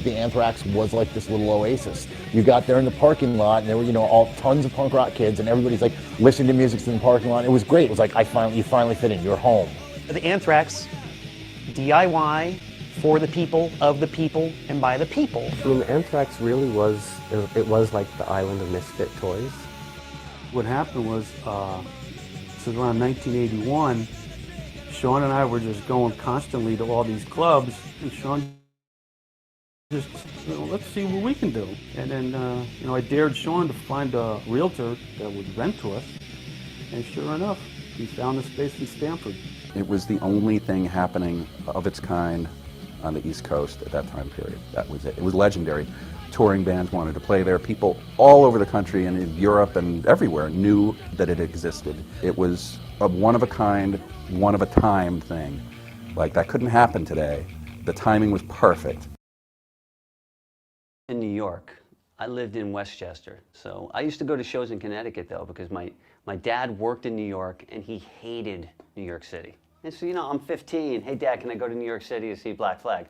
The Anthrax was like this little oasis. You got there in the parking lot, and there were, all tons of punk rock kids, and everybody's like listening to music in the parking lot. It was great. It was like you finally fit in. You're home. The Anthrax, DIY, for the people, of the people, and by the people. I mean, Anthrax really was, it was like the island of misfit toys. What happened was, this was around 1981, Sean and I were just going constantly to all these clubs, and Sean just, let's see what we can do. And then, I dared Sean to find a realtor that would rent to us, and sure enough, he found a space in Stamford. It was the only thing happening of its kind on the East Coast at that time period. That was it. It was legendary. Touring bands wanted to play there. People all over the country and in Europe and everywhere knew that it existed. It was a one-of-a-kind, one-of-a-time thing. Like, that couldn't happen today. The timing was perfect. In New York, I lived in Westchester. So I used to go to shows in Connecticut, though, because my dad worked in New York, and he hated New York City. And so, I'm 15. Hey, Dad, can I go to New York City to see Black Flag?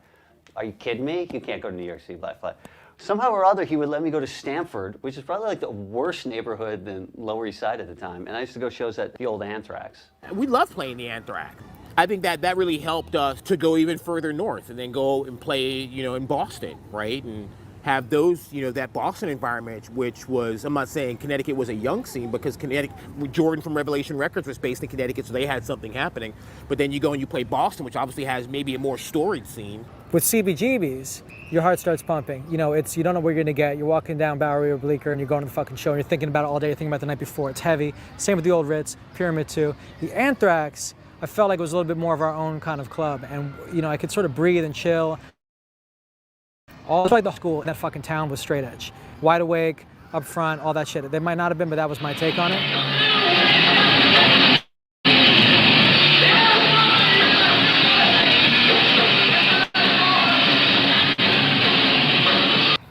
Are you kidding me? You can't go to New York to see Black Flag. Somehow or other, he would let me go to Stamford, which is probably like the worst neighborhood than Lower East Side at the time. And I used to go shows at the old Anthrax. We love playing the Anthrax. I think that really helped us to go even further north and then go and play, in Boston, right? And have those, that Boston environment, which was, I'm not saying Connecticut was a young scene, because Connecticut, Jordan from Revelation Records was based in Connecticut, so they had something happening. But then you go and you play Boston, which obviously has maybe a more storied scene. With CBGBs, your heart starts pumping. You don't know where you're gonna get. You're walking down Bowery or Bleecker and you're going to the fucking show and you're thinking about it all day, you're thinking about the night before. It's heavy. Same with the old Ritz, Pyramid 2. The Anthrax, I felt like it was a little bit more of our own kind of club. And, I could sort of breathe and chill. All like the school in that fucking town was straight edge. Wide awake, up front, all that shit. They might not have been, but that was my take on it.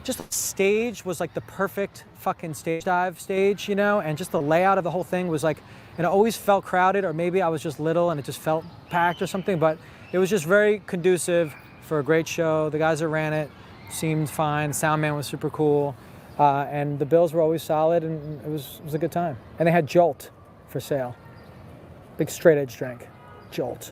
Just the stage was like the perfect fucking stage dive stage, and just the layout of the whole thing was like, it always felt crowded, or maybe I was just little and it just felt packed or something, but it was just very conducive for a great show. The guys that ran it seemed fine. Soundman was super cool, and the bills were always solid, and it was a good time. And they had Jolt for sale. Big straight edge drink, Jolt.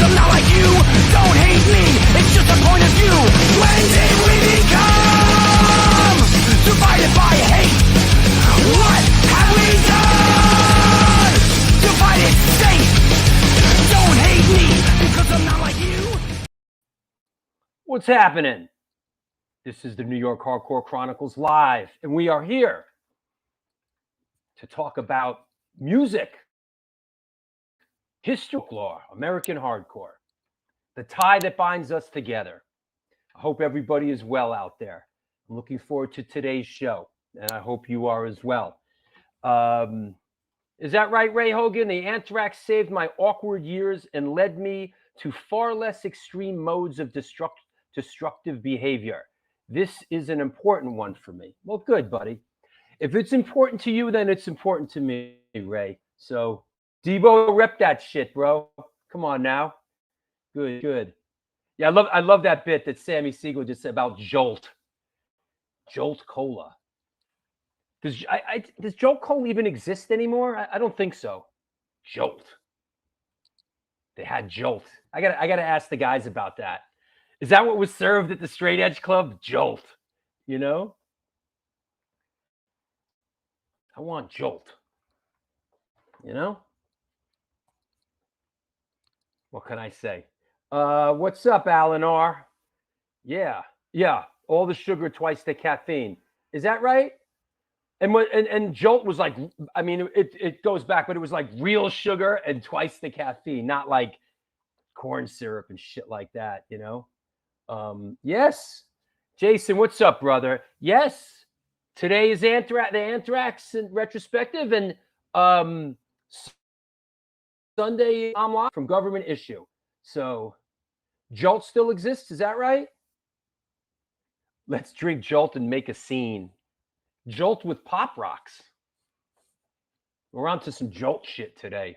I'm not like you, don't hate me, it's just a point of view. When did we become divided by hate? What have we done? Divided state, don't hate me because I'm not like you. What's happening? This is the New York Hardcore Chronicles Live, and we are here to talk about music. History, folklore, American hardcore, the tie that binds us together. I hope everybody is well out there. I'm looking forward to today's show, and I hope you are as well. Is that right, Ray Hogan? The Anthrax saved my awkward years and led me to far less extreme modes of destructive behavior. This is an important one for me. Well, good, buddy. If it's important to you, then it's important to me, Ray. So Debo, rep that shit, bro. Come on now. Good. Yeah, I love that bit that Sammy Siegel just said about Jolt. Jolt Cola. Does Jolt Cola even exist anymore? I don't think so. Jolt. They had Jolt. I gotta ask the guys about that. Is that what was served at the Straight Edge Club? Jolt. I want Jolt. What can I say? What's up, Alan R? Yeah. All the sugar, twice the caffeine. Is that right? And Jolt was like, it goes back, but it was like real sugar and twice the caffeine, not like corn syrup and shit like that, Yes. Jason, what's up, brother? Yes. Today is the Anthrax and retrospective, and Sunday I'm live from Government Issue. So Jolt still exists, is that right? Let's drink Jolt and make a scene. Jolt with Pop Rocks. We're on to some Jolt shit today.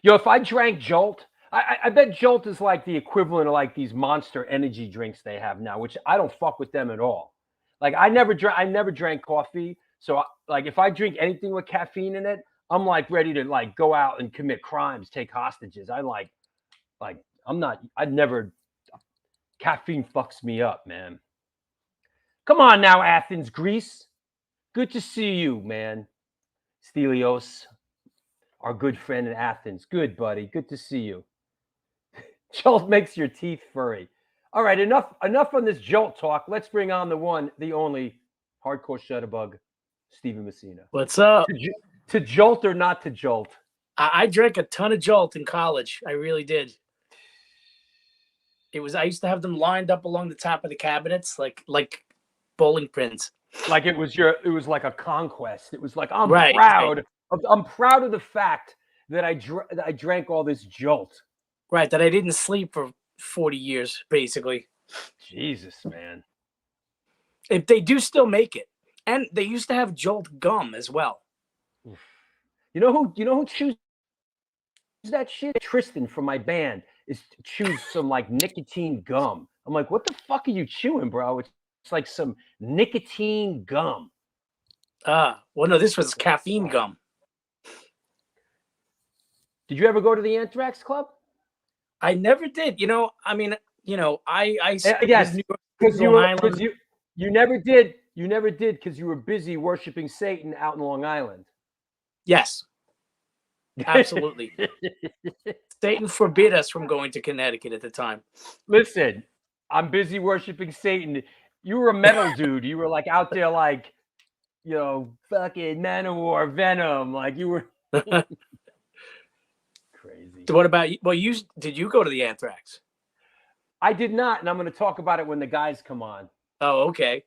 Yo, if I drank Jolt, I bet Jolt is like the equivalent of like these Monster energy drinks they have now, which I don't fuck with them at all. Like I never drank coffee, so like if I drink anything with caffeine in it, I'm like ready to like go out and commit crimes, take hostages. Caffeine fucks me up, man. Come on now, Athens, Greece. Good to see you, man. Stelios, our good friend in Athens. Good, buddy. Good to see you. Jolt makes your teeth furry. All right, enough on this Jolt talk. Let's bring on the one, the only hardcore shutterbug, Stephen Messina. What's up? To Jolt or not to Jolt? I drank a ton of Jolt in college. I really did. I used to have them lined up along the top of the cabinets, like bowling pins. Like it was like a conquest. It was like I'm proud of the fact that I drank all this Jolt. Right, that I didn't sleep for 40 years, basically. Jesus, man. If they do still make it, and they used to have Jolt gum as well. You know who chews that shit? Tristan from my band chews some like nicotine gum. I'm like, what the fuck are you chewing, bro? It's like some nicotine gum. Well, no, this was caffeine gum. Did you ever go to the Anthrax Club? I never did. I yes, because you never did. You never did because you were busy worshiping Satan out in Long Island. Yes, absolutely. Satan forbid us from going to Connecticut at the time. Listen, I'm busy worshiping Satan. You were a metal dude. You were like out there, like, fucking Manowar, Venom. Like you were crazy. What about you? Well, did you go to the Anthrax? I did not, and I'm going to talk about it when the guys come on. Oh, okay.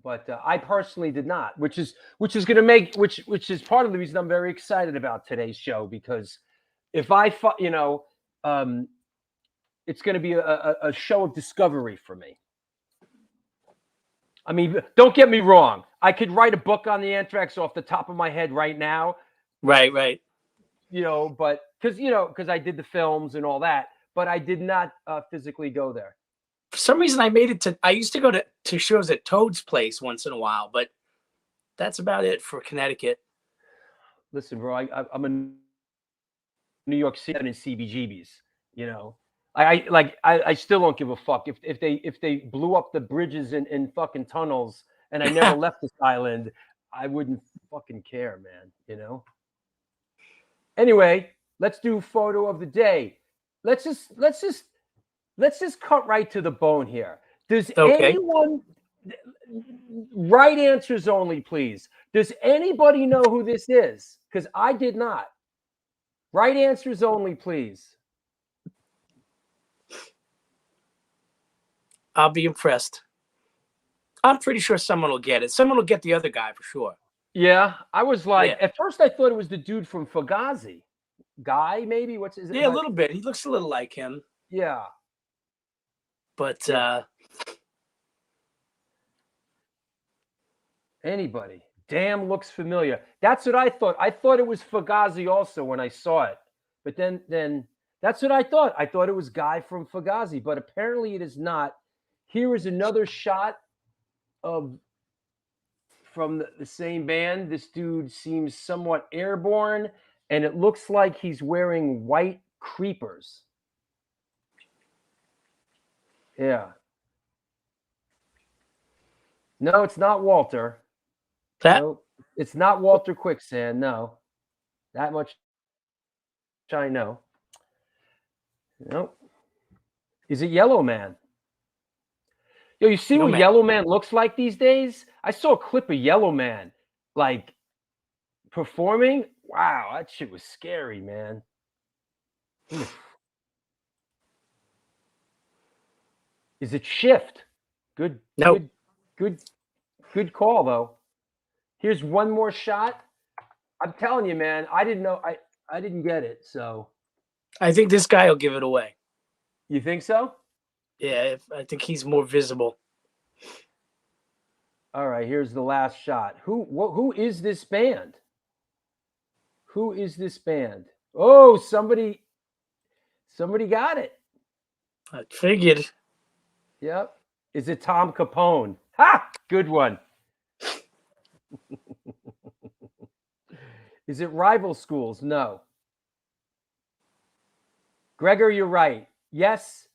But I personally did not, which is going to make which is part of the reason I'm very excited about today's show, because if it's going to be a show of discovery for me. I mean, don't get me wrong. I could write a book on the Anthrax off the top of my head right now. Right. But because I did the films and all that, but I did not physically go there. For some reason, I used to go to shows at Toad's Place once in a while, but that's about it for Connecticut. Listen, bro, I'm in New York City and in CBGBs, I still don't give a fuck if they blew up the bridges and fucking tunnels and I never left this island. I wouldn't fucking care, man. Anyway, let's do photo of the day. Let's just cut right to the bone here. Does anyone, right answers only, please. Does anybody know who this is? Because I did not. Right answers only, please. I'll be impressed. I'm pretty sure someone will get it. Someone will get the other guy for sure. Yeah, I was like, At first I thought it was the dude from Fugazi. Guy, maybe? What's his name? Yeah, a little bit. He looks a little like him. Yeah. But anybody. Damn, looks familiar. That's what I thought. I thought it was Fugazi also when I saw it. But then that's what I thought. I thought it was Guy from Fugazi, but apparently it is not. Here is another shot from the same band. This dude seems somewhat airborne, and it looks like he's wearing white creepers. Yeah. No, it's not Walter. No, it's not Walter Quicksand. No. That much I know. Nope. Is it Yellow Man? Yo, you see what Yellow Man looks like these days? I saw a clip of Yellow Man, like, performing. Wow, that shit was scary, man. Oof. Is it Shift? Good call, though. Here's one more shot. I'm telling you, man, I didn't know. I didn't get it. So I think this guy will give it away. you think so? Yeah, I think he's more visible. All right, here's the last shot. Who is this band? Who is this band? Oh, somebody got it. I figured. Yep. Is it Tom Capone? Ha! Good one. Is it Rival Schools? No. Gregor, you're right. Yes,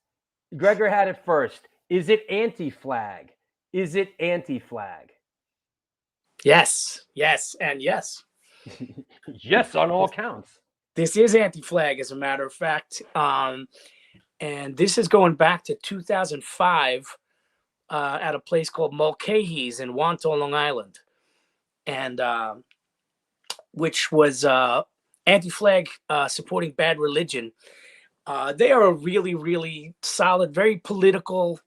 Gregor had it first. Is it Anti-Flag? Is it Anti-Flag? Yes, yes, and yes. Yes, on all counts. This is Anti-Flag, as a matter of fact. And this is going back to 2005 at a place called Mulcahy's in Wanto, Long Island. And which was Anti-Flag supporting Bad Religion. They are a really, really solid, very political,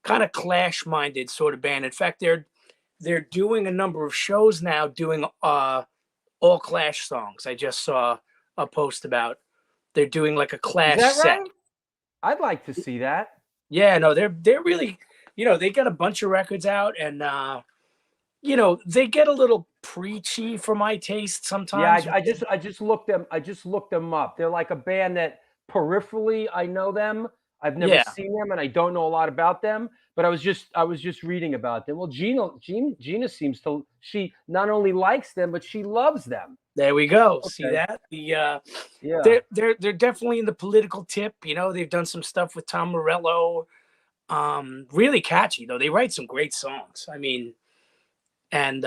kind of Clash-minded sort of band. In fact, they're doing a number of shows now, doing all Clash songs. I just saw a post about they're doing like a Clash Is that set. right? I'd like to see that. Yeah, no, they're really, they got a bunch of records out, and they get a little preachy for my taste sometimes. Yeah, I just looked them up. They're like a band that peripherally I know them. I've never seen them, and I don't know a lot about them. But I was just reading about them. Well, Gina seems to, she not only likes them, but she loves them. There we go. Okay. See that? Yeah. They're definitely in the political tip. They've done some stuff with Tom Morello. Really catchy though. They write some great songs. I mean, and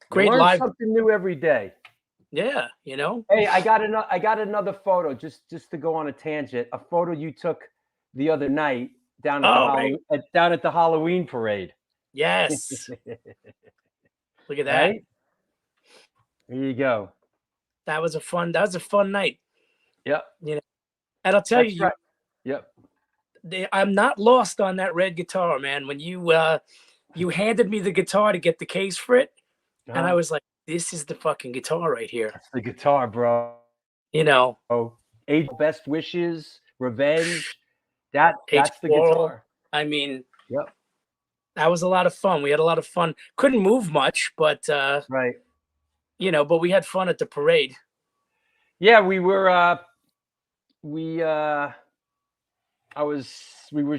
great Learn live. something new every day. Yeah, Hey, I got another photo just to go on a tangent. A photo you took the other night down at the Halloween parade. Yes. Look at that. Right? There you go. That was a fun night. Yep. And I'll tell That's you, right. Yep. I'm not lost on that red guitar, man. When you handed me the guitar to get the case for it, and I was like, this is the fucking guitar right here. That's the guitar, bro. Oh, Best Wishes, Revenge. That's the guitar. I mean, yep. That was a lot of fun. We had a lot of fun. Couldn't move much, but right. But we had fun at the parade. Yeah, we were we were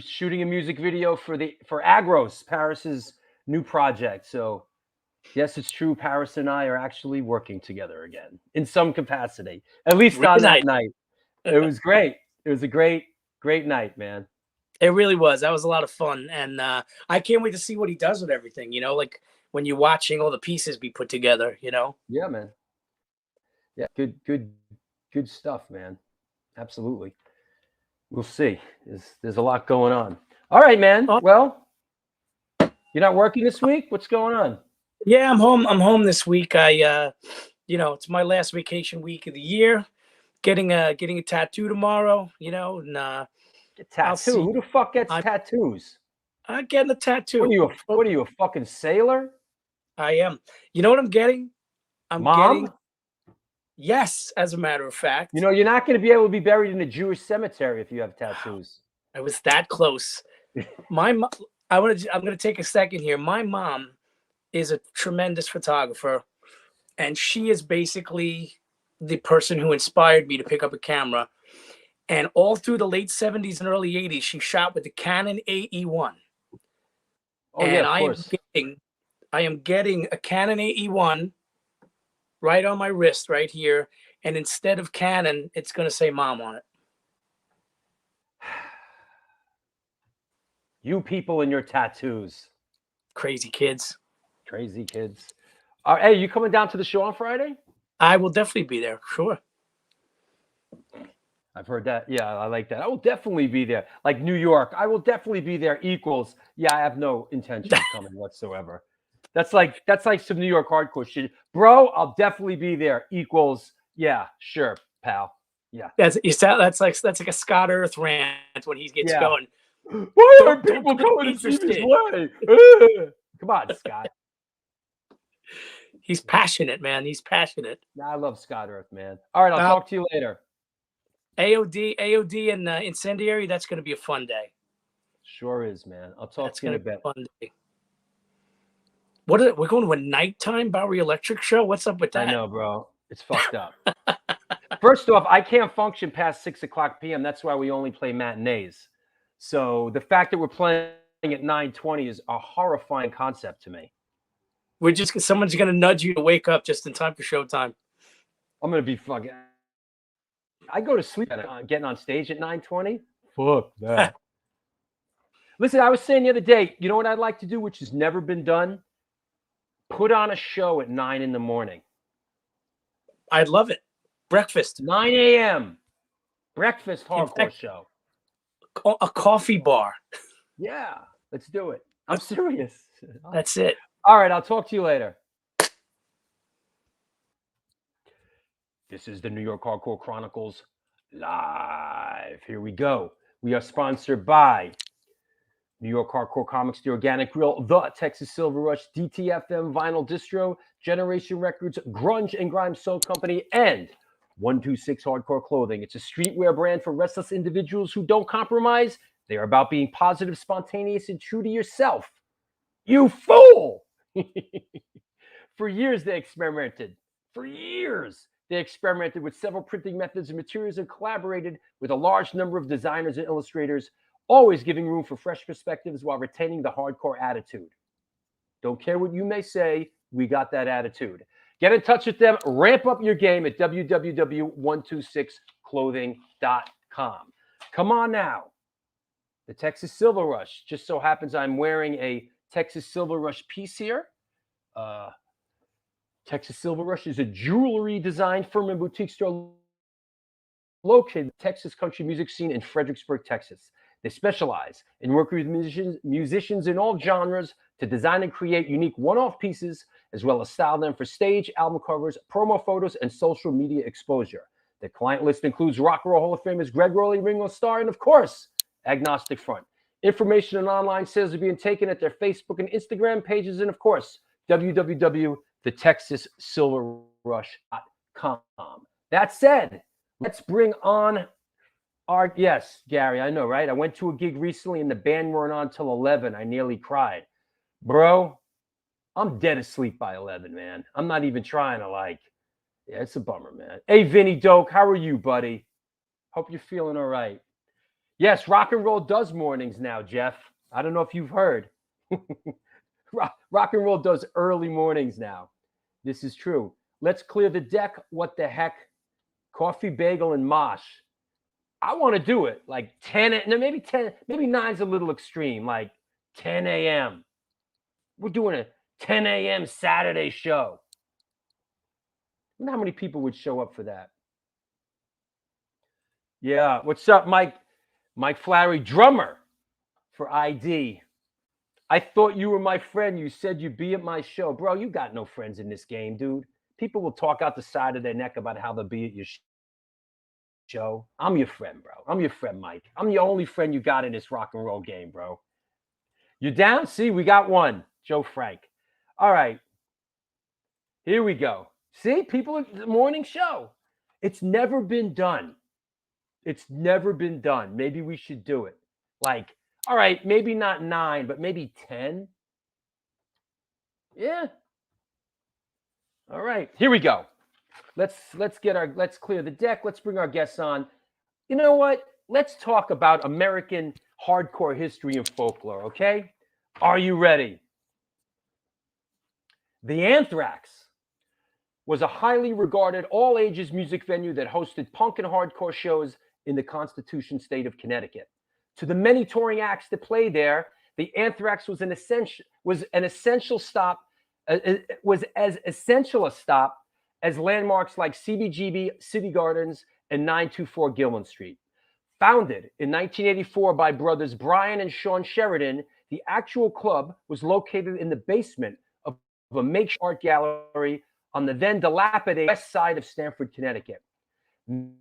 shooting a music video for Agros, Paris's new project. So yes, it's true. Paris and I are actually working together again in some capacity, at least on that night. It was great. It was a great night, man. It really was. That was a lot of fun. And I can't wait to see what he does with everything, like when you're watching all the pieces be put together, Yeah, man. Yeah, good stuff, man. Absolutely. We'll see. There's a lot going on. All right, man. Well, you're not working this week? What's going on? Yeah, I'm home. I'm home this week. It's my last vacation week of the year. Getting a tattoo tomorrow, and a tattoo. Who the fuck gets tattoos? I'm getting a tattoo. What are you, a fucking sailor? I am. You know what I'm getting? Mom? Yes, as a matter of fact. You're not going to be able to be buried in a Jewish cemetery if you have tattoos. I was that close. I'm going to take a second here. My mom is a tremendous photographer, and she is basically the person who inspired me to pick up a camera. And all through the late 70s and early 80s, she shot with the Canon AE1. Oh, and yeah, of course. I am getting a Canon AE1 right on my wrist right here. And instead of Canon, it's going to say Mom on it. You people and your tattoos. Crazy kids. Crazy kids. Hey, you coming down to the show on Friday? I will definitely be there. Sure. I've heard that. Yeah, I like that. I will definitely be there. Like New York, I will definitely be there equals. Yeah, I have no intention of coming whatsoever. That's like some New York hardcore shit. Bro, I'll definitely be there equals. Yeah, sure, pal. Yeah. That's like a Scott Earth rant when he gets going. Why are people coming to see this way? Come on, Scott. He's passionate, man. He's passionate. I love Scott Earth, man. All right, I'll talk to you later. AOD and Incendiary, that's going to be a fun day. Sure is, man. I'll talk to you in a bit. Fun day. We're going to a nighttime Bowery Electric show? What's up with that? I know, bro. It's fucked up. First off, I can't function past 6:00 p.m. That's why we only play matinees. So the fact that we're playing at 9:20 is a horrifying concept to me. Someone's going to nudge you to wake up just in time for showtime. I'm going to be fucking... I go to sleep getting on stage at 9:20. Fuck that. Listen, I was saying the other day, you know what I'd like to do, which has never been done? Put on a show at 9 in the morning. I'd love it. Breakfast. 9 a.m. Breakfast hardcore show. A coffee bar. Yeah, let's do it. I'm serious. That's it. All right, I'll talk to you later. This is the New York Hardcore Chronicles live. Here we go. We are sponsored by New York Hardcore Comics, The Organic Grill, The Texas Silver Rush, DTFM Vinyl Distro, Generation Records, Grunge and Grime Soul Company, and 126 Hardcore Clothing. It's a streetwear brand for restless individuals who don't compromise. They are about being positive, spontaneous, and true to yourself. You fool! For years, they experimented. They experimented with several printing methods and materials and collaborated with a large number of designers and illustrators, always giving room for fresh perspectives while retaining the hardcore attitude. Don't care what you may say, we got that attitude. Get in touch with them. Ramp up your game at www.126clothing.com. Come on now. The Texas Silver Rush. Just so happens I'm wearing a Texas Silver Rush piece here. Texas Silver Rush is a jewelry design firm and boutique store located in the Texas country music scene in Fredericksburg, Texas. They specialize in working with musicians in all genres to design and create unique one-off pieces, as well as style them for stage, album covers, promo photos, and social media exposure. The client list includes Rock and Roll Hall of Famers Greg Rowley, Ringo Starr, and of course, Agnostic Front. Information and online sales are being taken at their Facebook and Instagram pages, and of course, www.thetexassilverrush.com. That said, let's bring on our... Yes, Gary, I know, right? I went to a gig recently and the band weren't on till 11. I nearly cried. Bro, I'm dead asleep by 11, man. I'm not even trying to yeah, it's a bummer, man. Hey, Vinny Doak, how are you, buddy? Hope you're feeling all right. Yes, rock and roll does mornings now, Jeff. I don't know if you've heard. Rock and roll does early mornings now. This is true. Let's clear the deck. What the heck? Coffee, bagel, and mosh. I want to do it like 10, no, maybe 10, maybe 9's a little extreme, like 10 a.m. We're doing a 10 a.m. Saturday show. I wonder how many people would show up for that. Yeah, what's up, Mike? Mike Flowery, drummer for ID. I thought you were my friend. You said you'd be at my show. Bro, you got no friends in this game, dude. People will talk out the side of their neck about how they'll be at your show. I'm your friend, bro. I'm your friend, Mike. I'm the only friend you got in this rock and roll game, bro. You down? See, we got one. Joe Frank. All right. Here we go. See, people at the morning show. It's never been done. It's never been done. Maybe we should do it. Like, all right, maybe not 9, but maybe 10. Yeah. All right, here we go. Let's clear the deck. Let's bring our guests on. You know what? Let's talk about American hardcore history and folklore, okay? Are you ready? The Anthrax was a highly regarded all-ages music venue that hosted punk and hardcore shows in the Constitution state of Connecticut. To the many touring acts that played there, the Anthrax was as essential a stop as landmarks like CBGB, City Gardens, and 924 Gilman Street. Founded in 1984 by brothers Brian and Sean Sheridan, the actual club was located in the basement of a makeshift art gallery on the then dilapidated west side of Stamford, Connecticut.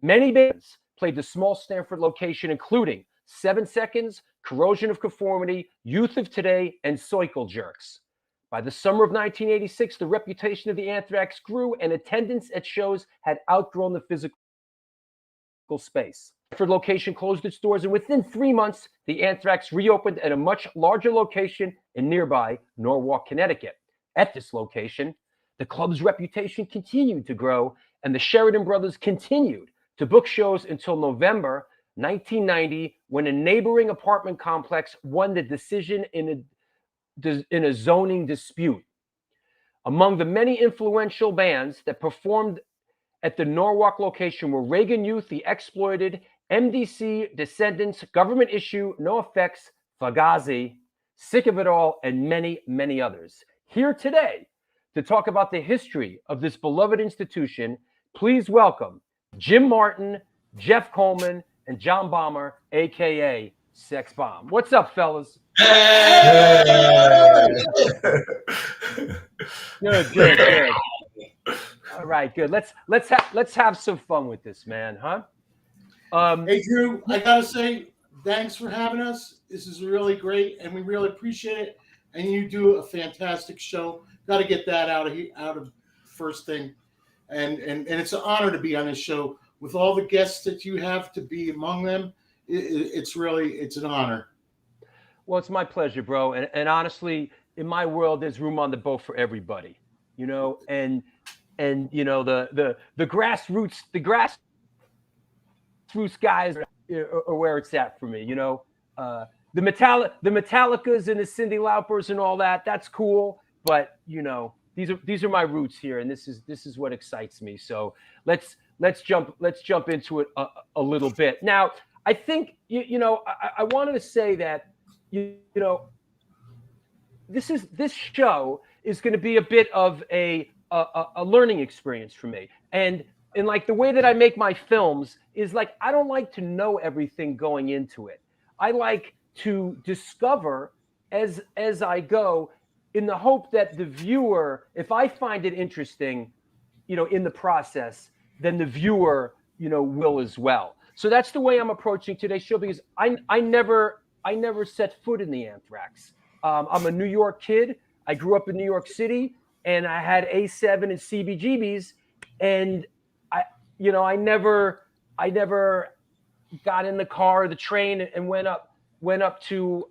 Many bands played the small Stamford location, including 7 Seconds, Corrosion of Conformity, Youth of Today, and Soikel Jerks. By the summer of 1986, the reputation of the Anthrax grew, and attendance at shows had outgrown the physical space. The location closed its doors, and within 3 months, the Anthrax reopened at a much larger location in nearby Norwalk, Connecticut. At this location, the club's reputation continued to grow, and the Sheridan brothers continued to book shows until November 1990, when a neighboring apartment complex won the decision in a zoning dispute. Among the many influential bands that performed at the Norwalk location were Reagan Youth, The Exploited, MDC, Descendants, Government Issue, No Effects, Fugazi, Sick of It All, and many, many others. Here today to talk about the history of this beloved institution, please welcome Jim Martin, Jeff Coleman, and John Bomber, a.k.a. Sex Bomb. What's up, fellas? Good. All right, good. Let's have some fun with this, man, huh? Hey, Drew, I gotta say, thanks for having us. This is really great, and we really appreciate it. And you do a fantastic show. Got to get that out of first thing, and it's an honor to be on this show with all the guests that you have to be among them. It's an honor. Well, it's my pleasure, bro. And honestly, in my world, there's room on the boat for everybody, you know. And you know the grassroots guys are where it's at for me, you know. The Metallicas and the Cyndi Laupers and all that, that's cool, but you know, these are my roots here, and this is what excites me. So let's jump into it a little bit. Now, I think I wanted to say that you know this show is going to be a bit of a learning experience for me, and like the way that I make my films is like I don't like to know everything going into it. I like to discover as I go, in the hope that the viewer, if I find it interesting, you know, in the process, then the viewer, you know, will as well. So that's the way I'm approaching today's show, because I never set foot in the Anthrax. I'm a New York kid. I grew up in New York City, and I had A7 and CBGBs, and I never got in the car or the train and went up to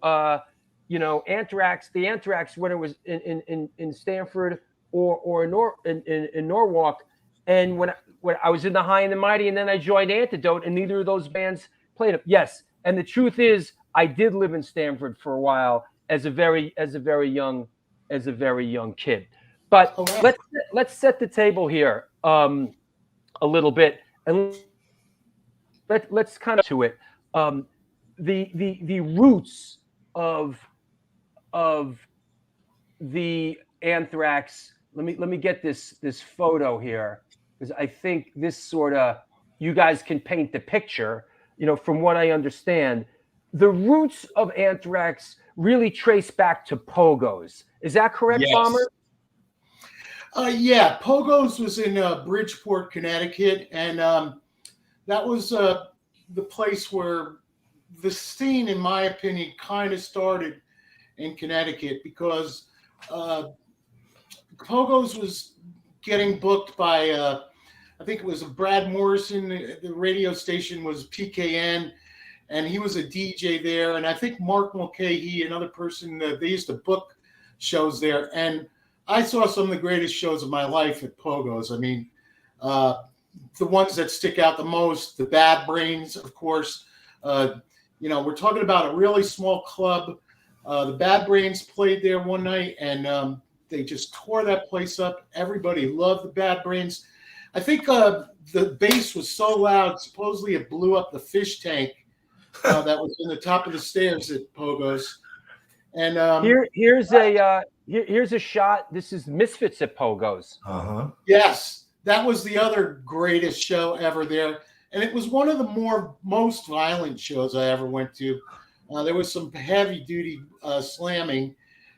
Anthrax, the Anthrax, when it was in Stamford or in Norwalk, and when I was in the High and the Mighty, and then I joined Antidote, and neither of those bands played it. Yes, and the truth is, I did live in Stamford for a while as a very young kid. But let's set the table here a little bit, and let's kind of to it. The roots of the Anthrax. Let me get this photo here, because I think this sort of, you guys can paint the picture. You know, from what I understand, the roots of Anthrax really trace back to Pogos. Is that correct, yes. Bomber? Yeah, Pogos was in Bridgeport, Connecticut, and that was the place where the scene, in my opinion, kind of started in Connecticut, because Pogos was getting booked by, I think it was Brad Morrison. The radio station was PKN, and he was a DJ there. And I think Mark Mulcahy, another person, they used to book shows there. And I saw some of the greatest shows of my life at Pogos. I mean, the ones that stick out the most, the Bad Brains, of course. We're talking about a really small club. The Bad Brains played there one night, and they just tore that place up. Everybody loved the Bad Brains. I think the bass was so loud, supposedly it blew up the fish tank that was in the top of the stairs at Pogos. And here's a shot. This is Misfits at Pogos. Yes, that was the other greatest show ever there. And it was one of the most violent shows I ever went to. There was some heavy-duty slamming,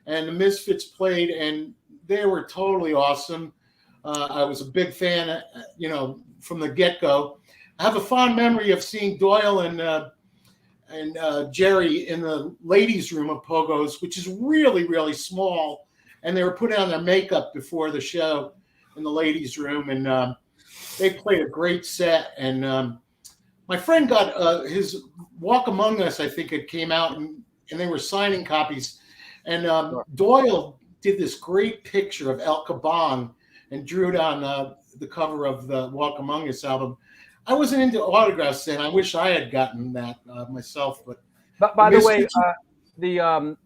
and the Misfits played, and they were totally awesome. I was a big fan, from the get-go. I have a fond memory of seeing Doyle and Jerry in the ladies' room of Pogos, which is really, really small. and they were putting on their makeup before the show in the ladies' room, and they played a great set. And my friend got his Walk Among Us, I think it came out, and they were signing copies. And Doyle did this great picture of El Caban and drew it on the cover of the Walk Among Us album. I wasn't into autographs then. I wish I had gotten that myself. But by the way, the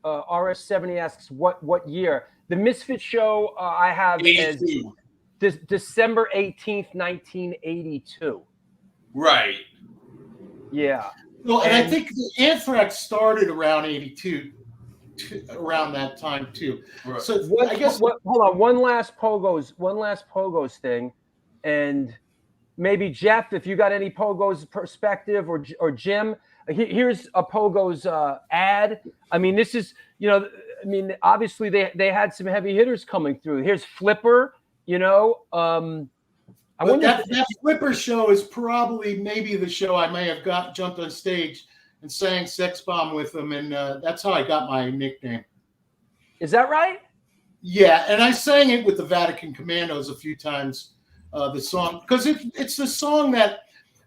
RS70 asks what year. The Misfit show I have as December 18th, 1982. Right. Yeah. Well, and I think the Anthrax started around 82, around that time too. Right. So I guess hold on, one last Pogos thing, and maybe Jeff, if you got any Pogos perspective, or Jim, here's a Pogos ad. I mean, this is, obviously they had some heavy hitters coming through. Here's Flipper, I wonder that Flipper show is probably maybe the show I may have jumped on stage and sang Sex Bomb with them, and that's how I got my nickname. Is that right? Yeah, and I sang it with the Vatican Commandos a few times, the song, because it's the song that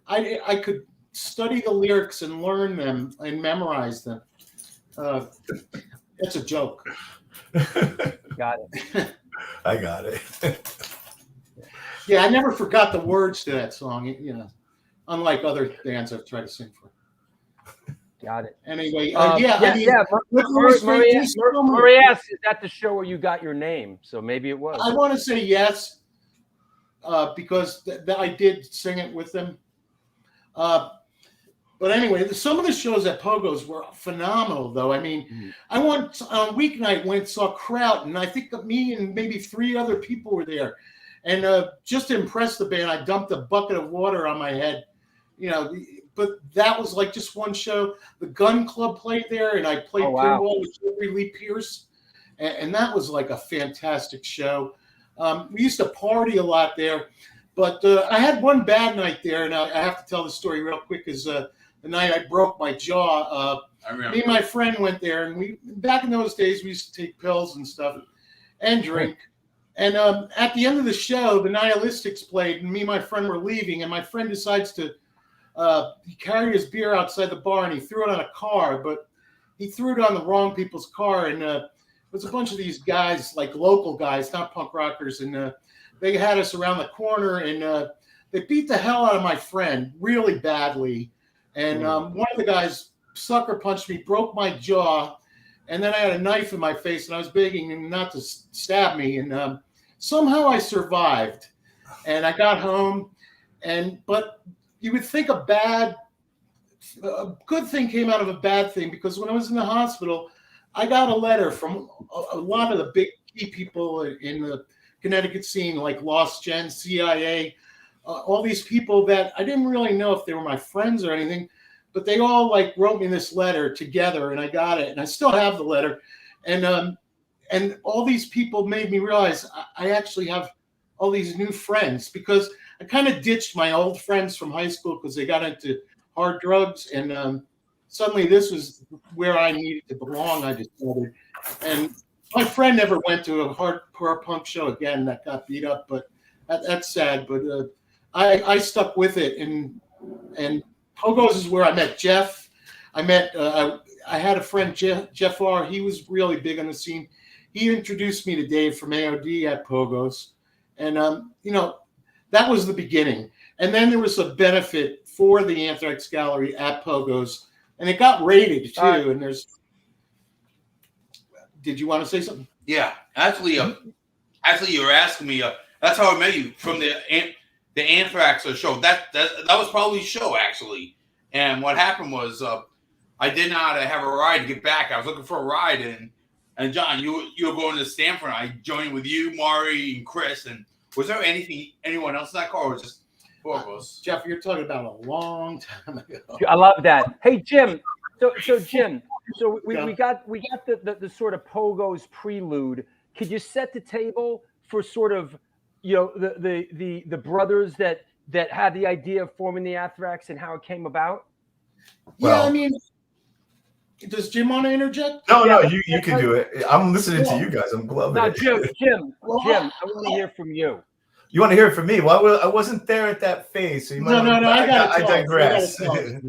I could study the lyrics and learn them and memorize them. It's a joke. Got it. I got it. Yeah, I never forgot the words to that song, unlike other bands I've tried to sing for. Got it. Anyway, Murray asks, is that the show where you got your name? So maybe it was. I want to say yes, because I did sing it with them. But anyway, some of the shows at Pogo's were phenomenal, though. I mean, I went on weeknight, saw Kraut, and I think me and maybe 3 other people were there. And just to impress the band, I dumped a bucket of water on my head, but that was like just one show. The Gun Club played there, and I played pinball with Jerry Lee Pierce, and that was like a fantastic show. We used to party a lot there, but I had one bad night there, and I have to tell the story real quick. Is the night I broke my jaw. Me and my friend went there, and back in those days we used to take pills and stuff and drink. And at the end of the show, the Nihilistics played, and me and my friend were leaving, and my friend decides to he carried his beer outside the bar, and he threw it on a car, but he threw it on the wrong people's car, and it was a bunch of these guys, like local guys, not punk rockers, and they had us around the corner, and they beat the hell out of my friend really badly, and one of the guys sucker punched me, broke my jaw, and then I had a knife in my face, and I was begging him not to stab me, and somehow I survived, and I got home, but you would think a good thing came out of a bad thing, because when I was in the hospital, I got a letter from a lot of the big key people in the Connecticut scene, like Lost Gen, CIA, all these people that I didn't really know if they were my friends or anything, but they all wrote me this letter together, and I got it, and I still have the letter, and all these people made me realize I actually have all these new friends, because I kind of ditched my old friends from high school because they got into hard drugs, and suddenly this was where I needed to belong, I discovered. And my friend never went to a hardcore punk show again. That got beat up, but that's sad. But I stuck with it, and Pogo's is where I met Jeff. I had a friend, Jeff R. He was really big on the scene. He introduced me to Dave from AOD at Pogo's, and that was the beginning. And then there was a benefit for the Anthrax Gallery at Pogo's, and it got rated too. And did you want to say something? Yeah, actually, you were asking me. That's how I met you, from the Anthrax show. That was probably the show, actually. And what happened was, I did not have a ride to get back. I was looking for a ride, and John, you were going to Stanford. I joined with you, Maury, and Chris. And was there anyone else in that car, or was it just 4 of us? Jeff, you're talking about a long time ago. I love that. Hey, Jim. So Jim. So we got the sort of Pogo's prelude. Could you set the table for sort of, the brothers that had the idea of forming the Anthrax and how it came about? Yeah, I mean, Does Jim want to interject? No, Yeah, no, but- you can do it. I'm listening to Well, you guys. I'm loving No, it. Jim, Well, I want to hear from you. You want to hear it from me? Well, I wasn't there at that phase, so you might No, want no, I gotta I tell it. digress. I gotta tell it.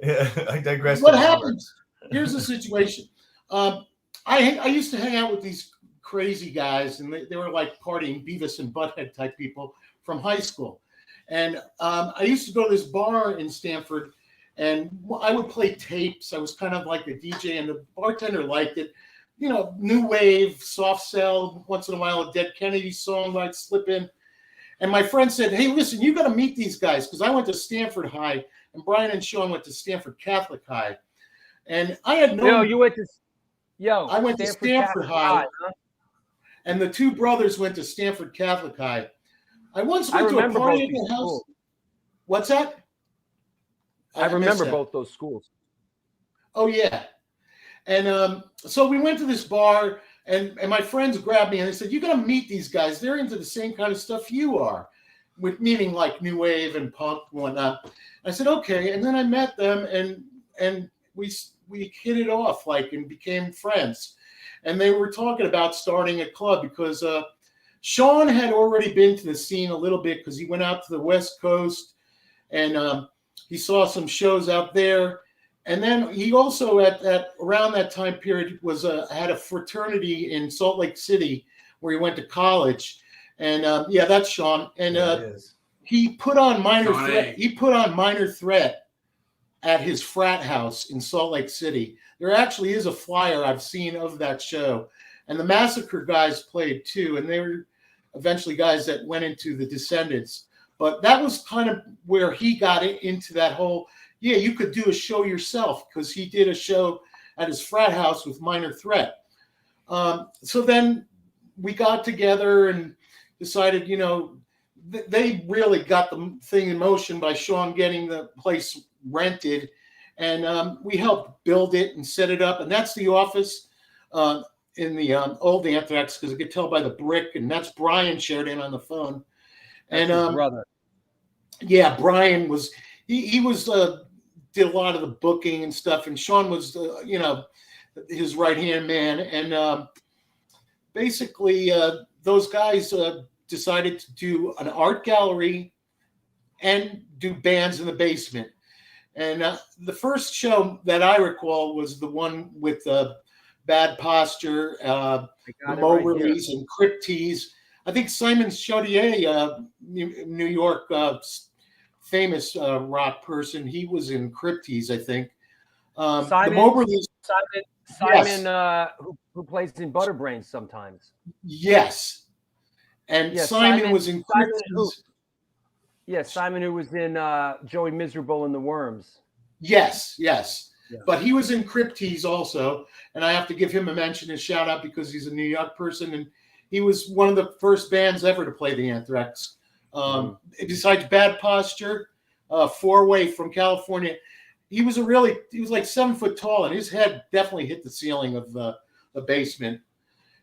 Yeah, I digress. What to my happens? Here's the situation. I used to hang out with these crazy guys, and they were like partying Beavis and Butthead type people from high school. And I used to go to this bar in Stanford, and I would play tapes. I was kind of like a DJ, and the bartender liked it. You know, new wave, soft cell. Once in a while, a Dead Kennedy song might slip in. And my friend said, "Hey, listen, you got to meet these guys," because I went to Stanford High, and Brian and Sean went to Stanford Catholic High. And I had no. You went to. I went to Stanford High, huh? and the two brothers went to Stanford Catholic High. I once went to a remember party both at these the house. schools. What's that? I missed remember that. both those schools. Oh yeah, and so we went to this bar, and my friends grabbed me and they said, "You got to meet these guys. They're into the same kind of stuff you are," with meaning like new wave and punk and whatnot. I said, "Okay," and then I met them, and we hit it off like and became friends. And they were talking about starting a club because Sean had already been to the scene a little bit because he went out to the West Coast and he saw some shows out there. And then he also at around that time period was had a fraternity in Salt Lake City where he went to college. And yeah, that's Sean. And he put on Minor Threat. He put on Minor Threat at his frat house in Salt Lake City. There actually is a flyer I've seen of that show. And the Massacre guys played too. And they were eventually guys that went into the Descendants. But that was kind of where he got into that whole, yeah, you could do a show yourself, because he did a show at his frat house with Minor Threat. So then we got together and decided, you know, they really got the thing in motion by Sean getting the place rented. And we helped build it and set it up. And that's the office in the old Anthrax, because I could tell by the brick. And that's Brian shared in on the phone. That's his brother. Yeah, Brian was, he was, did a lot of the booking and stuff. And Sean was, you know, his right-hand man. And basically those guys decided to do an art gallery and do bands in the basement. And the first show that I recall was the one with Bad Posture, the Moberlys, and Cryptease. I think Simon Chaudier, New York famous rock person, he was in Cryptease, I think. Simon, the Moberlys, Simon who plays in Butterbrains sometimes. Yes. And Yeah, Simon was in Cryptease. Yeah, Simon, who was in Joey Miserable and the Worms. Yes, yes. Yeah. But he was in Cryptease also. And I have to give him a mention and shout out because he's a New York person. And he was one of the first bands ever to play the Anthrax. Besides Bad Posture, Four-Way from California. He was like 7 foot tall, and his head definitely hit the ceiling of the basement.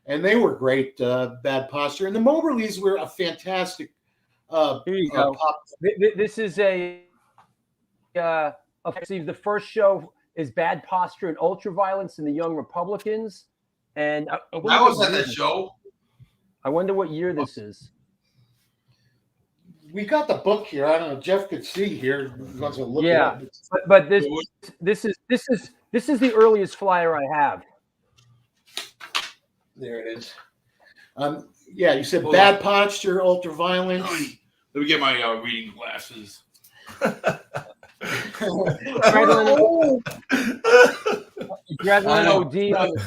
And they were great, Bad Posture. And the Moberlys were a fantastic Here you go. pop. This is the first show is Bad Posture and Ultraviolence and the Young Republicans. And I was at that show. I wonder what year this is. We got the book here. I don't know. Jeff could see here. He wants to look Yeah, it up. but this is the earliest flyer I have. There it is. Yeah, you said Bad Posture, Ultraviolence. Let me get my reading glasses. Adrenaline OD on the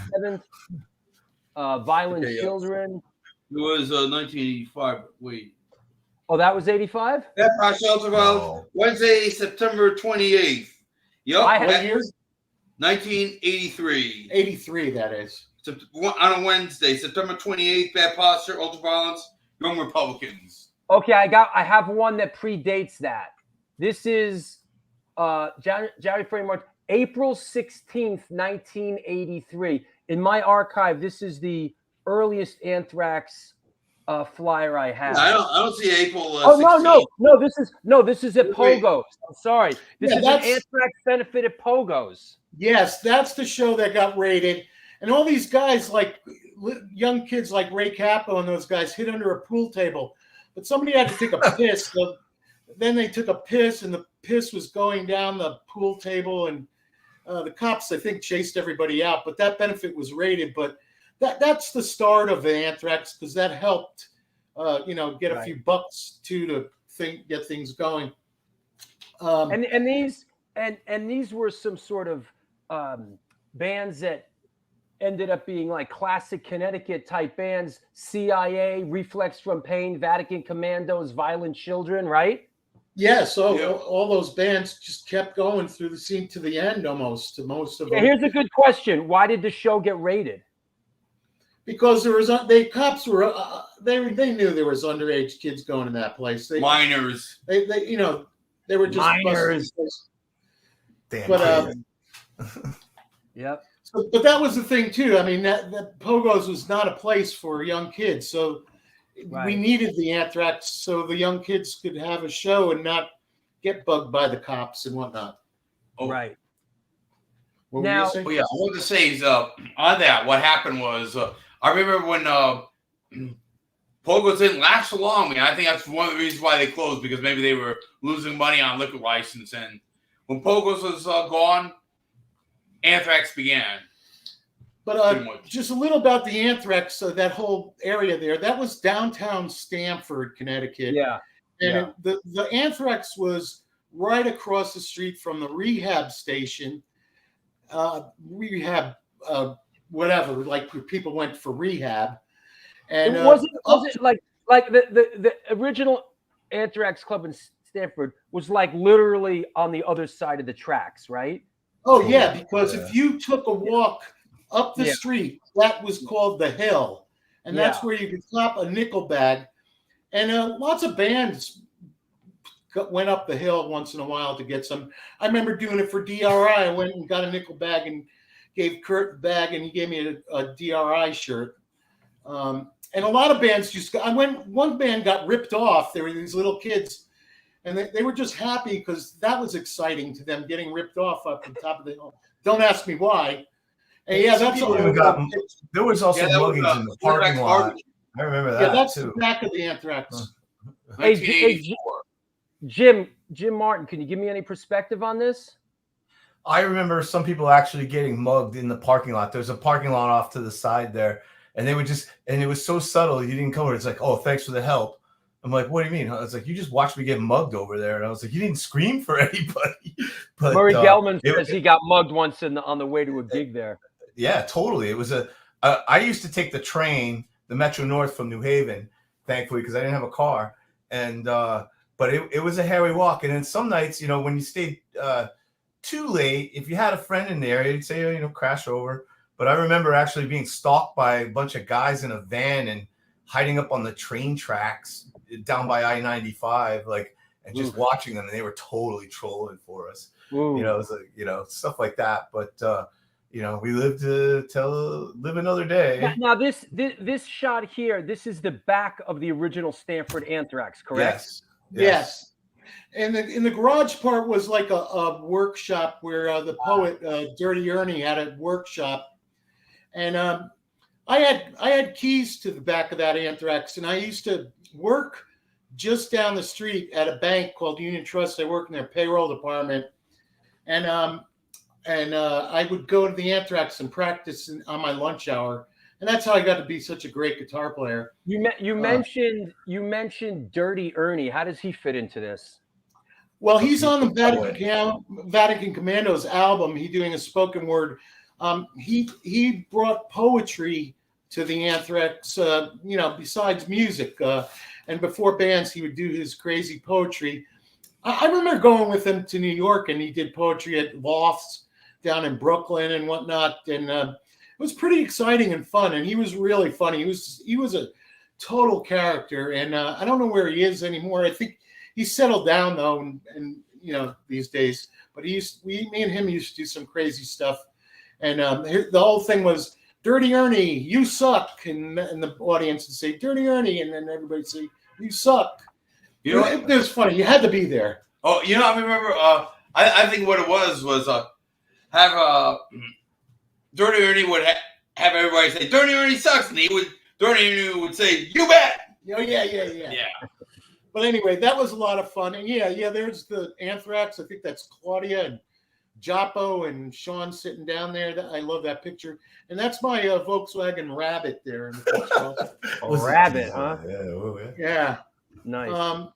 7th. Violent Children. It was 1985. Wait. Oh, that was 85? That Posture Ultraviolence. Wednesday, September 28th. Yep. What year? 1983. 83, that is. On a Wednesday, September 28th, Bad Posture, Ultraviolence, Young Republicans. Okay, I have one that predates that. This is January, February, March, April 16th, 1983. In my archive, this is the earliest Anthrax flyer I have. I don't see April. No, this is at Pogo's. I'm sorry. This is an Anthrax benefit at Pogo's. Yes, that's the show that got rated. And all these guys, like young kids like Ray Capo and those guys, hid under a pool table. But somebody had to take a piss. So then they took a piss, and the piss was going down the pool table. And the cops, I think, chased everybody out. But that benefit was rated. But that's the start of the Anthrax, because that helped, get a few bucks too to get things going. And these were some sort of bands that ended up being like classic Connecticut type bands: CIA, Reflex from Pain, Vatican Commandos, Violent Children, right? Yeah, so all those bands just kept going through the scene to the end almost. To most of them. Here's a good question: why did the show get rated? Because cops were they knew there was underage kids going in that place. Minors. They were just minors. Damn. But yep. So, but that was the thing too. I mean, that Pogo's was not a place for young kids, so we needed the Anthrax so the young kids could have a show and not get bugged by the cops and whatnot. Oh, right. What now, were you saying? I wanted to say is on that. What happened was I remember when Pogo's didn't last so long. I mean, I think that's one of the reasons why they closed, because maybe they were losing money on liquor license. And when Pogo's was gone, Anthrax began. But just a little about the Anthrax, that whole area there, that was downtown Stamford, Connecticut. Yeah. And the Anthrax was right across the street from the rehab station. Whatever, like people went for rehab. And it wasn't like the original Anthrax club in Stamford was like literally on the other side of the tracks, right? Oh yeah, because if you took a walk up the street, that was called the Hill, and that's where you could cop a nickel bag. And lots of bands went up the hill once in a while to get some. I remember doing it for DRI. I went and got a nickel bag and gave Kurt the bag, and he gave me a DRI shirt. And a lot of bands one band got ripped off. There were these little kids, and they were just happy because that was exciting to them, getting ripped off up the top of the hill. Don't ask me why. And that's all. There was also muggings in the parking lot. I remember that. Yeah, that's too. the back of the Anthrax. Hey, Jim Martin, can you give me any perspective on this? I remember some people actually getting mugged in the parking lot. There's a parking lot off to the side there, and they would and it was so subtle, you didn't come over. It's like, oh, thanks for the help. I'm like, what do you mean? I was like, you just watched me get mugged over there. And I was like, you didn't scream for anybody. But Murray Gelman says he got mugged once on the way to a gig there. Yeah, totally. It was I used to take the train, the Metro North from New Haven, thankfully, because I didn't have a car. And but it was a hairy walk. And then some nights, when you stayed too late, if you had a friend in there, you'd say, crash over. But I remember actually being stalked by a bunch of guys in a van and hiding up on the train tracks down by I-95, and just watching them, and they were totally trolling for us. It was stuff like that. But we live to live another day. Now this shot here, this is the back of the original Stamford Anthrax, correct? Yes. And in the garage part was like a workshop where the poet Dirty Ernie had a workshop, and I had keys to the back of that Anthrax, and I used to work just down the street at a bank called Union Trust. I worked in their payroll department, and I would go to the Anthrax and practice on my lunch hour, and that's how I got to be such a great guitar player. You mentioned Dirty Ernie. How does he fit into this? Well, he's on the Vatican Commandos album. He's doing a spoken word. He brought poetry to the Anthrax, besides music. And before bands, he would do his crazy poetry. I remember going with him to New York, and he did poetry at lofts down in Brooklyn and whatnot. And it was pretty exciting and fun. And he was really funny. He was a total character. And I don't know where he is anymore. I think he's settled down though, and these days. But me and him used to do some crazy stuff. And the whole thing was, Dirty Ernie, you suck. And the audience would say, Dirty Ernie. And then everybody would say, you suck. It was funny. You had to be there. Oh, I remember, I think what it was have Dirty Ernie would have everybody say Dirty Ernie sucks, and Dirty Ernie would say, "You bet." Oh yeah. But anyway, that was a lot of fun. And yeah, there's the Anthrax. I think that's Claudia and Joppo and Sean sitting down there. I love that picture. And that's my Volkswagen Rabbit there. Rabbit, huh? Yeah. Nice.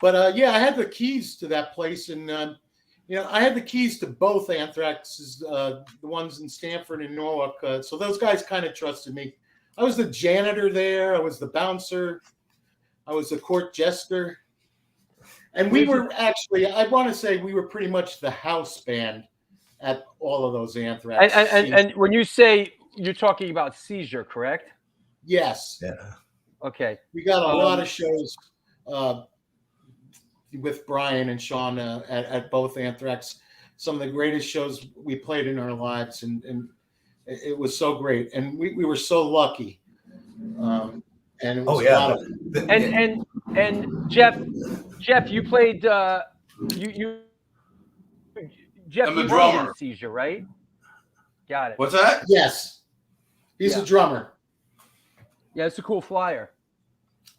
But yeah, I had the keys to that place, and I had the keys to both Anthraxes, the ones in Stamford and Norwalk. So those guys kind of trusted me. I was the janitor there. I was the bouncer. I was the court jester. And we were actually, I want to say we were pretty much the house band at all of those Anthrax. And when you say you're talking about Seizure, correct? Yes. Yeah. Okay. We got a lot of shows with Brian and Sean at both Anthrax. Some of the greatest shows we played in our lives, and it was so great. And we were so lucky. And it was a lot of and Jeff, you played Jeff. I'm a you drummer. played Seizure, right? Got it. What's that? Yes, he's a drummer. Yeah, it's a cool flyer.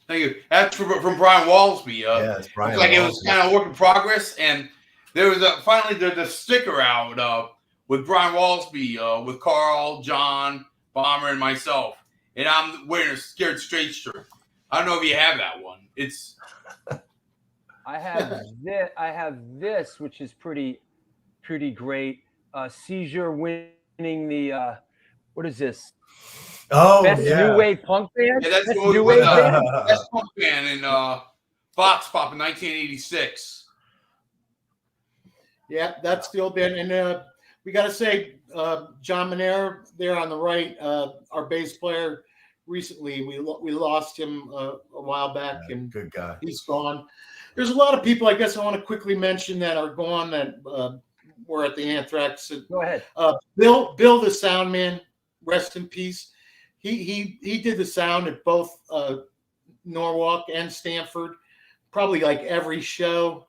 Thank you. That's from Brian Walsby. Yeah, it's Brian. It was kind of a work in progress, and there was finally the sticker out with Brian Walsby, with Carl, John, Bomber, and myself, and I'm wearing a Scared Straight shirt. I don't know if you have that one. It's. I have this, which is pretty great. Seizure winning the what is this? Oh, Best new wave punk band. Yeah, that's Best new new wave wave band. Best punk band in Fox Pop in 1986. Yeah, that's the old band. And we got to say, John Monero there on the right, our bass player. Recently, we lost him a while back, and good guy. He's gone. There's a lot of people, I guess I want to quickly mention, that are gone that were at the Anthrax. Go ahead. Bill the sound man, rest in peace. He did the sound at both Norwalk and Stamford, probably like every show.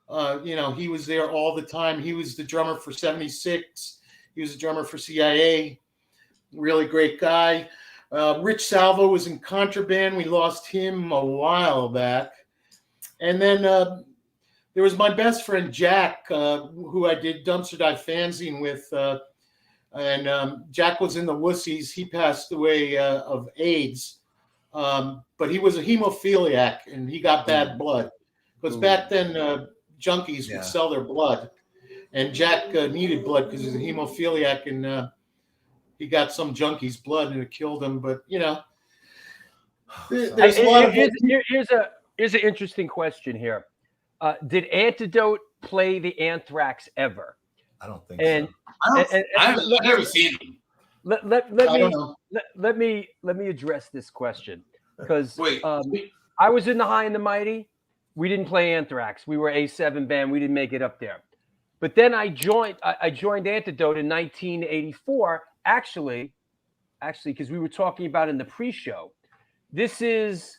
He was there all the time. He was the drummer for 76. He was the drummer for CIA. Really great guy. Rich Salvo was in Contraband. We lost him a while back. And then there was my best friend, Jack, who I did Dumpster Dive Fanzine with. And Jack was in the Wussies. He passed away of AIDS. But he was a hemophiliac, and he got bad blood. Because back then, junkies would sell their blood. And Jack needed blood because he's a hemophiliac, and he got some junkie's blood, and it killed him. But, there's a lot of... Here's an interesting question here. Did Antidote play the Anthrax ever? I don't think so. I've never seen them. Let me address this question, because I was in the High and the Mighty. We didn't play Anthrax. We were A7 band. We didn't make it up there. But then I joined Antidote in 1984. Actually, because we were talking about in the pre-show. This is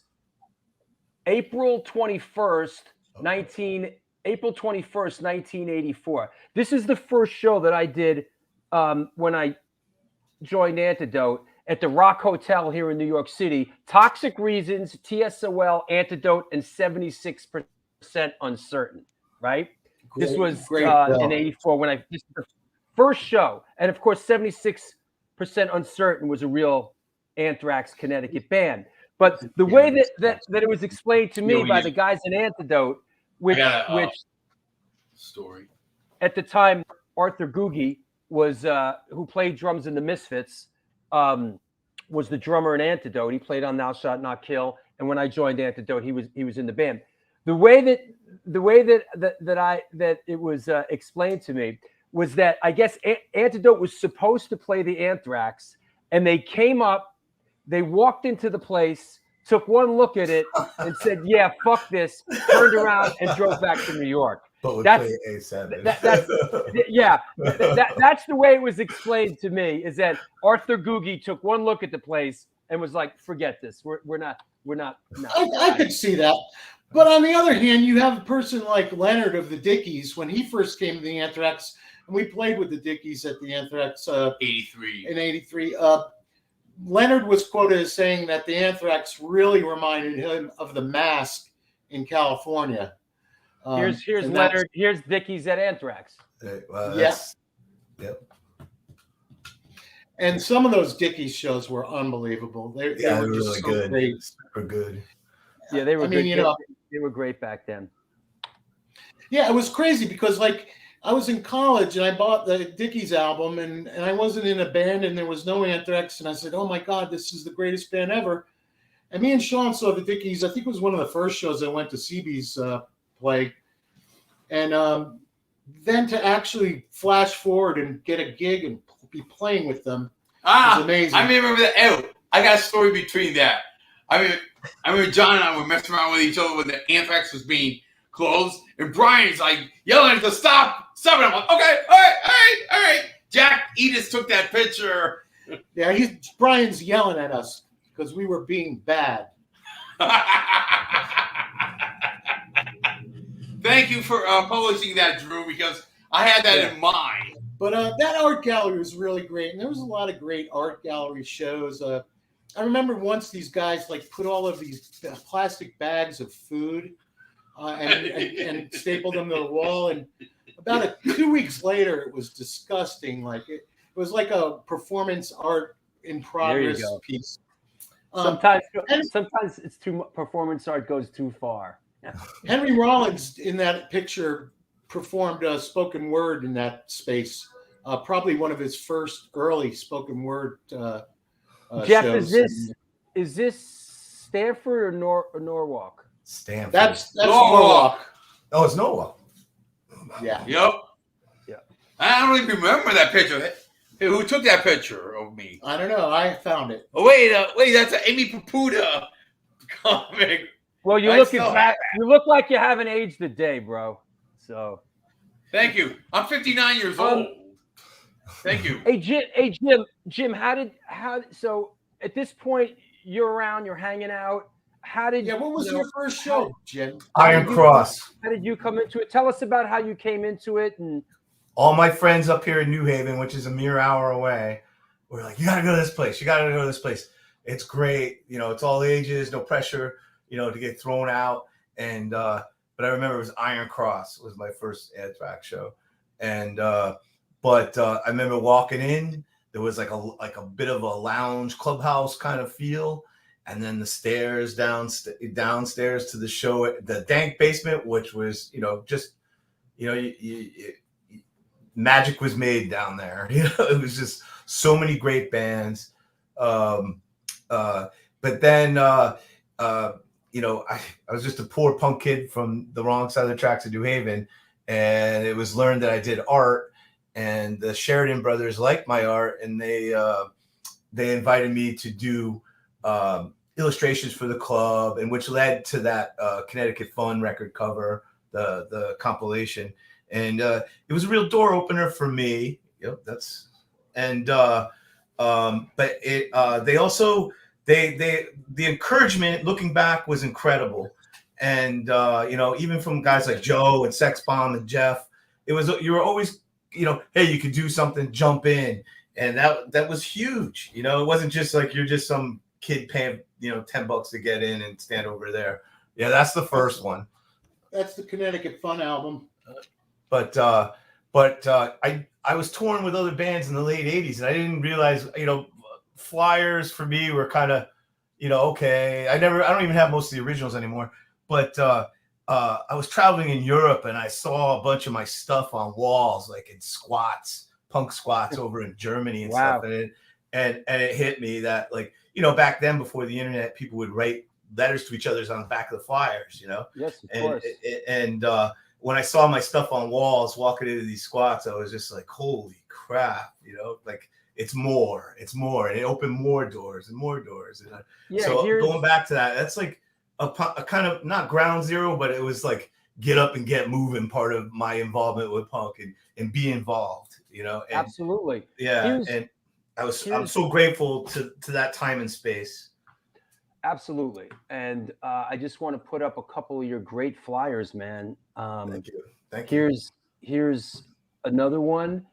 April 21st, 1984. This is the first show that I did when I joined Antidote at the Rock Hotel here in New York City. Toxic Reasons, TSOL, Antidote, and 76% Uncertain, right? This was in 84 when this is the first show. And of course, 76% Uncertain was a real Anthrax Connecticut band. But the way that it was explained to me by the guys in Antidote, which story at the time, Arthur Googie was who played drums in the Misfits, was the drummer in Antidote. He played on Thou Shalt Not Kill, and when I joined Antidote, he was in the band. The way that it was explained to me was that I guess Antidote was supposed to play the Anthrax, and they came up. They walked into the place, took one look at it, and said, "Yeah, fuck this." Turned around and drove back to New York. But that's A7. That's the way it was explained to me. Is that Arthur Googie took one look at the place and was like, "Forget this. We're not." No. I could see that. But on the other hand, you have a person like Leonard of the Dickies. When he first came to the Anthrax, and we played with the Dickies at the Anthrax 83. in '83. Leonard was quoted as saying that the Anthrax really reminded him of the Mask in California. Here's and Leonard. Here's Dickies at Anthrax. Well, Yeah. Yep. And some of those Dickies shows were unbelievable. They They were were just really so good. great. Super good. Yeah, they were I mean, good. you know, They were great back then. yeah, it was crazy because like I was in college and I bought the Dickies album and I wasn't in a band and there was no Anthrax and I said, oh my God, this is the greatest band ever. And me and Sean saw the Dickies. I think it was one of the first shows I went to CB's play. And then to actually flash forward and get a gig and be playing with them was amazing. I remember that. Oh, I got a story between that. I remember John and I were messing around with each other when the Anthrax was being closed, and Brian's like yelling at us to stop. And I'm like, okay, all right. Jack Edis took that picture. Yeah, Brian's yelling at us because we were being bad. Thank you for publishing that, Drew, because I had that in mind. But that art gallery was really great, and there was a lot of great art gallery shows. I remember once these guys like put all of these plastic bags of food and stapled them to the wall, and about 2 weeks later, it was disgusting. Like it was like a performance art in progress piece. Sometimes it's performance art goes too far. Henry Rollins in that picture performed spoken word in that space. Probably one of his first early spoken word Jeff, shows. is this Stanford or Norwalk? Stanford. That's Norwalk. Oh, it's Norwalk. Yeah. Yep. Yeah. I don't even remember that picture. Hey, who took that picture of me? I don't know. I found it. Oh, wait, that's an Amy Papuda comic. Well, you look like you haven't aged a day, bro. So, thank you. I'm 59 years old. Thank you. Hey Jim, so at this point you're around, you're hanging out. What was your first show, Jim? Iron Cross. How did you come into it? Tell us about how you came into it. And all my friends up here in New Haven, which is a mere hour away, were like, you gotta go to this place. You gotta go to this place. It's great. You know, it's all ages, no pressure, you know, to get thrown out. And but I remember it was Iron Cross was my first Anthrax show. And but I remember walking in, there was like a bit of a lounge clubhouse kind of feel. And then the stairs downstairs to the show, the dank basement, which was, you know, just, you know, magic was made down there. You know, it was just so many great bands. But then, you know, I was just a poor punk kid from the wrong side of the tracks of New Haven. And it was learned that I did art. And the Sheridan brothers liked my art. And they invited me to do illustrations for the club, and which led to that Connecticut Fun record cover, the compilation. And it was a real door opener for me. Yep, that's but it they also the encouragement looking back was incredible. And you know, even from guys like Joe and Sex Bomb and Jeff, it was, you were always, you know, hey, you could do something, jump in. And that was huge. You know, it wasn't just like you're just some kid paying, you know, $10 to get in and stand over there. Yeah, that's the first one. That's the Connecticut Fun album. But I was touring with other bands in the late 80s, and I didn't realize, you know, flyers for me were kind of, you know, okay. I don't even have most of the originals anymore. But I was traveling in Europe, and I saw a bunch of my stuff on walls, like in squats, punk squats over in Germany and stuff. And it hit me that, like, you know, back then before the internet, people would write letters to each other on the back of the flyers, you know? Yes, of course. And when I saw my stuff on walls walking into these squats, I was just like, holy crap, you know, like it's more. And it opened more doors and more doors. And so going back to that, that's like a kind of not ground zero, but it was like get up and get moving part of my involvement with punk and be involved, you know? And, absolutely. Yeah. I'm so grateful to that time and space. Absolutely. And I just want to put up a couple of your great flyers, man. Thank you. Here's another one.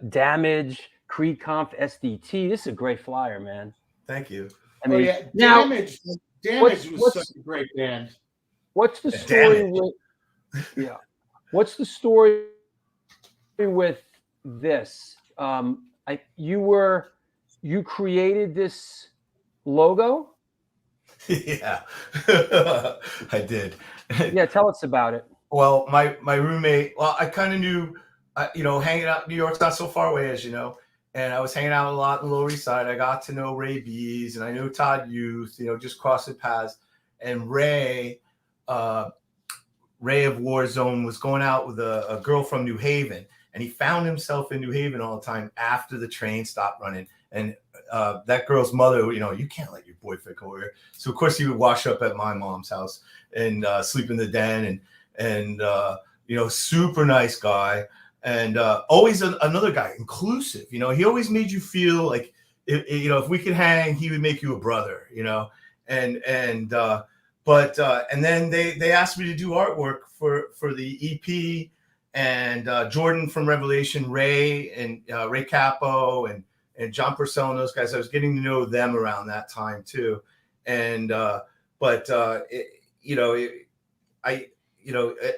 Damage, Creed Conf SDT. This is a great flyer, man. Thank you. I mean, yeah, now, Damage was such a great band. What's the story with? Yeah, what's the story with this? You created this logo. Yeah, I did. Yeah, tell us about it. Well, my roommate. Well, I kind of knew, hanging out. New York's not so far away, as you know. And I was hanging out a lot in the Lower East Side. I got to know Ray Bees, and I knew Todd Youth, just crossing paths. And Ray of Warzone was going out with a girl from New Haven, and he found himself in New Haven all the time after the train stopped running. And that girl's mother, you can't let your boyfriend go here. So of course he would wash up at my mom's house and sleep in the den, and super nice guy. And always another guy, inclusive. He always made you feel like, if we could hang, he would make you a brother. And then they asked me to do artwork for the EP, and Jordan from Revelation, Ray and Ray Capo and John Purcell and those guys. I was getting to know them around that time too. And I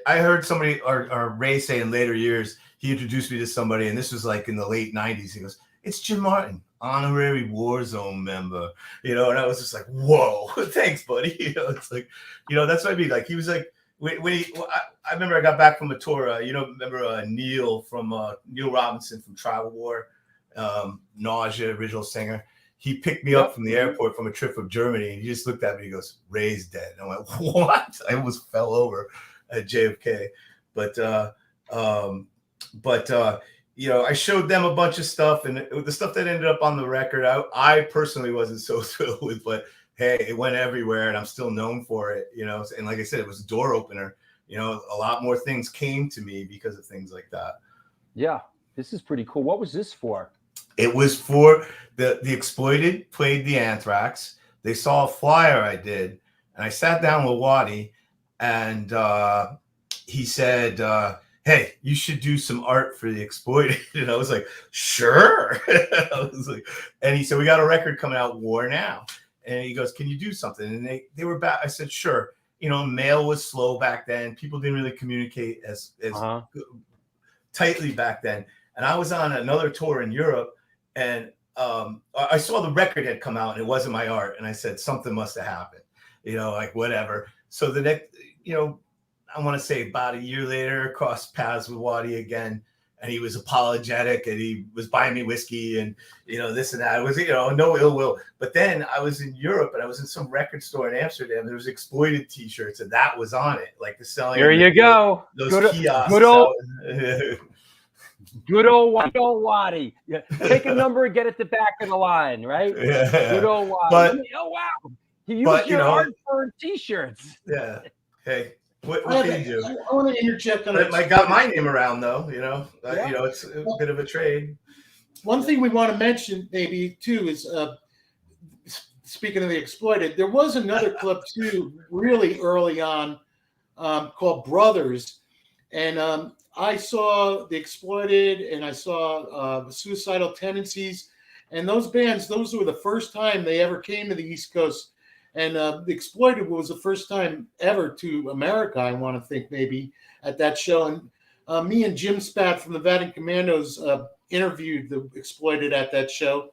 heard somebody or Ray say in later years, he introduced me to somebody, and this was like in the late 90s. He goes, "It's Jim Martin, honorary Warzone member," and I was just like, "Whoa, thanks, buddy." It's like, that's what I mean. Like, he was like, I remember I got back from a tour. Remember Neil Robinson from Tribal War, Nausea, original singer. He picked me up from the airport from a trip from Germany, and he just looked at me. He goes, "Ray's dead." And I went, "What?" I almost fell over at JFK, but I showed them a bunch of stuff, and the stuff that ended up on the record, I personally wasn't so thrilled with, but hey, it went everywhere, and I'm still known for it, And like I said, it was a door opener. A lot more things came to me because of things like that. Yeah, this is pretty cool. What was this for? It was for the Exploited played the Anthrax. They saw a flyer I did, and I sat down with Waddy, and he said, "Hey, you should do some art for the Exploited." And I was like, "Sure." And he said, "We got a record coming out, War Now." And he goes, "Can you do something?" And they were back. I said, "Sure." Mail was slow back then. People didn't really communicate as tightly back then. And I was on another tour in Europe, and I saw the record had come out, and it wasn't my art. And I said, something must have happened, like whatever. So the next, I want to say about a year later, crossed paths with Waddy again, and he was apologetic, and he was buying me whiskey, and this and that. It was no ill will. But then I was in Europe, and I was in some record store in Amsterdam. There was Exploited T-shirts, and that was on it, like the selling. Here you go. Those kiosks. Good old Waddy. Yeah. Take a number and get at the back of the line, right? Yeah. Good old Waddy. Wow. He used your art for T-shirts. Yeah. Hey. What can you do? I want to interject on it. I got my name around, though. It's a bit of a trade. One thing we want to mention, maybe too, is speaking of the Exploited, there was another club too, really early on, called Brothers, and I saw the Exploited, and I saw Suicidal Tendencies, and those bands. Those were the first time they ever came to the East Coast. And the Exploited was the first time ever to America, I want to think, maybe, at that show. And me and Jim Spat from the Vatican Commandos interviewed the Exploited at that show.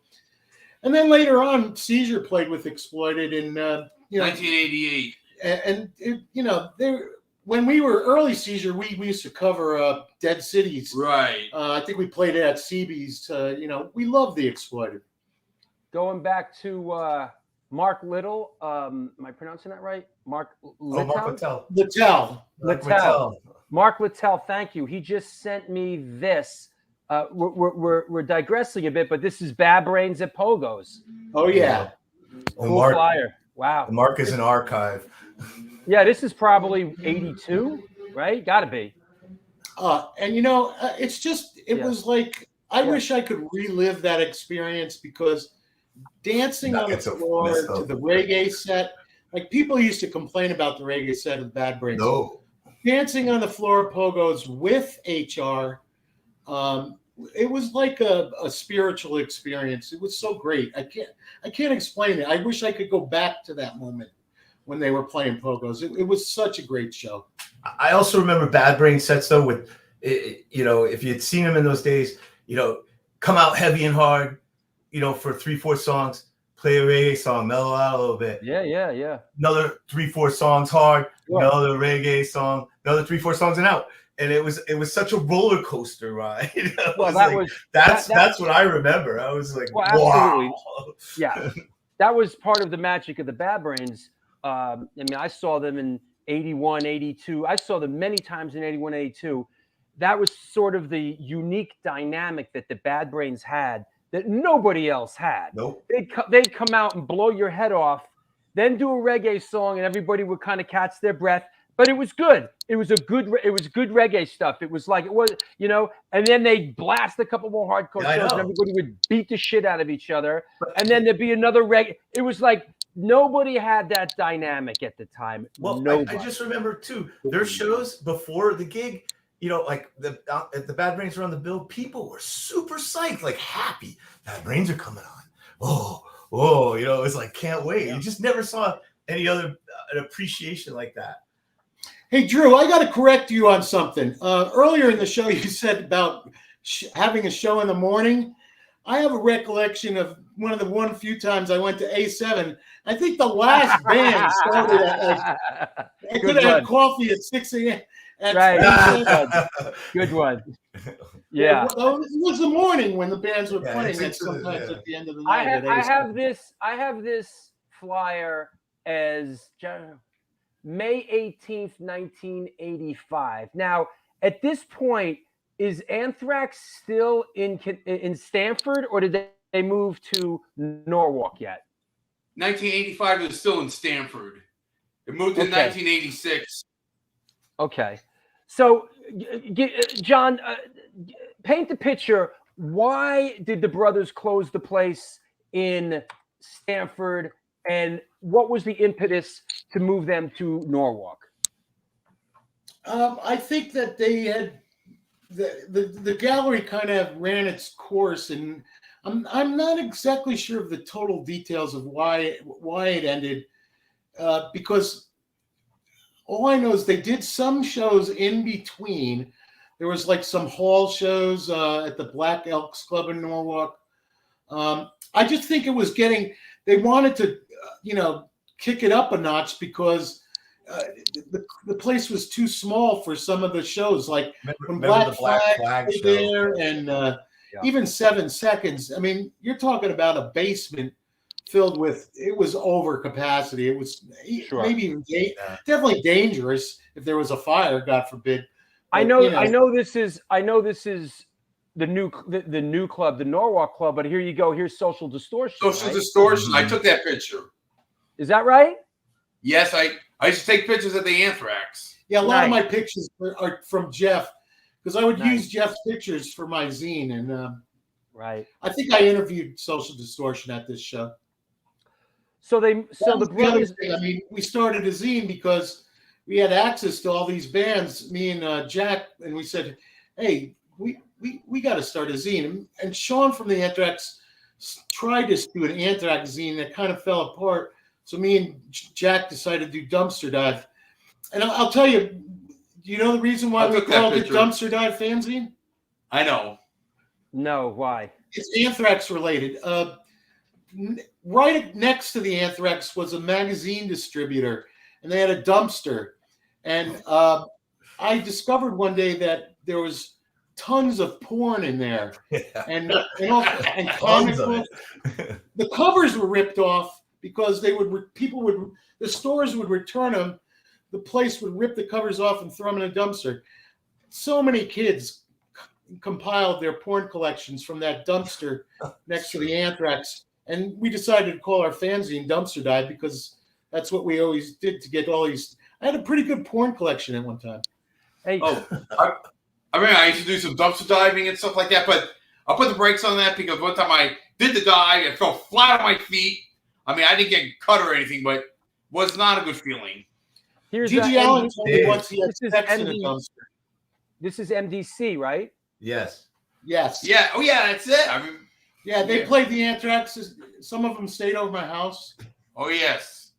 And then later on, Seizure played with Exploited in 1988. And when we were early Seizure, we used to cover Dead Cities. Right. I think we played it at CB's. We love the Exploited. Going back to Mark Little, am I pronouncing that right? Mark Littell? Littell. Mark Littell, thank you. He just sent me this. We're digressing a bit, but this is Bad Brains at Pogo's. Oh yeah. Cool flyer. Wow. Mark is an archive. Yeah, this is probably 82, right? Gotta be. It's just, it was like, I wish I could relive that experience, because dancing on the floor to the reggae set, like people used to complain about the reggae set of Bad Brains. No. Dancing on the floor of Pogo's with HR It was like a spiritual experience. It was so great. I can't explain it. I wish I could go back to that moment when they were playing Pogos. It was such a great show. I also remember Bad Brain sets though with, you know, if you'd seen them in those days, you know, come out heavy and hard, you know, for 3-4 songs, play a reggae song, mellow out a little bit. Yeah. Another 3-4 songs hard, another reggae song, another 3-4 songs and out. And it was such a roller coaster ride. Well, that's what I remember. I was like, absolutely. wow. Yeah, that was part of the magic of the Bad Brains. I mean, I saw them in 81, 82. I saw them many times in 81, 82. That was sort of the unique dynamic that the Bad Brains had that nobody else had. Nope. They'd come out and blow your head off, then do a reggae song, and everybody would kind of catch their breath. But it was good. It was good reggae stuff. It was like, it was, you know, and then they'd blast a couple more hardcore shows and everybody would beat the shit out of each other. And then there'd be another reggae. It was like nobody had that dynamic at the time. Well, I just remember too, their shows before the gig, you know, like the Bad Brains were on the bill, people were super psyched, like happy. Bad Brains are coming on. Oh, you know, it was like, can't wait. You just never saw any other an appreciation like that. Hey, Drew, I got to correct you on something. Earlier in the show, you said about having a show in the morning. I have a recollection of one of the few times I went to A7. I think the last band started at I could have had coffee at 6 a.m. Right. Good one. Yeah. It was the morning when the bands were playing. That's sometimes at the end of the night. I have this flyer as May 18th, 1985. Now, at this point, is Anthrax still in Stamford, or did they move to Norwalk yet? 1985 was still in Stamford. It moved in 1986. Okay. So, John, paint the picture. Why did the brothers close the place in Stamford, and what was the impetus to move them to Norwalk? I think that they had the gallery kind of ran its course, and I'm not exactly sure of the total details of why it ended, because all I know is they did some shows in between. There was like some hall shows at the Black Elks Club in Norwalk. I just think it was they wanted to, kick it up a notch because the place was too small for some of the shows. Like when Black Flag was there and even 7 Seconds. I mean, you're talking about a basement filled with, it was over capacity. It was maybe even definitely dangerous if there was a fire, God forbid. But, I know this is the new club, the Norwalk Club, but here you go. Here's Social Distortion. Social Distortion. I took that picture. Is that right? Yes, I used to take pictures of the Anthrax. Yeah, a lot of my pictures are from Jeff, because I would use Jeff's pictures for my zine, and right. I think I interviewed Social Distortion at this show. So the brothers. Thing. I mean, we started a zine because we had access to all these bands. Me and Jack, and we said, "Hey, we got to start a zine." And Sean from the Anthrax tried to do an Anthrax zine that kind of fell apart. So me and Jack decided to do Dumpster Dive. And I'll tell you, do you know the reason why we called it Dumpster Dive Fanzine? I know. No, why? It's Anthrax related. Right next to the Anthrax was a magazine distributor, and they had a dumpster. And I discovered one day that there was tons of porn in there, and comic books. The covers were ripped off because the stores would return them. The place would rip the covers off and throw them in a dumpster. So many kids compiled their porn collections from that dumpster next to the Anthrax. And we decided to call our fanzine Dumpster Dive because that's what we always did to get all these. I had a pretty good porn collection at one time. Hey. I used to do some dumpster diving and stuff like that, but I'll put the brakes on that because one time I did the dive and fell flat on my feet. I mean, I didn't get cut or anything, but was not a good feeling. Here's Gigi Allen told me once he had sex in a dumpster. This is MDC, right? Yes. Yes. Yeah. Oh, yeah. That's it. I mean, Yeah, they played the Anthrax. Some of them stayed over my house. Oh, yes.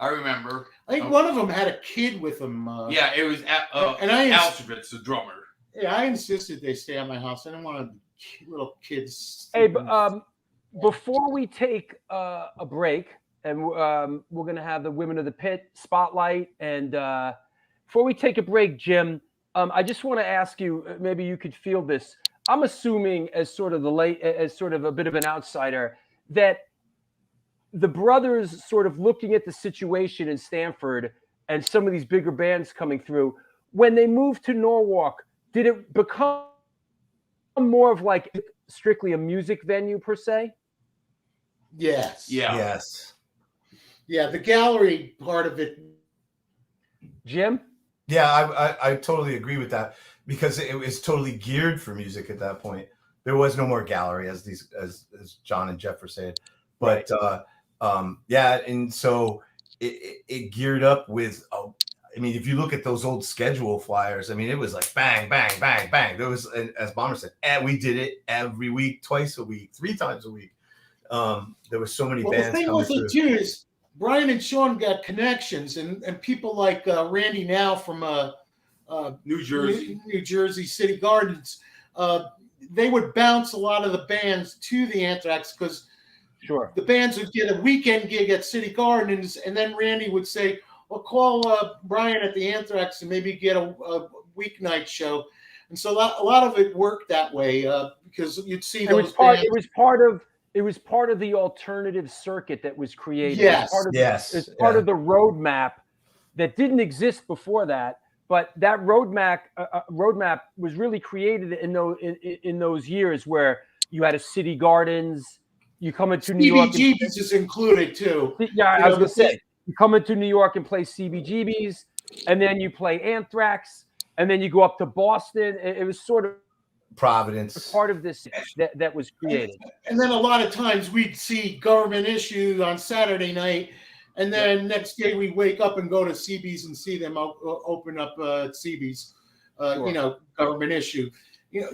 I remember. I think one of them had a kid with them. Yeah, it was Alcevitz, the drummer. Yeah, I insisted they stay at my house. I didn't want little kids. Hey, before we take a break, and we're going to have the Women of the Pit spotlight, and before we take a break, Jim, I just want to ask you, maybe you could feel this. I'm assuming, as sort of a bit of an outsider, that the brothers sort of looking at the situation in Stanford and some of these bigger bands coming through, when they moved to Norwalk, did it become more of like strictly a music venue per se? Yes. Yeah. Yes. Yeah, the gallery part of it. Jim? Yeah, I totally agree with that, because it was totally geared for music at that point. There was no more gallery, as John and Jeff were saying. But yeah, and so it geared up with. I mean, if you look at those old schedule flyers, I mean, it was like bang, bang, bang, bang. There was, as Bomber said, and we did it every week, twice a week, 3 times a week. There were so many bands. The thing with it too is Brian and Sean got connections, and people like Randy now from New Jersey, New Jersey City Gardens. They would bounce a lot of the bands to the Anthrax because the bands would get a weekend gig at City Gardens, and then Randy would say, well, call Brian at the Anthrax and maybe get a weeknight show. And so a lot of it worked that way because you'd see those bands. It was part of the alternative circuit that was created. Yes. It's part of the roadmap that didn't exist before that. But that roadmap was really created in those years where you had a City Gardens, you come into New York. CBGB's is included too. Yeah, I was going to say, you come into New York and play CBGB's, and then you play Anthrax, and then you go up to Boston. It was sort of Providence, part of this that was created. And then a lot of times we'd see Government Issue on Saturday night, and then next day we wake up and go to CB's and see them open up CB's, Government Issue.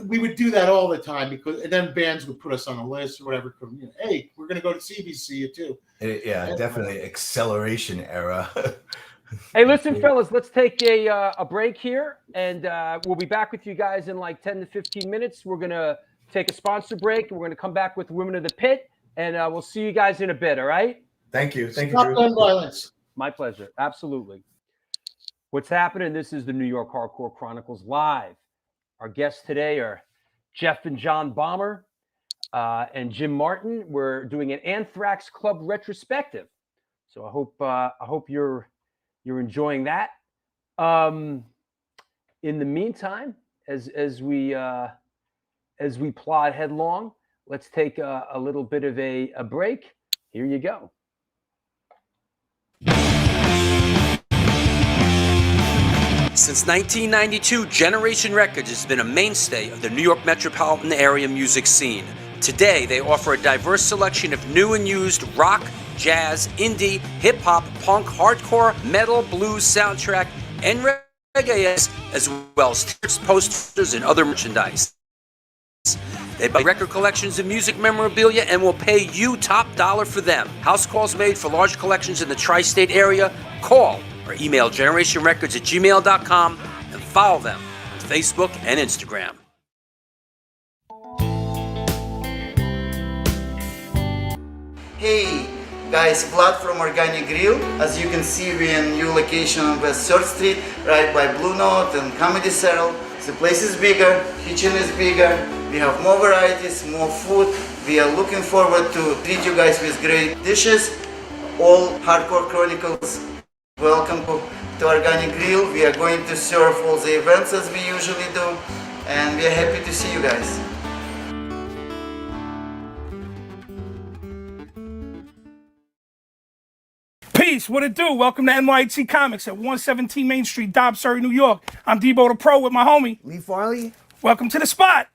We would do that all the time and then bands would put us on a list or whatever. Hey, we're going to go to CB's, see you too. Yeah, definitely acceleration era. Hey, listen, fellas, let's take a break here, and we'll be back with you guys in like 10 to 15 minutes. We're going to take a sponsor break, and we're going to come back with Women of the Pit, and we'll see you guys in a bit, all right? Thank you. Thank Stop you, gun violence. My pleasure. Absolutely. What's happening? This is the New York Hardcore Chronicles Live. Our guests today are Jeff and John Bomber and Jim Martin. We're doing an Anthrax Club retrospective. So I hope you're enjoying that. In the meantime, as we plod headlong, let's take a little bit of a break. Here you go. Since 1992, Generation Records has been a mainstay of the New York metropolitan area music scene. Today, they offer a diverse selection of new and used rock, jazz, indie, hip-hop, punk, hardcore, metal, blues, soundtrack, and reggae, as well as t-shirts, posters, and other merchandise. They buy record collections of music memorabilia and will pay you top dollar for them. House calls made for large collections in the tri-state area. Call or email generationrecords@gmail.com and follow them on Facebook and Instagram. Hey guys, Vlad from Organic Grill. As you can see, we're in new location on West 3rd Street, right by Blue Note and Comedy Central. The place is bigger, kitchen is bigger, we have more varieties, more food. We are looking forward to treat you guys with great dishes. All Hardcore Chronicles, welcome to Organic Grill. We are going to serve all the events as we usually do, and we are happy to see you guys. Peace, what it do? Welcome to NYHC Comics at 117 Main Street, Dobbs, Surrey, New York. I'm Debo the Pro with my homie Lee Farley. Welcome to the spot.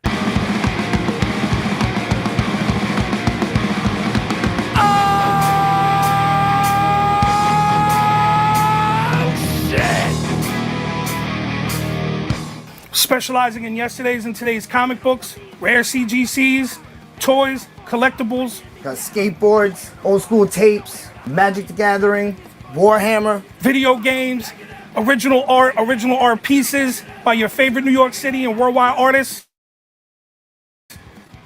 specializing in yesterday's and today's comic books, rare CGCs, toys, collectibles. Got skateboards, old school tapes, Magic the Gathering, Warhammer. Video games, original art pieces by your favorite New York City and worldwide artists.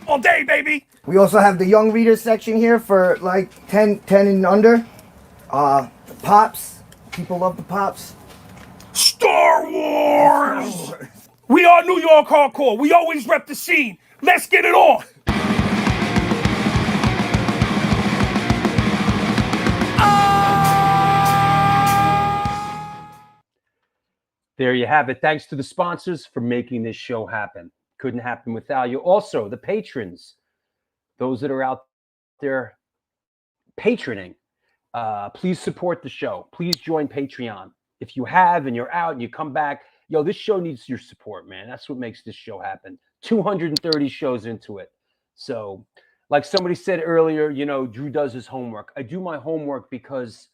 All day, baby. We also have the young readers section here for like 10 and under. The Pops. People love the Pops. Star Wars! We are New York hardcore. We always rep the scene. Let's get it on. There you have it. Thanks to the sponsors for making this show happen. Couldn't happen without you. Also, the patrons, those that are out there patroning, please support the show. Please join Patreon. If you have and you're out and you come back, yo, this show needs your support, man. That's what makes this show happen. 230 shows into it. So, like somebody said earlier, you know, Drew does his homework. I do my homework because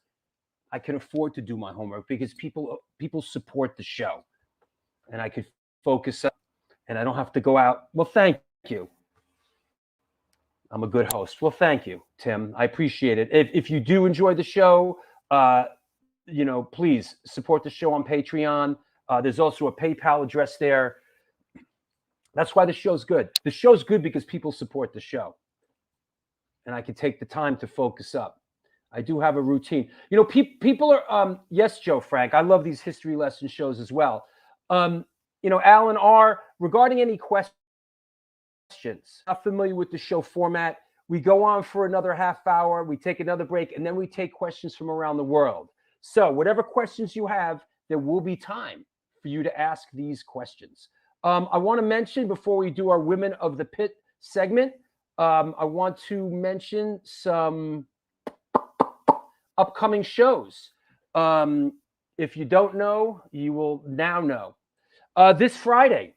I can afford to do my homework, because people support the show, and I could focus up, and I don't have to go out. Well, thank you. I'm a good host. Well, thank you, Tim. I appreciate it. If you do enjoy the show, you know, please support the show on Patreon. There's also a PayPal address there. That's why the show's good. The show's good because people support the show, and I can take the time to focus up. I do have a routine. You know, people are, yes, Joe Frank, I love these history lesson shows as well. You know, Alan R., regarding any questions, not familiar with the show format, we go on for another half hour, we take another break, and then we take questions from around the world. So whatever questions you have, there will be time for you to ask these questions. I want to mention, before we do our Women of the Pit segment, I want to mention some upcoming shows. If you don't know, you will now know. This Friday,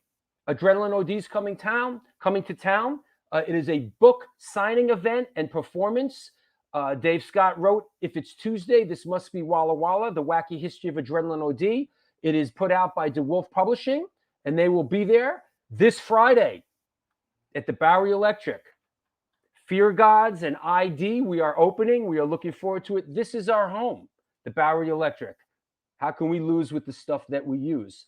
Adrenaline OD's coming to town. It is a book signing event and performance. Dave Scott wrote, "If it's Tuesday, this must be Walla Walla, the wacky history of Adrenaline OD." It is put out by DeWolf Publishing, and they will be there this Friday at the Bowery Electric. Fear Gods and ID, we are opening. We are looking forward to it. This is our home, the Bowery Electric. How can we lose with the stuff that we use?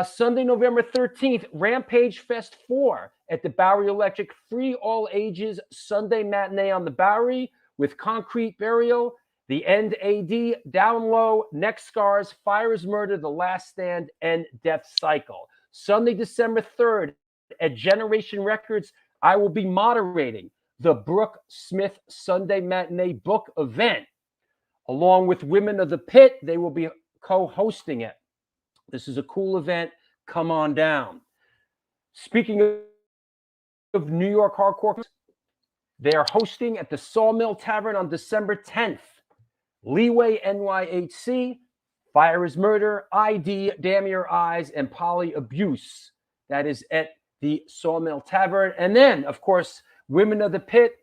Sunday, November 13th, Rampage Fest 4 at the Bowery Electric. Free all ages Sunday matinee on the Bowery with Concrete Burial, The End AD, Down Low, Neck Scars, Fire is Murder, The Last Stand, and Death Cycle. Sunday, December 3rd at Generation Records, I will be moderating the Brooke Smith Sunday Matinee Book Event. Along with Women of the Pit, they will be co-hosting it. This is a cool event. Come on down. Speaking of New York hardcore, they are hosting at the Sawmill Tavern on December 10th. Leeway NYHC, Fire is Murder, ID, Damn Your Eyes, and Poly Abuse. That is at the Sawmill Tavern. And then, of course, Women of the Pit,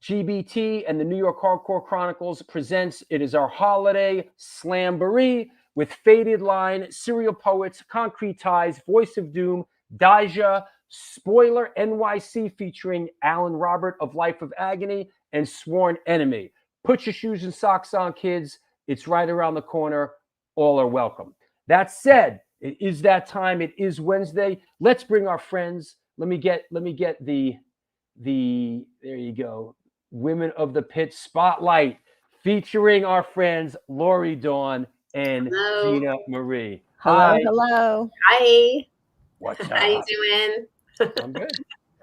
GBT, and the New York Hardcore Chronicles presents It Is Our Holiday Slamboree with Faded Line, Serial Poets, Concrete Ties, Voice of Doom, Daija, Spoiler NYC featuring Alan Robert of Life of Agony, and Sworn Enemy. Put your shoes and socks on, kids. It's right around the corner. All are welcome. That said, it is that time. It is Wednesday. Let's bring our friends. Let me get the there you go. Women of the Pit Spotlight featuring our friends Lori Dawn and Hello. Gina Marie. Hello, hello. Hi. What's up? How you doing? I'm good.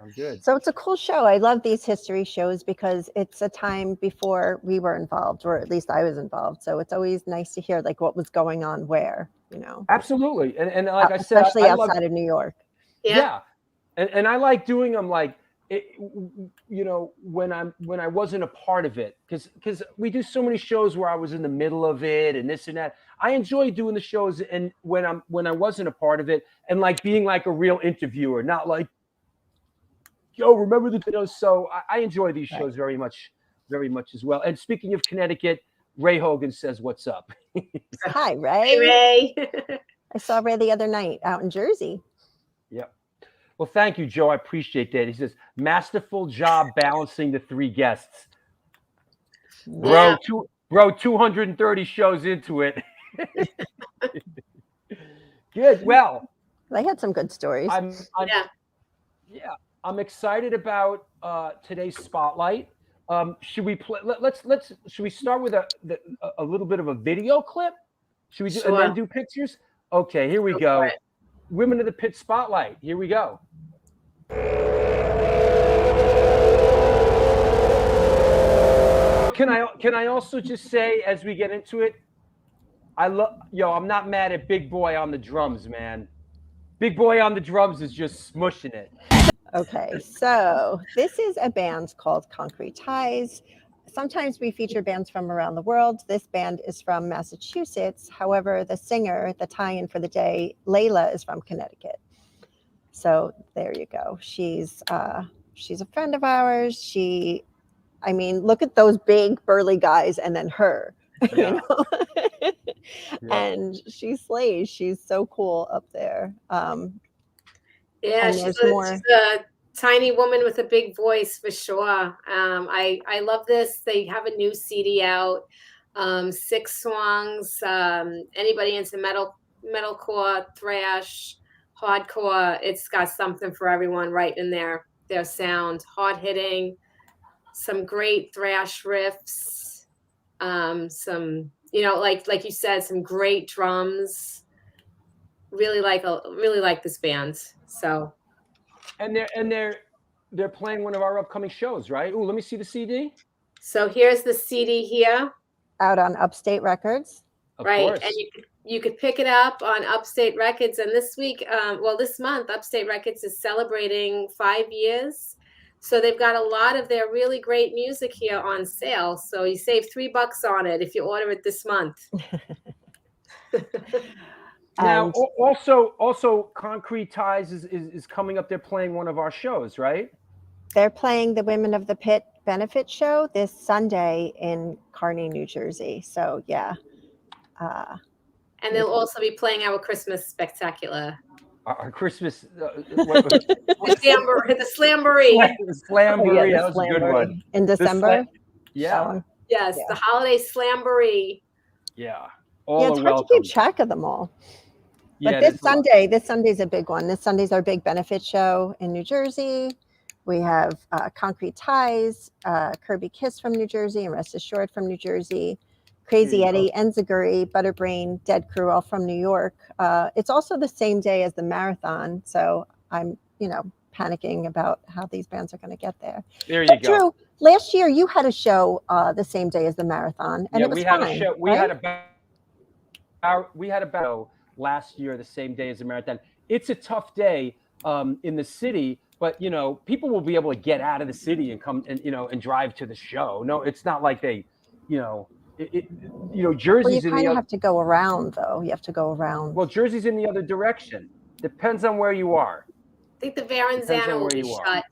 I'm good. So it's a cool show. I love these history shows because it's a time before we were involved, or at least I was involved. So it's always nice to hear like what was going on where, you know. Absolutely. And like I said, especially I outside of New York. Yeah. And I like doing them like, you know, when I wasn't a part of it, because we do so many shows where I was in the middle of it and this and that. I enjoy doing the shows and when I wasn't a part of it and like being like a real interviewer, not like, yo, remember the videos. So I enjoy these shows very much as well. And speaking of Connecticut, Ray Hogan says, "What's up?" Hi, Ray. Hey, Ray. I saw Ray the other night out in Jersey. Yep. Well, thank you, Joe. I appreciate that. He says, masterful job balancing the three guests. Yeah. Bro, 230 shows into it. Good. Well, They had some good stories. I'm excited about today's spotlight. Should we play? Should we start with a little bit of a video clip? Should we do and then do pictures? Okay, here we go. Women of the Pit spotlight. Here we go. Can I also just say as we get into it, I'm not mad at Big Boy on the drums, man. Big Boy on the drums is just smushing it. Okay, so this is a band called Concrete Ties. Sometimes we feature bands from around the world. This band is from Massachusetts. However, the singer, the tie-in for the day, Layla, is from Connecticut. So there you go. She's a friend of ours. I mean, look at those big burly guys and then her. Yeah. You know? And she slays. She's so cool up there. Yeah, she's a tiny woman with a big voice for sure. I love this. They have a new CD out, 6 songs. Anybody into metalcore, thrash, hardcore, it's got something for everyone right in their sound. Hard hitting, some great thrash riffs, some like you said, some great drums. Really like this band. So, and they're playing one of our upcoming shows, right? Oh, let me see the CD. So here's the CD here, out on Upstate Records. Right, course. and you could pick it up on Upstate Records. And this week, this month, Upstate Records is celebrating 5 years. So they've got a lot of their really great music here on sale. So you save $3 on it if you order it this month. Now, also, Concrete Ties is coming up. They're playing one of our shows, right? They're playing the Women of the Pit benefit show this Sunday in Kearney, New Jersey. So, yeah. And they'll also be playing our Christmas spectacular. Our Christmas... the Slamboree. The Slamboree, that was a good one. In December? Yeah. Yes, the holiday Slamboree. Yeah. It's hard to keep track of them all. But this Sunday's a big one. This Sunday's our big benefit show in New Jersey. We have Concrete Ties, Kirby Kiss from New Jersey, and Rest Assured from New Jersey, Crazy Eddie, Enziguri, Butterbrain, Dead Crew, all from New York. It's also the same day as the marathon, so I'm, panicking about how these bands are going to get there. There you go. Drew, last year you had a show the same day as the marathon, and it was fun. A show. We had about last year the same day as the marathon. It's a tough day in the city, but people will be able to get out of the city and come and drive to the show. No, it's not like they, Jersey's you kind of have to go around though. You have to go around. Well, Jersey's in the other direction. Depends on where you are. I think the Verrazano will be shut.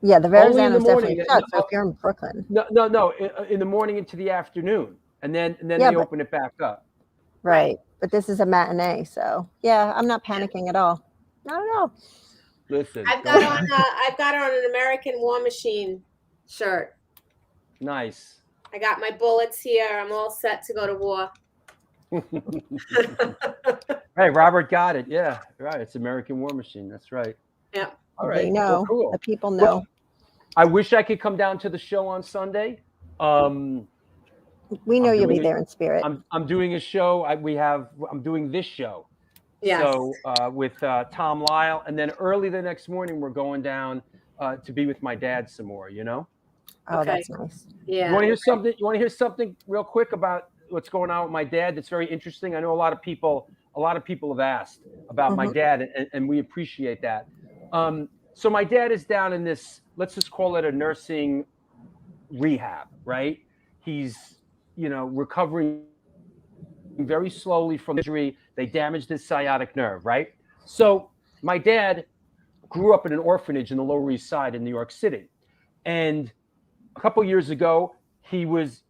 Yeah, the Verrazano is definitely shut. So if you're in Brooklyn, no, in the morning into the afternoon, and then they open it back up. Right, but this is a matinee, so yeah, I'm not panicking at all. Not at all. Listen, I've got on an American War Machine shirt. Nice. I got my bullets here. I'm all set to go to war. Hey, Robert got it. Yeah, right. It's American War Machine. That's right. Yeah. All right. They know. Well, cool. The people know. Well, I wish I could come down to the show on Sunday. We know you'll be there in spirit. I'm doing a show. I'm doing this show. Yes. So with Tom Lyle, and then early the next morning we're going down to be with my dad some more. Oh, that's nice. Yeah. You want to hear something? You want to hear something real quick about what's going on with my dad? That's very interesting. I know a lot of people have asked about my dad, and we appreciate that. So my dad is down in this, let's just call it a nursing rehab, right? He's, recovering very slowly from injury. They damaged his sciatic nerve, right? So my dad grew up in an orphanage in the Lower East Side in New York City. And a couple years ago, he was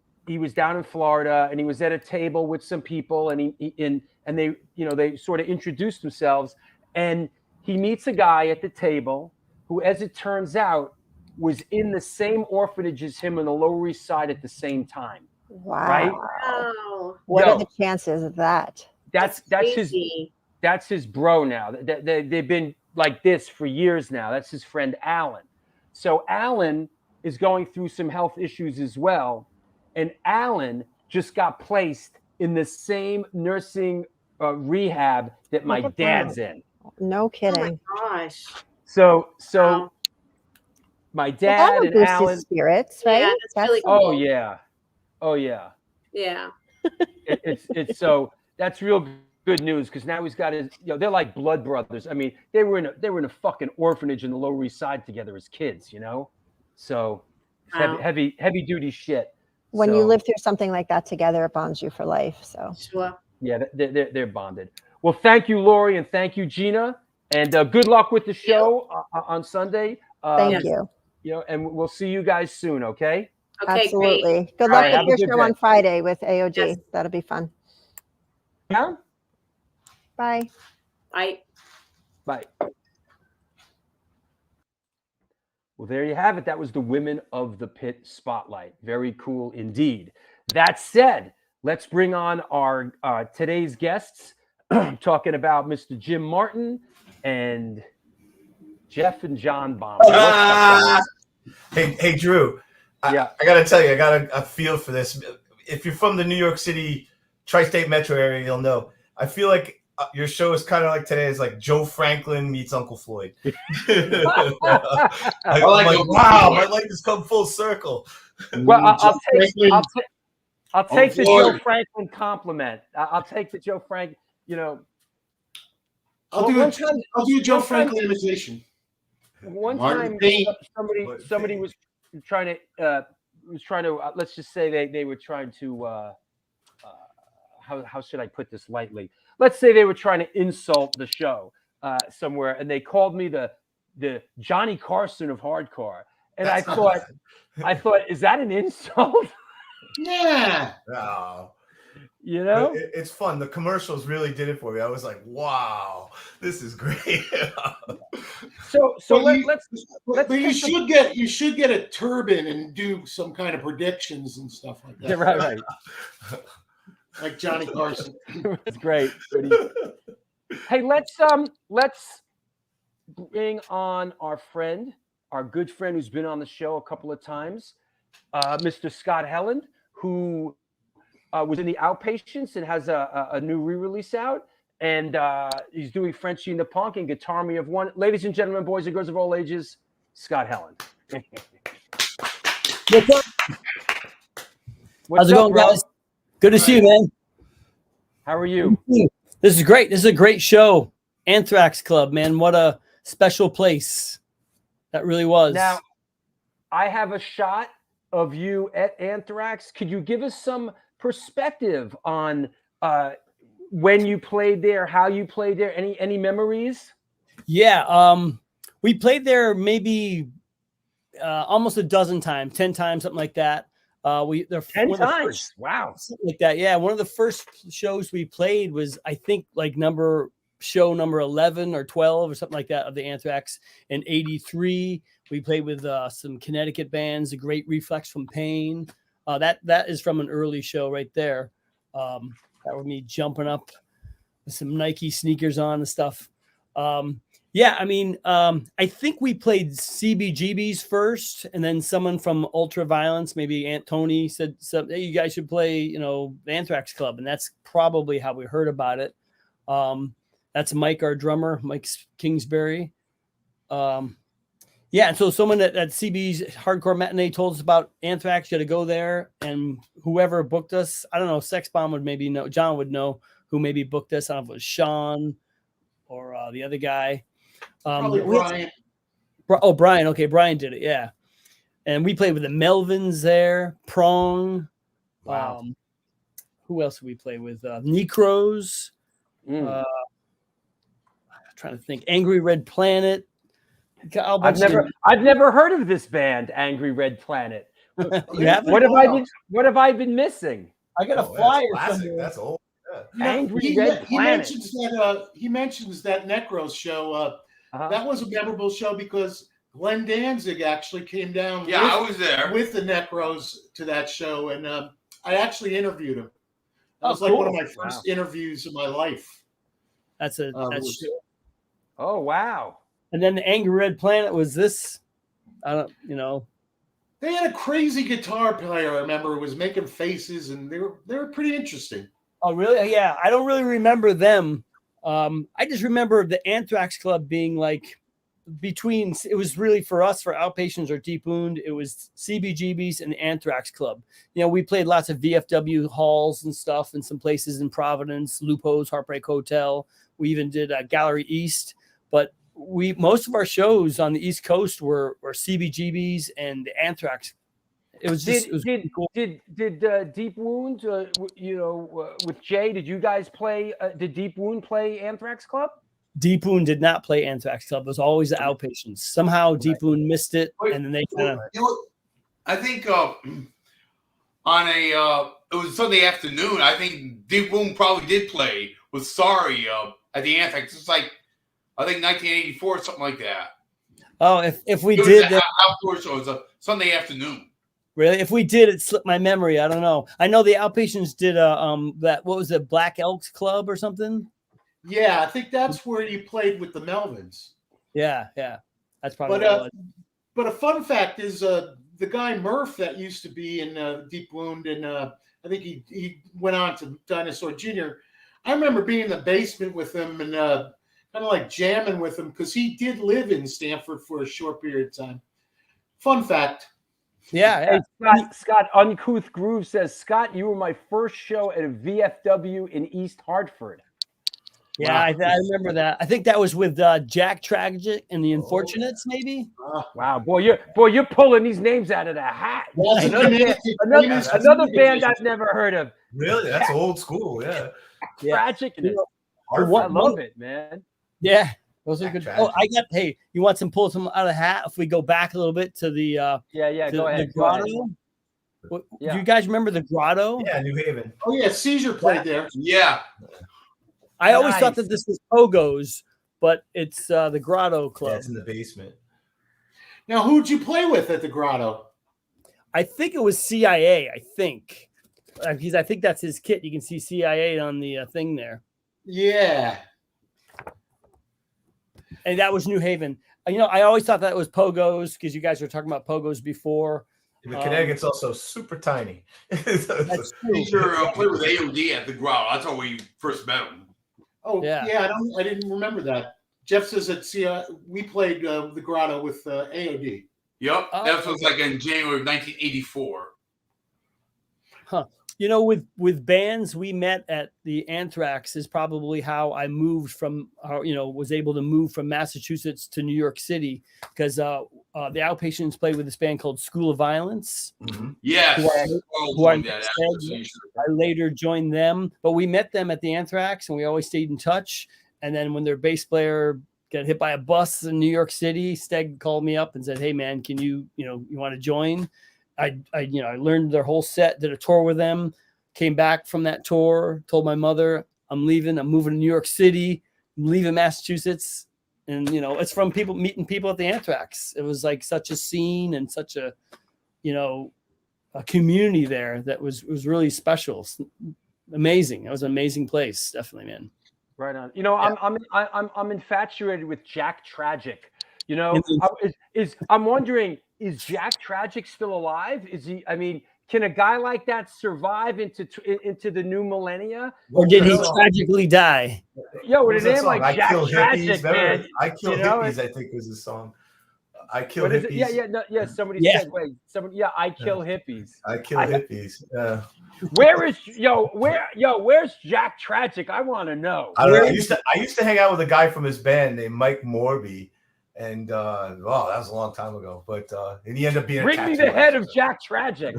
down in Florida, and he was at a table with some people, and they sort of introduced themselves, and he meets a guy at the table who, as it turns out, was in the same orphanage as him on the Lower East Side at the same time. Wow. Right? Wow. What are the chances of that? That's his bro now. They've been like this for years now. That's his friend Alan. So Alan is going through some health issues as well, and Alan just got placed in the same nursing rehab that my Look at dad's that. in. No kidding. Oh my gosh. So my dad Well, that'll and boost Alan. his spirits, right? Yeah, that's really Oh cool. yeah, oh yeah. Yeah. It's so that's real good news because now he's got his. They're like blood brothers. I mean, they were in a fucking orphanage in the Lower East Side together as kids. So Wow. heavy duty shit. When you live through something like that together, it bonds you for life. So sure. Yeah, they're bonded. Well, thank you, Lori, and thank you, Gina, and good luck with the show on Sunday. Thank you. And we'll see you guys soon. Okay. Okay, absolutely. great. Good All luck right, with your show on Friday with AOG. Yes. That'll be fun. Yeah. Bye. Bye. Bye. Well, there you have it. That was the Women of the Pit Spotlight. Very cool indeed. That said, let's bring on our today's guests, talking about Mr. Jim Martin and Jeff and John Bomber. Hey, Drew. I got to tell you, I got a feel for this. If you're from the New York City tri-state metro area, you'll know. I feel like your show is kind of like today. It's like Joe Franklin meets Uncle Floyd. I'm like, wow, my life has come full circle. Well, I'll take the Joe Franklin compliment. I'll take the Joe Franklin. I'll do a Joe Franklin imitation. One Martin time, somebody was trying to let's just say they were trying to how should I put this lightly? Let's say they were trying to insult the show somewhere, and they called me the Johnny Carson of hardcore, and I thought, is that an insult? Yeah. No. It's fun. The commercials really did it for me. I was like, wow, this is great. You should get a turban and do some kind of predictions and stuff like that. Yeah, right. Like Johnny Carson. That's great. Hey, let's bring on our good friend who's been on the show a couple of times, Mr. Scott Helland, who was in the Outpatients and has a new re-release out, and he's doing Frenchie and the Punk and Guitar Me of One. Ladies and gentlemen, boys and girls of all ages, Scott Helland. What's up? How's it going, guys? Good to see you, man. How are you? This is great. This is a great show. Anthrax Club, man. What a special place that really was. Now, I have a shot of you at Anthrax. Could you give us some perspective on when you played there, how you played there, any memories? Yeah, we played there maybe almost a dozen times, 10 times, something like that. 10 times. Wow. Something like that. Yeah. One of the first shows we played was, I think, like show number 11 or 12 or something like that of the Anthrax in 83. We played with some Connecticut bands, A Great Reflex from Pain. That is from an early show right there. That was me jumping up with some Nike sneakers on and stuff. Yeah, I mean, I think we played CBGB's first, and then someone from Ultraviolence, maybe Aunt Tony, said, hey, you guys should play, the Anthrax Club. And that's probably how we heard about it. That's Mike, our drummer, Mike Kingsbury. Yeah, and so someone at CB's Hardcore Matinee told us about Anthrax. You got to go there, and whoever booked us, I don't know, Sex Bomb would maybe know, John would know who maybe booked us. I don't know if it was Sean or the other guy. Probably Brian. Brian. Okay, Brian did it. Yeah, and we played with the Melvins there. Prong. Wow. Who else did we play with? Necros. I'm trying to think. Angry Red Planet. I've never heard of this band, Angry Red Planet. What have I been missing? I got a flyer somewhere. That's old. Yeah. Angry Red Planet. He mentions that Necros show. That was a memorable show because Glenn Danzig actually came down. Yeah, I was there with the Necros to that show, and I actually interviewed him. That was Oh, like one of cool. my first interviews of my life. That's Oh wow! And then the Angry Red Planet was this. I don't, They had a crazy guitar player. I remember who was making faces, and they were pretty interesting. Oh, really? Yeah, I don't really remember them. I just remember the Anthrax Club being like between. It was really for us, for Outpatients or Deep Wound. It was CBGB's and the Anthrax Club. We played lots of VFW halls and stuff, and some places in Providence, Lupo's, Heartbreak Hotel. We even did Gallery East, but most of our shows on the East Coast were CBGB's and the Anthrax. It was just cool. Did Deep Wound, with Jay? Did you guys play? Did Deep Wound play Anthrax Club? Deep Wound did not play Anthrax Club. It was always the Outpatients. Somehow Deep Wound missed it, and then they kind of. I think on it was Sunday afternoon. I think Deep Wound probably did play with Sorry at the Anthrax. It's like I think 1984 or something like that. Oh, if we It did was outdoor show. It was a Sunday afternoon. Really? If we did, it slipped my memory. I don't know. I know the Outpatients did what was it, Black Elks Club or something? Yeah, I think that's where you played with the Melvins. Yeah. That's probably what it was. But a fun fact is the guy Murph that used to be in Deep Wound, and I think he went on to Dinosaur Jr. I remember being in the basement with him and kind of like jamming with him because he did live in Stanford for a short period of time. Fun fact. Yeah. Hey, Scott, Uncouth Groove says, Scott, you were my first show at a VFW in East Hartford. Yeah, wow. I remember that. I think that was with Jack Tragic and the Unfortunates, maybe. Wow, boy, you're pulling these names out of the hat. Another band I've never heard of. Really, that's old school. Yeah, Tragicness. I love it, man. Yeah, those are good. Oh, hey, you want some pull some out of the hat? If we go back a little bit to the go ahead. The Grotto. Do you guys remember the Grotto? Yeah, New Haven. Oh yeah, Seizure played there. Yeah. I always thought that this was Pogo's, but it's the Grotto Club. Yeah, it's in the basement. Now, who'd you play with at the Grotto? I think it was CIA. I think because I think that's his kit. You can see CIA on the thing there. Yeah. And that was New Haven. I always thought that was Pogo's because you guys were talking about Pogo's before. The Connecticut's also super tiny. That's true. Played with AOD at the Grotto. That's how we first met him. Oh yeah, I didn't remember that. Jeff says that we played the Grotto with AOD. Yep, that was like in January of 1984. Huh. With bands we met at the Anthrax is probably how I moved from, was able to move from Massachusetts to New York City because the Outpatients played with this band called School of Violence. Mm-hmm. Yes. I later joined them, but we met them at the Anthrax and we always stayed in touch. And then when their bass player got hit by a bus in New York City, Steg called me up and said, "Hey man, can you want to join?" I learned their whole set, did a tour with them, came back from that tour, told my mother, I'm leaving, I'm moving to New York City, I'm leaving Massachusetts. And, it's from meeting people at the Anthrax. It was like such a scene and such a community there that was really special. Amazing. It was an amazing place. Definitely, man. Right on. I'm infatuated with Jack Tragic. I'm wondering, is Jack Tragic still alive? Is he? I mean, can a guy like that survive into the new millennia? Or did he tragically die? Yo, with a name like Jack Tragic, man. I Kill Hippies, I think was his song. I Kill Hippies. Somebody said, wait, I Kill Hippies. I Kill Hippies. Where's Jack Tragic? I want to know. I don't know. I used to hang out with a guy from his band named Mike Morby. And that was a long time ago, but and he ended up being bring me the head of Jack Tragic.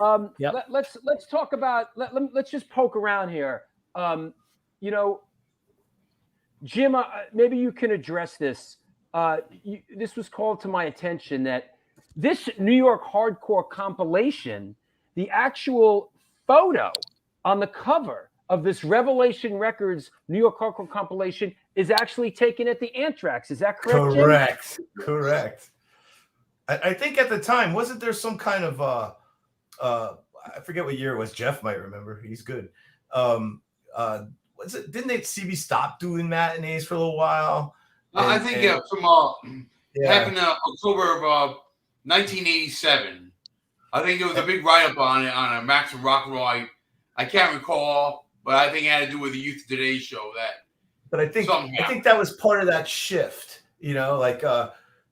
Let's talk about let's just poke around here. Jim, maybe you can address this. This was called to my attention that this New York hardcore compilation, the actual photo on the cover of this Revelation Records New York hardcore compilation is actually taken at the Anthrax. Is that correct, Jim? Correct. Correct. I think at the time, wasn't there some kind of I forget what year it was. Jeff might remember. He's good. Was it? Didn't they CB stop doing matinees for a little while? I think from happened in October of 1987. I think there was a big write-up on it on a Max and Rock and Roll. I can't recall, but I think it had to do with the Youth of Today show. But I think that was part of that shift. You know, like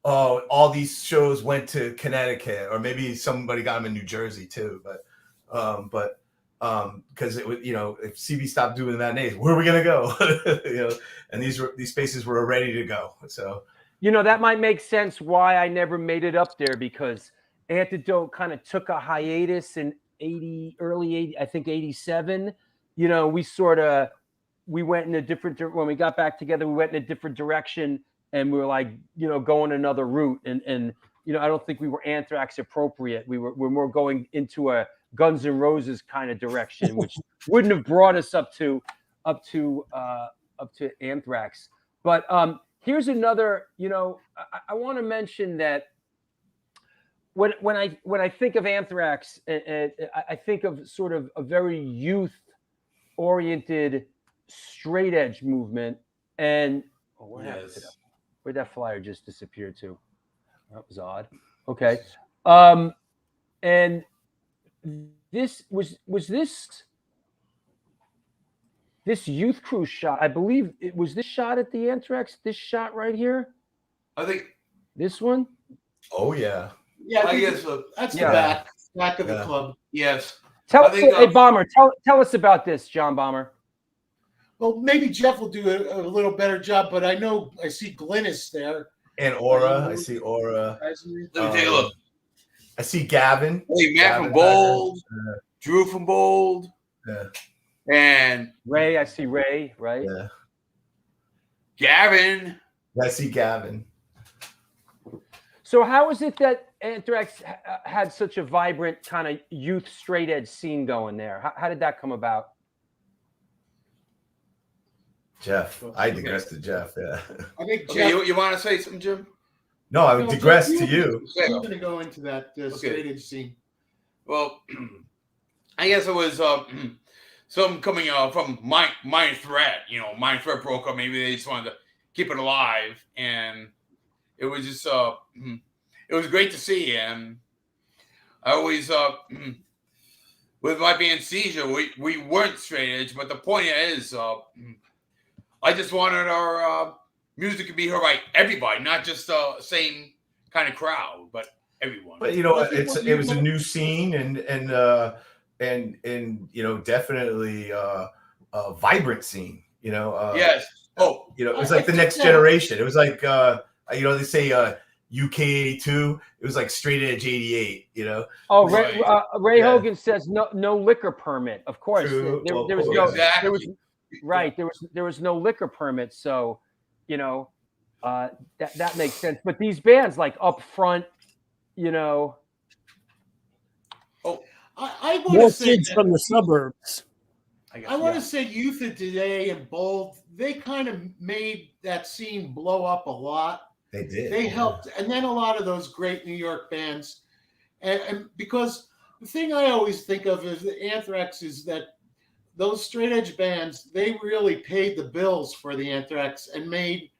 all these shows went to Connecticut, or maybe somebody got them in New Jersey too. But because it was, you know, if CB stopped doing that name, where are we gonna go? You know, and these spaces were ready to go. So, you know, that might make sense why I never made it up there, because Antidote kind of took a hiatus in early 80, I think 87. You know, we went in a different, when we got back together, we went in a different direction, and we were like, you know, going another route. And you know, I don't think we were Anthrax appropriate. We're more going into a Guns N' Roses kind of direction, which wouldn't have brought us up to Anthrax. But here's another, you know, I want to mention that when I think of Anthrax, I think of sort of a very youth-oriented straight edge movement. And what happened to that? Where'd that flyer just disappear to? That was odd. Okay. And this was this youth crew shot. I believe it was this shot at the Anthrax. This shot right here. I think this one. Oh yeah. Yeah, I guess that's the back of the club. Yes. Hey, Bomber, tell us about this, John Bomber. Well, maybe Jeff will do a little better job, but I know I see Glynis there. And Aura. I see Aura. Let me take a look. I see Gavin. Hey, Matt from Bold. Drew from Bold. Yeah. And Ray, I see Ray, right? Yeah. Gavin. I see Gavin. So how is it that Anthrax had such a vibrant kind of youth straight edge scene going there? How did that come about? Jeff. I digress to Jeff, yeah. I think Okay, you want to say something, Jim? No, I would digress to you. I'm going to go into that straight edge scene. Well, I guess it was some coming from Mind Threat. You know, Mind Threat broke up. Maybe they just wanted to keep it alive, and it was just it was great to see. And I always with my band Seizure, we weren't straight edge, but the point is, I just wanted our music to be heard by everybody, not just the same kind of crowd, but everyone. But you know, it was a new scene, and you know, definitely a vibrant scene. You know. Yes. You know, it was like the next generation. It was like you know, they say UK 82. It was like straight edge 88. You know. Oh, Ray Hogan says no liquor permit. Of course, there was no. Exactly. There was, right. There was no liquor permit, so you know that makes sense. But these bands like Up Front, you know. Oh, I want More to say kids from the suburbs. I want to say Youth of Today and Bold, they kind of made that scene blow up a lot. They did. They helped, and then a lot of those great New York bands, and because the thing I always think of is the Anthrax is that those straight edge bands, they really paid the bills for the Anthrax and made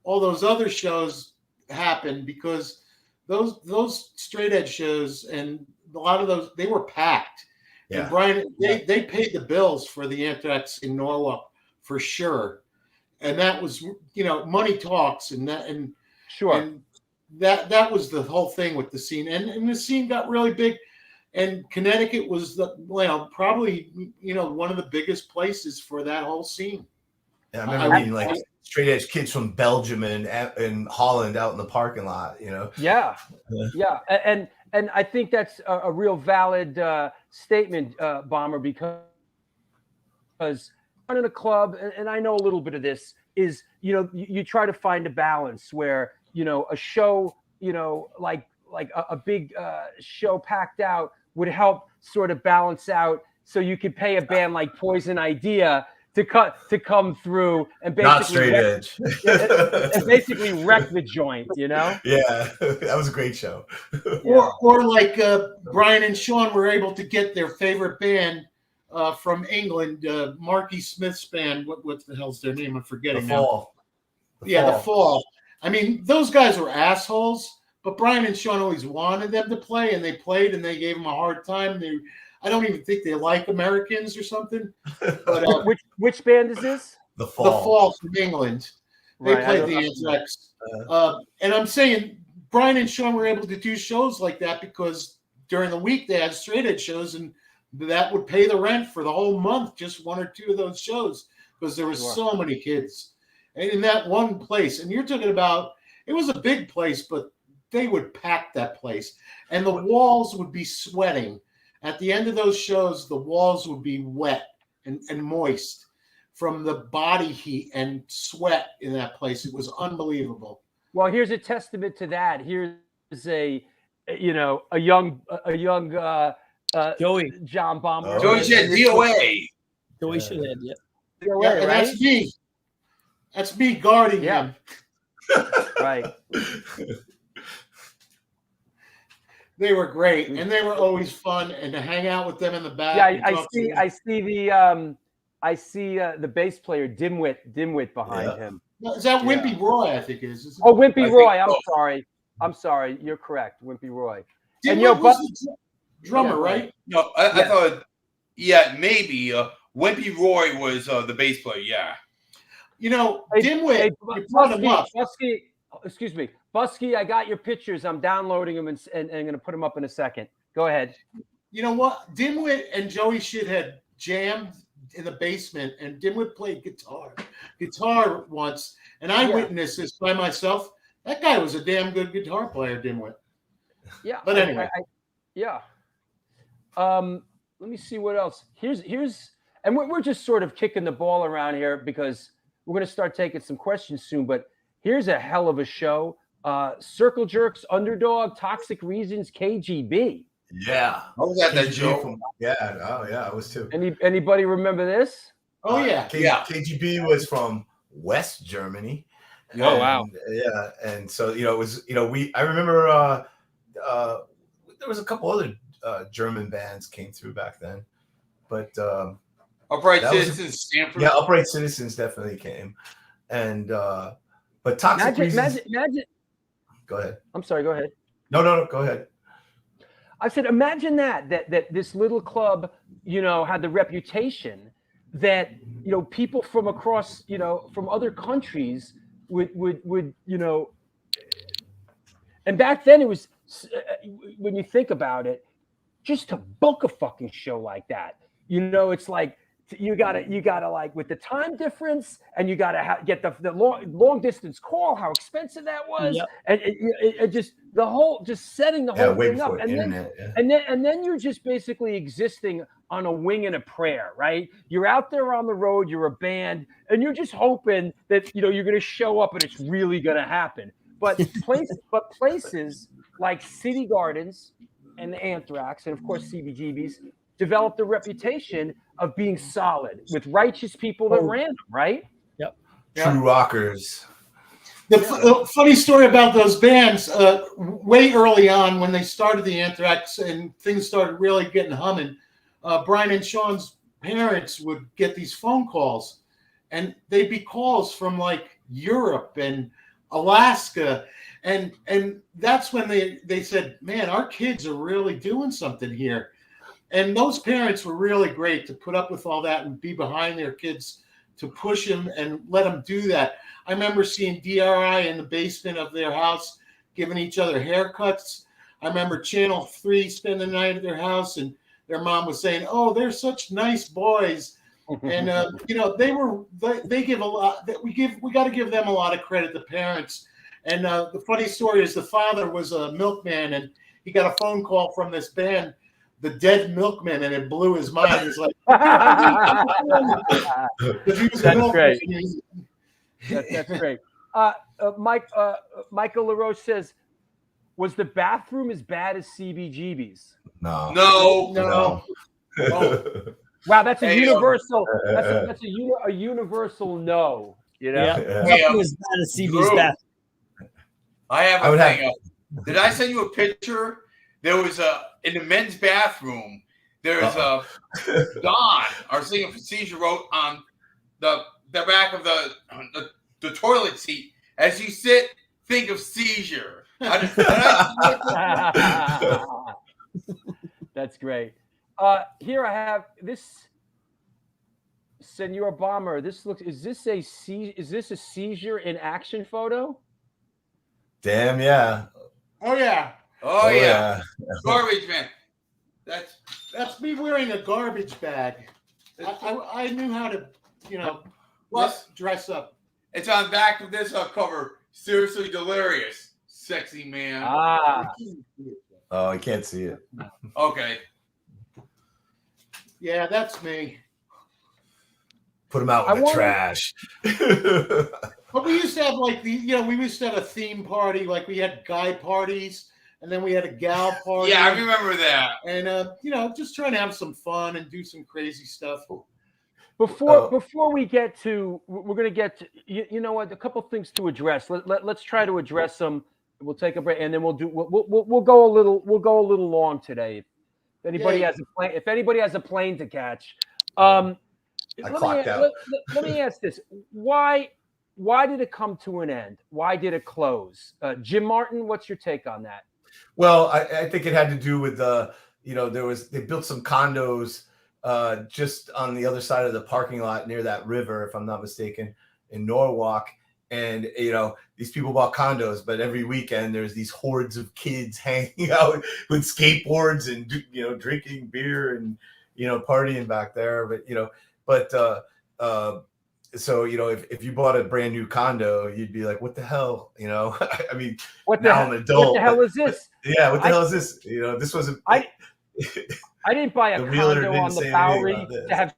all those other shows happen, because those straight edge shows and a lot of those, they were packed. Yeah. And Brian, they paid the bills for the Anthrax in Norwalk for sure, and that was, you know, money talks, and that and sure, and that was the whole thing with the scene, and the scene got really big, and Connecticut was probably, you know, one of the biggest places for that whole scene. Yeah, I remember reading like straight edge kids from Belgium and Holland out in the parking lot. You know. Yeah. And I think that's a real valid statement, Bomber, because running a club, and I know a little bit of this, is, you know, you try to find a balance where, you know, a show, you know, like a big show packed out would help sort of balance out, so you could pay a band like Poison Idea to come through and Not basically straight edge. and basically wreck the joint, you know? Yeah, that was a great show. Or like Brian and Sean were able to get their favorite band from England, Marky Smith's band. What the hell's their name? I'm forgetting The now. Fall. The Fall. I mean, those guys were assholes, but Brian and Sean always wanted them to play, and they played, and they gave them a hard time. I don't even think they like Americans or something. But which band is this? The Fall. The Fall from England. They Right, played the Anthrax. And I'm saying Brian and Sean were able to do shows like that because during the week they had straight edge shows, and that would pay the rent for the whole month, just one or two of those shows, because there were so many kids in that one place. And you're talking about, it was a big place, but they would pack that place, and the walls would be sweating. At the end of those shows, the walls would be wet and moist from the body heat and sweat in that place. It was unbelievable. Well, here's a testament to that. Here's a young Joey John Bomber. Joey said DOA. Joey Shithead, yeah. DOA, Yeah, and right? that's me. That's me guarding him. Right. They were great, and they were always fun, and to hang out with them in the back. Yeah, and talk to them. I see the bass player Dimwit behind him. Is that Wimpy Roy? I think it is. Oh, Wimpy Roy. I'm sorry. You're correct. Wimpy Roy. And was the drummer, right? No, I thought, maybe. Wimpy Roy was the bass player, yeah. You know, Dimwit, you brought him up. Busky, excuse me. Busky, I got your pictures. I'm downloading them and going to put them up in a second. Go ahead. You know what? Dimwit and Joey Shithead jammed in the basement, and Dimwit played guitar once, and I witnessed this by myself. That guy was a damn good guitar player, Dimwit. Yeah. But anyway. Let me see what else. Here's and we're just sort of kicking the ball around here because we're going to start taking some questions soon, but here's a hell of a show. Circle Jerks, Underdog, Toxic Reasons, KGB. Yeah. I was at that show. I was too. Anybody remember this? Oh yeah. KGB was from West Germany. Oh wow. Yeah, and so it was I remember there was a couple other German bands came through back then, but Upright Citizens, Stanford. Yeah, Upright Citizens definitely came, and but Toxic Reasons. Imagine. Go ahead. I'm sorry. Go ahead. No. Go ahead. I said, imagine that this little club, had the reputation that people from across, from other countries would and back then it was, when you think about it, just to book a fucking show like that, it's like you gotta like with the time difference, and you gotta get the long distance call, how expensive that was. Yep. And it just the whole just setting the whole thing up, and then you're just basically existing on a wing and a prayer, right? You're out there on the road, you're a band, and you're just hoping that you're gonna show up and it's really gonna happen. But places like City Gardens and the Anthrax, and of course CBGBs, developed a reputation of being solid with righteous people that ran them, right? Yep. True rockers. The funny story about those bands, way early on when they started the Anthrax and things started really getting humming, Brian and Sean's parents would get these phone calls, and they'd be calls from like Europe and Alaska, and that's when they said, man, our kids are really doing something here. And those parents were really great to put up with all that and be behind their kids to push them and let them do that. I remember seeing DRI in the basement of their house giving each other haircuts. I remember Channel 3 spending the night at their house, and their mom was saying, oh, they're such nice boys. And, they give a lot. We got to give them a lot of credit, the parents. And the funny story is the father was a milkman, and he got a phone call from this band, the Dead Milkman, and it blew his mind. He's like, that's great. That's great. Michael LaRoche says, was the bathroom as bad as CBGB's? No. Oh. Wow, that's a Hey, universal. That's a universal no. You know. Yeah, Hey, nothing as bad as CB's Drew, back. I have I a would have- thing. Did I send you a picture? There was in the men's bathroom. There's a Don, our singer for Seizure, wrote on the back of the toilet seat, as you sit, think of seizure. That's great. Here I have this Senor Bomber. This looks. Is this a seizure in action photo? Damn yeah. Oh yeah. Oh, yeah. Garbage man. That's me wearing a garbage bag. I knew how to, dress up. It's on back of this cover. Seriously delirious, sexy man. Ah. Oh, I can't see it. Okay. Yeah, that's me. Put them out with the trash. But we used to have we used to have a theme party. Like we had guy parties, and then we had a gal party. Yeah, I remember that. And just trying to have some fun and do some crazy stuff. Before we get to, we're going to get to, you know what, a couple things to address. Let's try to address them. We'll take a break, and then we'll go a little long today. If anybody has a plane to catch, let me ask this: Why did it come to an end? Why did it close? Jim Martin, what's your take on that? Well, I think it had to do with they built some condos just on the other side of the parking lot near that river, if I'm not mistaken, in Norwalk. And these people bought condos, but every weekend there's these hordes of kids hanging out with skateboards and drinking beer and partying back there. So if you bought a brand new condo, you'd be like, what the hell? I mean, I'm an adult. What the hell is this? Yeah, what the hell is this? This wasn't. I didn't buy a condo on the Bowery to have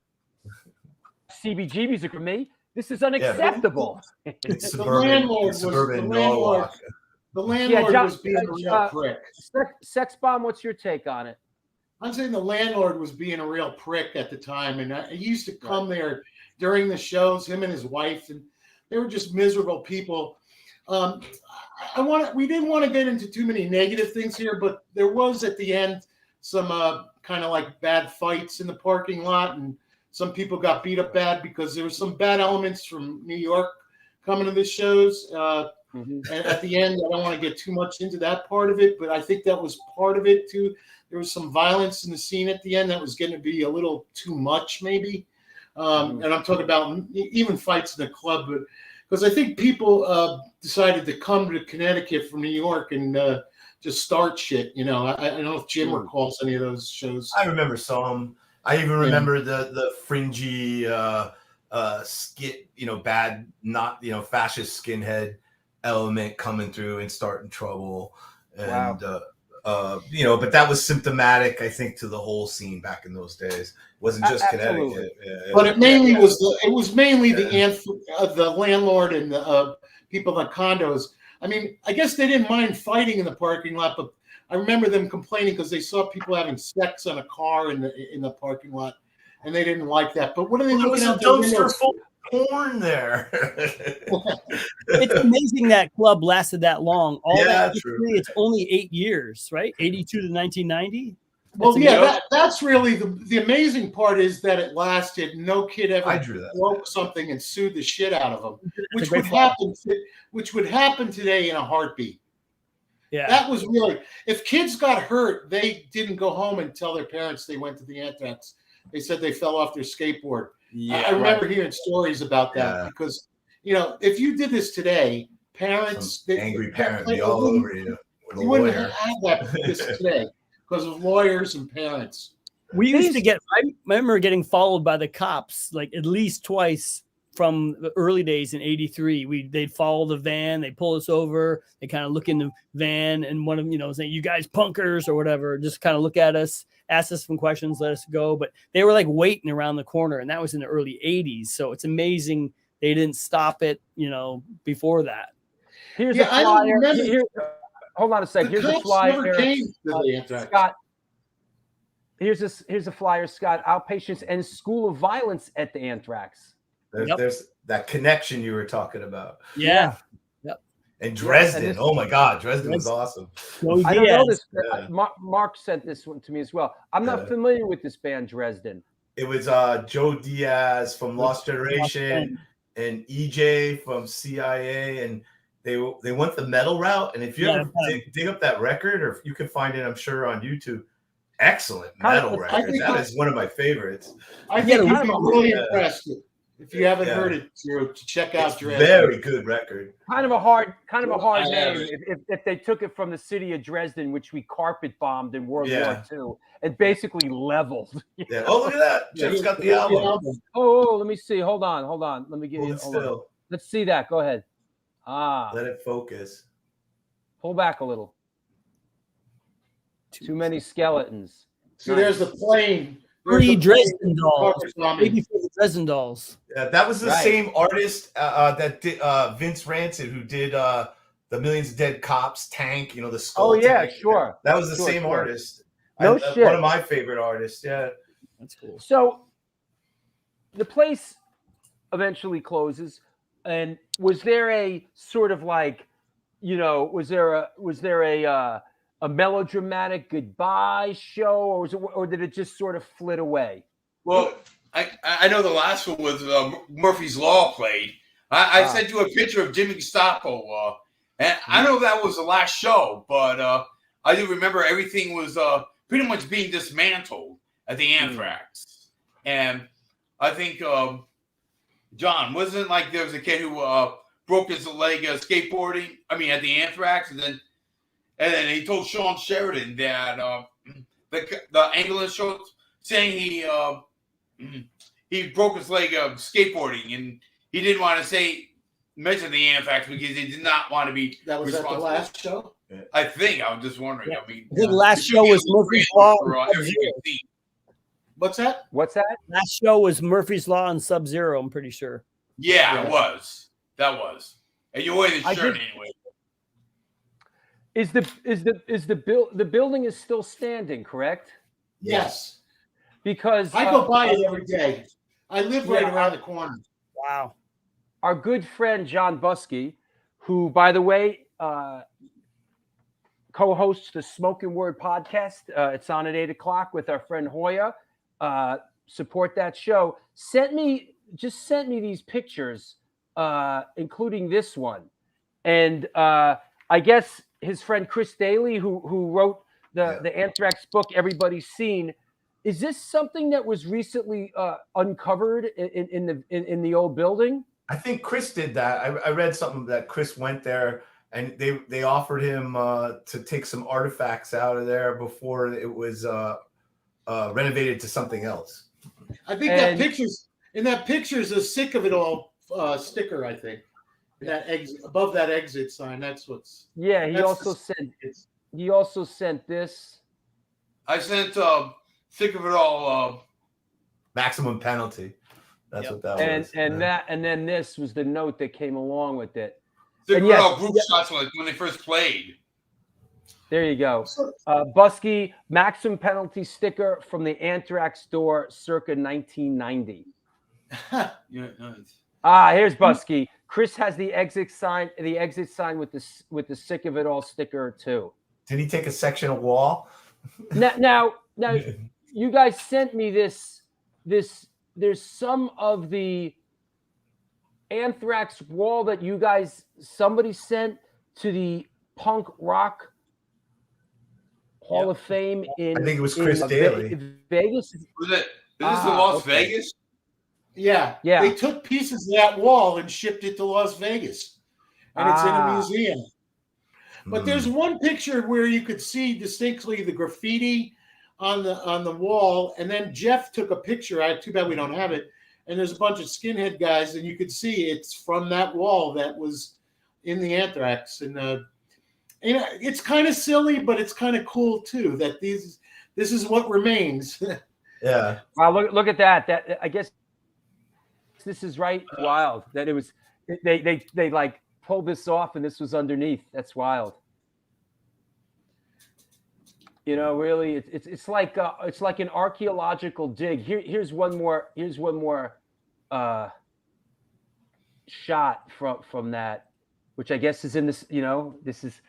CBGBs for me. This is unacceptable. It's the landlord was being a real prick. Sex Bomb, what's your take on it? I'm saying the landlord was being a real prick at the time, and he used to come there during the shows, him and his wife, and they were just miserable people. We didn't want to get into too many negative things here, but there was at the end some kind of like bad fights in the parking lot, and some people got beat up bad because there were some bad elements from New York coming to the shows. And at the end, I don't want to get too much into that part of it, but I think that was part of it too. There was some violence in the scene at the end that was going to be a little too much, maybe. And I'm talking about even fights in the club, but because I think people decided to come to Connecticut from New York and just start shit. I don't know if Jim recalls any of those shows. I remember some. I even remember the fringy skit, bad, not fascist skinhead element coming through and starting trouble, and but that was symptomatic, I think, to the whole scene back in those days. It wasn't just Connecticut, but it mainly was the landlord and the people in the condos. I mean, I guess they didn't mind fighting in the parking lot, but I remember them complaining because they saw people having sex on a car in the parking lot, and they didn't like that. But what are they looking at? There was a dumpster full of porn there. It's amazing that club lasted that long. True. It's only 8 years, right? 82 to 1990. Well, that's really the amazing part is that it lasted. No kid ever broke something and sued the shit out of them, which would happen today in a heartbeat. Yeah, that was really. If kids got hurt, they didn't go home and tell their parents they went to the Anthrax. They said they fell off their skateboard. I remember hearing stories about that because if you did this today, parents, angry parent, be all over you. You wouldn't have this today because of lawyers and parents. We used to get. I remember getting followed by the cops like at least twice. From the early days in '83, they'd follow the van, they pull us over, they kind of look in the van, and one of them, saying, "You guys punkers" or whatever, just kind of look at us, ask us some questions, let us go. But they were like waiting around the corner, and that was in the early '80s. So it's amazing they didn't stop it, before that. Here's a flyer. Hold on a second. Here's a flyer. Scott, Here's a flyer, Scott. Outpatients and School of Violence at the Anthrax. There's that connection you were talking about. Yeah. Yep. And Dresden. this- oh my God, Dresden was awesome. I don't know this. Yeah. Mark sent this one to me as well. I'm not familiar with this band, Dresden. It was Joe Diaz from Lost Generation and EJ from CIA, and they went the metal route. And if you ever dig up that record, or you can find it, I'm sure, on YouTube. Excellent metal record. That is one of my favorites. I think you'd be really impressed if you haven't heard it, to check out Dresden. Very good record. Kind of a hard name. If they took it from the city of Dresden, which we carpet bombed in World War II, and basically leveled. Yeah. Oh, look at that! Jeff's got the album. Oh, let me see. Hold on. Let me get you. Hold on. Let's see that. Go ahead. Let it focus. Pull back a little. Too many skeletons. So there's the plane. Dresden Dolls. Maybe for the Dresden Dolls. Yeah, that was the same artist that did Vince Rancid, who did the Millions of Dead Cops Tank. The skull. Oh yeah, tank. sure. That was the same artist. No shit. One of my favorite artists. Yeah, that's cool. So the place eventually closes, and was there a sort of like, was there a melodramatic goodbye show, or did it just sort of flit away? Well, I know the last one was Murphy's Law played. I sent you a picture of Jimmy Gestapo, and I know that was the last show, but I do remember everything was pretty much being dismantled at the Anthrax. And I think, John, wasn't like there was a kid who broke his leg skateboarding, at the Anthrax, and then he told Sean Sheridan that the ambulance show saying he broke his leg skateboarding, and he didn't want to mention the Anthrax because he did not want to be That was at the last show? I think. I was just wondering. I think the last show was Murphy's Law. What's that? Last show was Murphy's Law and Sub-Zero, I'm pretty sure. Yeah, it was. That was. And you're wearing the shirt anyway. The building is still standing, correct? Yes. Because I go by it every day. I live right around the corner. Wow. Our good friend John Buskey, who, by the way, co-hosts the Smoking Word podcast. It's on at 8:00 with our friend Hoya. Support that show. Sent me these pictures, including this one, and I guess his friend Chris Daly, who wrote the Anthrax book Everybody's Seen. Is this something that was recently uncovered in the old building? I think Chris did that. I read something that Chris went there and they offered him to take some artifacts out of there before it was renovated to something else. I think in that picture's a Sick of It All sticker, I think. That above that exit sign, that's what's. Yeah, he also sent this. I sent Sick of It All. Maximum Penalty. That's what that was. And then this was the note that came along with it. Sick of It All group shots when they first played. There you go. Buskey, Maximum Penalty sticker from the Anthrax store circa 1990. Yeah, nice. Here's Buskey. Chris has the exit sign with the Sick of It All sticker too. Did he take a section of wall? Now, you guys sent me this. There's some of the Anthrax wall that somebody sent to the punk rock Hall of Fame in. I think it was Chris Daly. Vegas. Was it? Is this in Las Vegas? Yeah. They took pieces of that wall and shipped it to Las Vegas, and it's in a museum. But there's one picture where you could see distinctly the graffiti on the wall, and then Jeff took a picture. Too bad we don't have it. And there's a bunch of skinhead guys, and you could see it's from that wall that was in the Anthrax. And it's kind of silly, but it's kind of cool too. That this is what remains. Yeah. Wow, look at that. That I guess this is right. Wild that it was. They like pulled this off, and this was underneath. That's wild. You know, really, it's like an archaeological dig. Here's one more shot from that, which I guess is in this. You know, this is.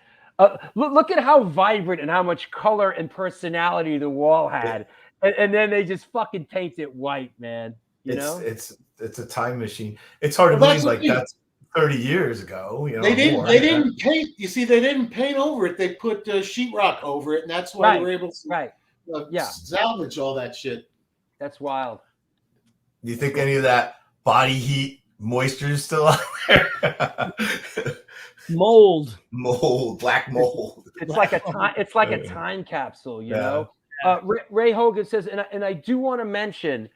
Look at how vibrant and how much color and personality the wall had, and then they just fucking paint it white, man. You know, it's a time machine. It's hard to Well, that's believe the like thing. that's 30 years ago. You know, They didn't. more, They yeah. didn't paint. You see, they didn't paint over it. They put sheetrock over it, and that's why they were able to salvage all that shit. That's wild. Do you think any of that body heat moisture is still out there? Mold, black mold. It's like a time capsule, you know. Ray Hogan says, and I do want to mention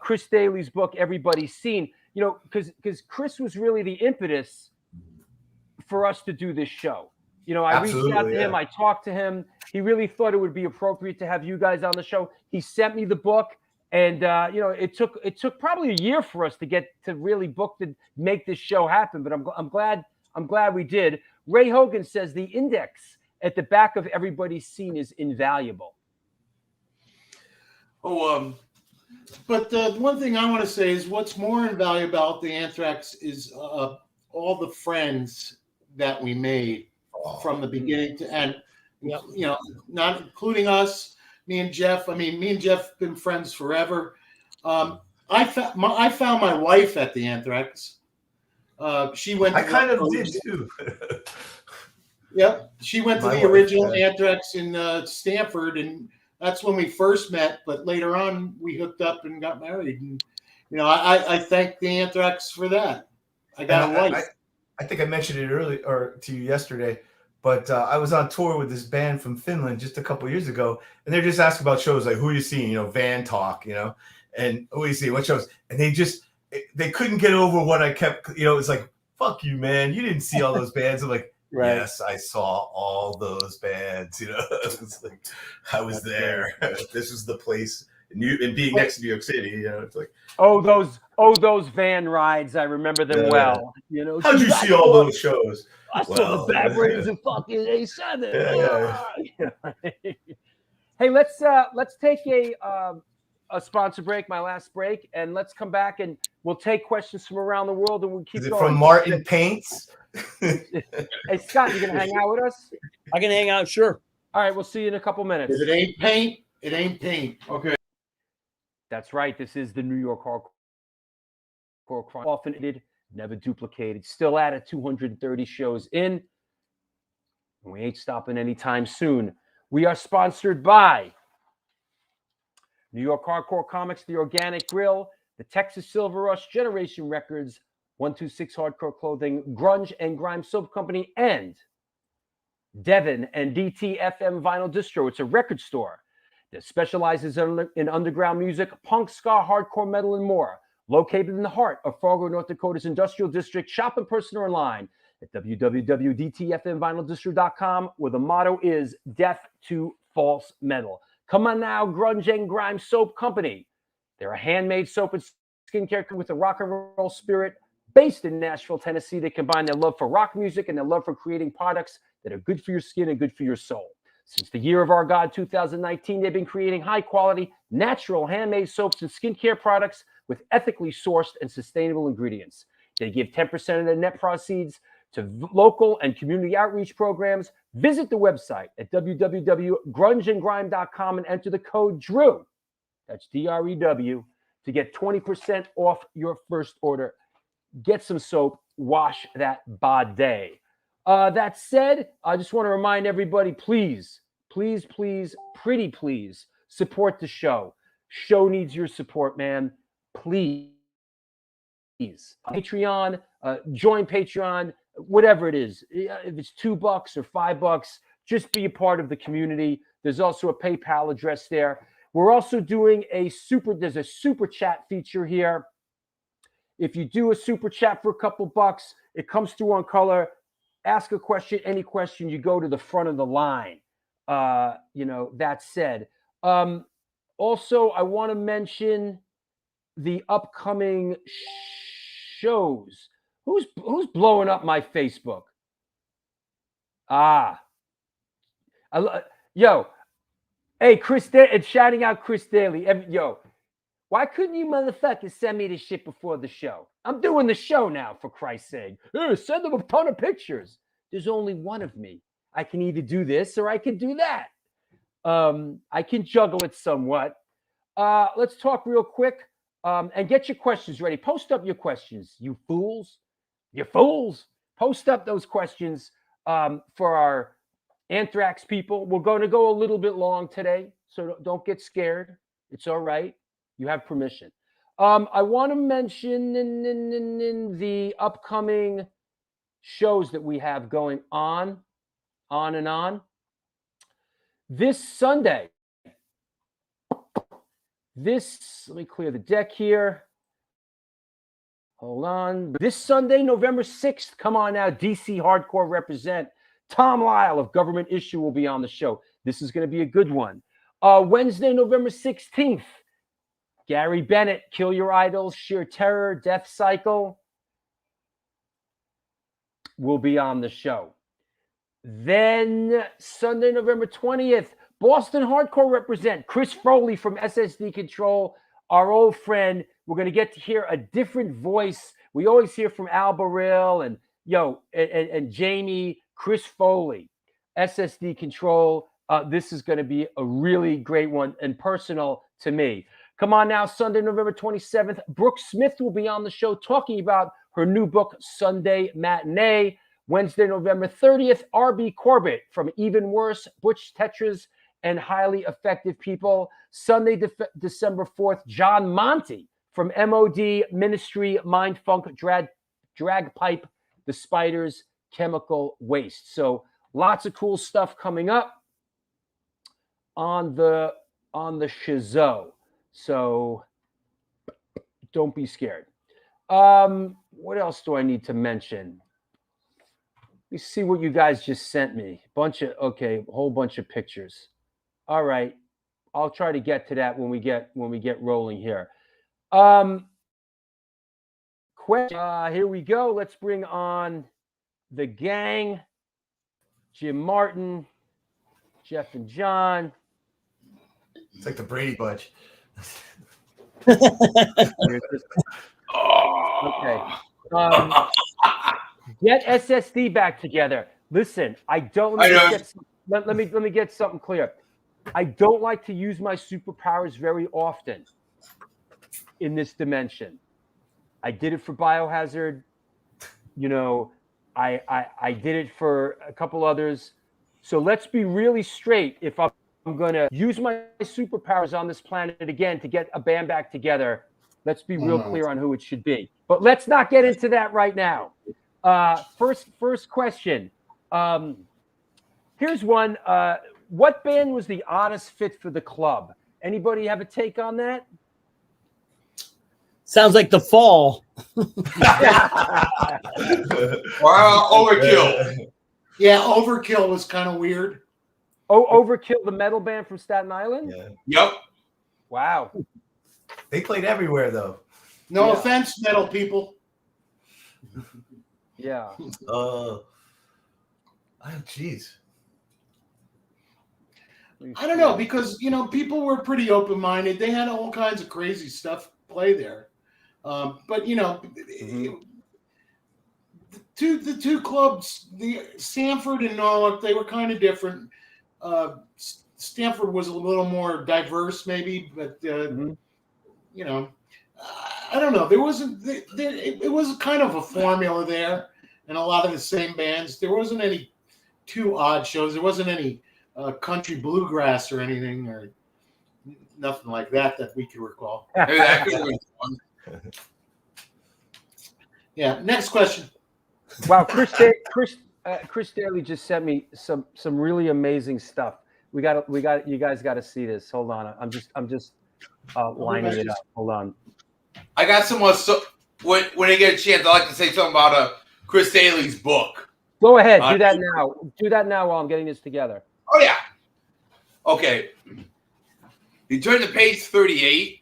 Chris Daly's book, Everybody's Seen. You know, because Chris was really the impetus for us to do this show. You know, I reached out to him, I talked to him. He really thought it would be appropriate to have you guys on the show. He sent me the book, and you know, it took probably a year for us to get to really book to make this show happen. But I'm glad we did. Ray Hogan says the index at the back of Everybody's Seen is invaluable. But the one thing I want to say is what's more invaluable about the Anthrax is all the friends that we made from the beginning to end. You know, not including us, me and Jeff. I mean, me and Jeff have been friends forever. I found my wife at the Anthrax. She went. I kind of did too. Yep, she went to the original Anthrax in Stanford, and that's when we first met. But later on, we hooked up and got married. And you know, I thank the Anthrax for that. I got a wife. I think I mentioned it earlier or to you yesterday, but I was on tour with this band from Finland just a couple years ago, and they're just asking about shows like who are you seeing, you know, Van Talk, you know, and who are you seeing, what shows, and they couldn't get over what I kept, you know, it's like, fuck you, man, you didn't see all those bands. I'm like, right. Yes, I saw all those bands, you know. It's like I was there. This is the place. And being next to New York City, you know, it's like those van rides. I remember them well. You know, how'd you see all those shows? I saw the Bad Brains and fucking A7. Hey, let's take a sponsor break, my last break, and let's come back and we'll take questions from around the world and we'll keep going. From Martin Paints? Hey, Scott, you gonna hang out with us? I can hang out, sure. All right, we'll see you in a couple minutes. If it ain't paint, it ain't paint. Okay. That's right. This is the New York Hardcore Chronicles. Often edited, never duplicated. Still at 230 shows in. We ain't stopping anytime soon. We are sponsored by New York Hardcore Comics, The Organic Grill, the Texas Silver Rush, Generation Records, 126 Hardcore Clothing, Grunge and Grime Soap Company, and Devin and DTFM Vinyl Distro. It's a record store that specializes in underground music, punk, ska, hardcore metal, and more. Located in the heart of Fargo, North Dakota's industrial district. Shop in person or online at www.dtfmvinyldistro.com, where the motto is Death to False Metal. Come on now, Grunge and Grime Soap Company. They're a handmade soap and skincare with a rock and roll spirit. Based in Nashville, Tennessee, they combine their love for rock music and their love for creating products that are good for your skin and good for your soul. Since the year of our God, 2019, they've been creating high-quality, natural, handmade soaps and skincare products with ethically sourced and sustainable ingredients. They give 10% of their net proceeds to local and community outreach programs. Visit the website at www.grungeandgrime.com and enter the code DREW, that's D-R-E-W, to get 20% off your first order. Get some soap, wash that bidet. That said, I just want to remind everybody, please, please, please, pretty please, support the show. Show needs your support, man. Please. Patreon, join Patreon, whatever it is. If it's $2 or $5, just be a part of the community. There's also a PayPal address there. We're also doing there's a super chat feature here. If you do a super chat for a couple bucks, it comes through on color. Ask a question, any question, you go to the front of the line. You know, that said. Also, I want to mention the upcoming shows. Who's blowing up my Facebook? Yo, Hey, and shouting out Chris Daly. Yo, why couldn't you motherfuckers send me the shit before the show? I'm doing the show now, for Christ's sake. Send them a ton of pictures. There's only one of me. I can either do this or I can do that. I can juggle it somewhat. Let's talk real quick and get your questions ready. Post up your questions, you fools. You fools. Post up those questions for our Anthrax people. We're going to go a little bit long today, so don't get scared. It's all right. You have permission. I want to mention in the upcoming shows that we have going on and on. This Sunday, let me clear the deck here. Hold on. This Sunday, November 6th, come on now, DC Hardcore represent. Tom Lyle of Government Issue will be on the show. This is going to be a good one. Wednesday, November 16th, Gary Bennett, Kill Your Idols, Sheer Terror, Death Cycle will be on the show. Then Sunday, November 20th, Boston Hardcore represent. Chris Foley from SSD Control, our old friend. We're going to get to hear a different voice. We always hear from Al Baril and Jamie. Chris Foley, SSD Control. This is going to be a really great one and personal to me. Come on now, Sunday, November 27th. Brooke Smith will be on the show talking about her new book, Sunday Matinee. Wednesday, November 30th, RB Corbett from Even Worse, Butch Tetras, and Highly Effective People. Sunday, December 4th, John Monty from MOD, Ministry, Mindfunk, Drag Pipe, The Spiders, Chemical Waste. So lots of cool stuff coming up on the Shizzo. So don't be scared. What else do I need to mention? Let me see what you guys just sent me. A whole bunch of pictures. All right. I'll try to get to that when we get rolling here. Here we go. Let's bring on the gang. Jim Martin, Jeff and John. It's like the Brady Bunch. Okay. Get SSD back together. Listen, let me get something clear. I don't like to use my superpowers very often in this dimension. I did it for Biohazard. I did it for a couple others. So let's be really straight. If I'm going to use my superpowers on this planet again to get a band back together, let's be real clear on who it should be. But let's not get into that right now. First question. Here's one. What band was the oddest fit for the club? Anybody have a take on that? Sounds like The Fall. Overkill. Yeah, Overkill was kind of weird. Oh, Overkill, the metal band from Staten Island? Yeah. Yep. Wow. They played everywhere, though. No offense, metal people. Yeah. Oh, jeez. I don't know, because people were pretty open-minded. They had all kinds of crazy stuff play there. But the two clubs, the Stanford and Norwalk, they were kind of different. Stanford was a little more diverse, maybe, but I don't know. There wasn't. It was kind of a formula there, and a lot of the same bands. There wasn't any too odd shows. There wasn't any country bluegrass or anything, or nothing like that we could recall. Yeah. Next question. Wow, Chris Daly just sent me some really amazing stuff. You guys got to see this. Hold on, I'm just lining it up. Hold on. I got some more. So when I get a chance, I'd like to say something about Chris Daly's book. Go ahead, do that now. Do that now while I'm getting this together. Oh yeah. Okay. You turn to page 38.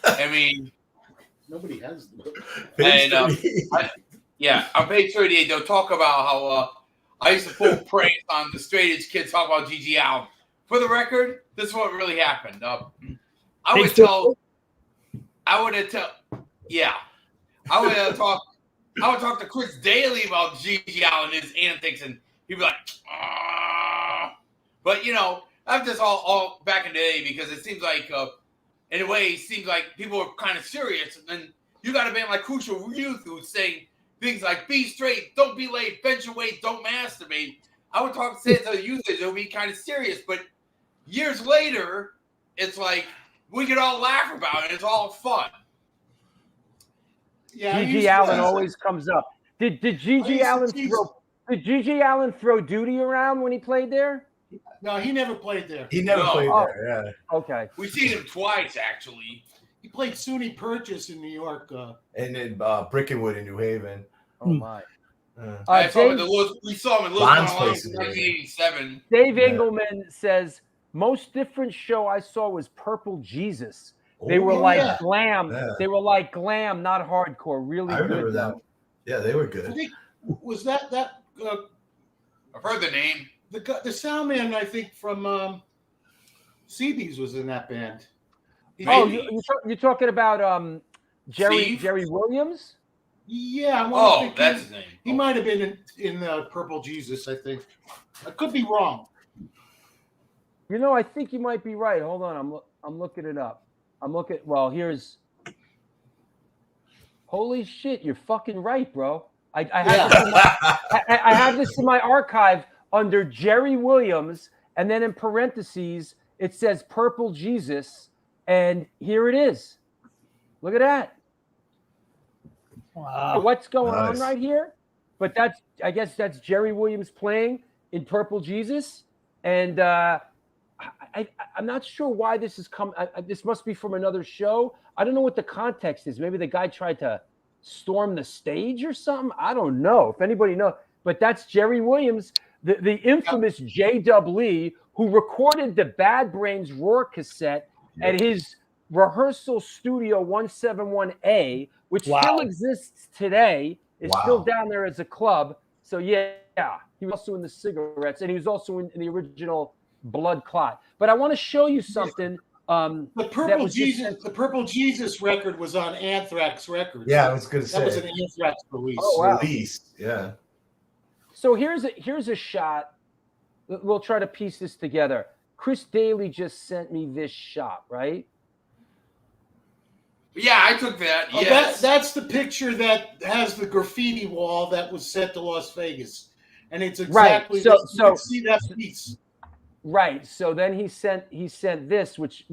I mean, nobody has the book. And on page 38, they'll talk about how I used to pull pranks on the straight edge kids, talk about G.G. Allen. for the record, this is what really happened. I would talk to Chris Daly about Gigi Allen and his antics, and he'd be like, but you know, that's just all back in the day, because it seems like, in a way, it seems like people are kind of serious, and you got a band like Crucial Youth who's saying things like, be straight, don't be late, bench your weight, don't masturbate. I would say to the youth, it would be kind of serious, but years later, it's like, we could all laugh about it, it's all fun. Yeah, Gigi Allen always comes up. Did Gigi Allen throw Duty around when he played there? No, he never played there. He never played there. Yeah. Okay. We've seen him twice, actually. He played SUNY Purchase in New York. And in Brickenwood in New Haven. Oh my. We saw him in Bond's Louisville place in in 1987. Dave Engelman says, most different show I saw was Purple Jesus. They were glam. Yeah. They were like glam, not hardcore. Really I good. remember that. Yeah, they were good. I think, was that I've heard the name. The sound man, I think, from CB's was in that band. You're talking about Jerry Williams? Yeah. That's his name. He might have been in Purple Jesus, I think. I could be wrong. You know, I think you might be right. Hold on, I'm looking it up. Here's. Holy shit, you're fucking right, bro. I have this in my archive under Jerry Williams, and then in parentheses it says Purple Jesus, and here it is. Look at that. Wow. What's going on right here? But I guess that's Jerry Williams playing in Purple Jesus, and I'm not sure why this has come. This must be from another show. I don't know what the context is. Maybe the guy tried to storm the stage or something. I don't know if anybody knows. But that's Jerry Williams, the infamous J.W. Lee, who recorded the Bad Brains Roar cassette at his rehearsal studio 171A, which still exists today. It's still down there as a club. So yeah, he was also in the Cigarettes, and he was also in the original Blood Clot. But I want to show you something. The Purple Jesus record was on Anthrax Records. Yeah, I was going to say that was an Anthrax release. Oh, wow. Yeah. So here's a shot. We'll try to piece this together. Chris Daly just sent me this shot, right? Yeah, I took that. Oh, yes. That's the picture that has the graffiti wall that was sent to Las Vegas, and it's exactly right. So you can see that piece. Right. So then he sent this, which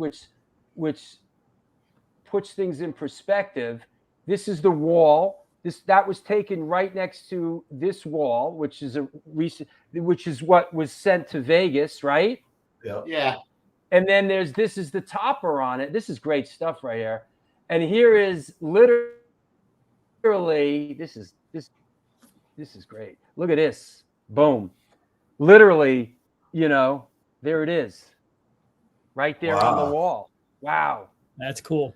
puts things in perspective. This is the wall. That was taken right next to this wall, which is what was sent to Vegas, right? Yeah. Yeah. And then this is the topper on it. This is great stuff right here. And here is literally this is great. Look at this. Boom. Literally, there it is. Right there on the wall. Wow. That's cool.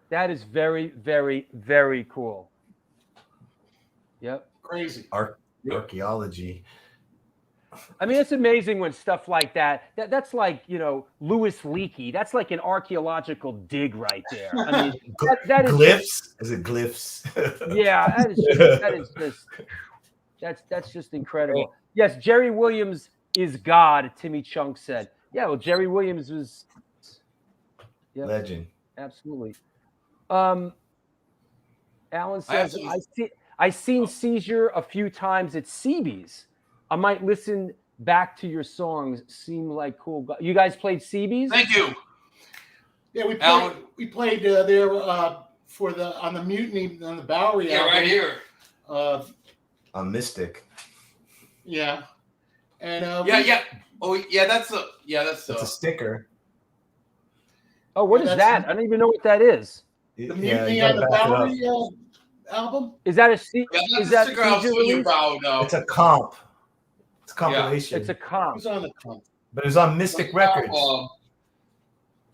That is very, very, very cool. Yep. Crazy. Archaeology. I mean, it's amazing when stuff like that's like, Louis Leakey. That's like an archaeological dig right there. I mean, that is glyphs. Is it glyphs? Yeah, that's just incredible. Yes, Jerry Williams is God, Timmy Chunk said. Yeah, well, Jerry Williams was legend. Absolutely. Alan says, I've seen Seizure a few times at CB's. I might listen back to your songs. Seem like cool. You guys played CB's? Thank you. Yeah, we played there on the Mutiny on the Bowery. Yeah, album. right here. On Mystic. Yeah. And yeah. Oh yeah, that's a sticker. Oh, what is that? I don't even know what that is. The Mutiny on the Bowery album. Is that a is that It's a comp. It's a compilation. It's a comp. Who's on the comp? But it's on Mystic Records.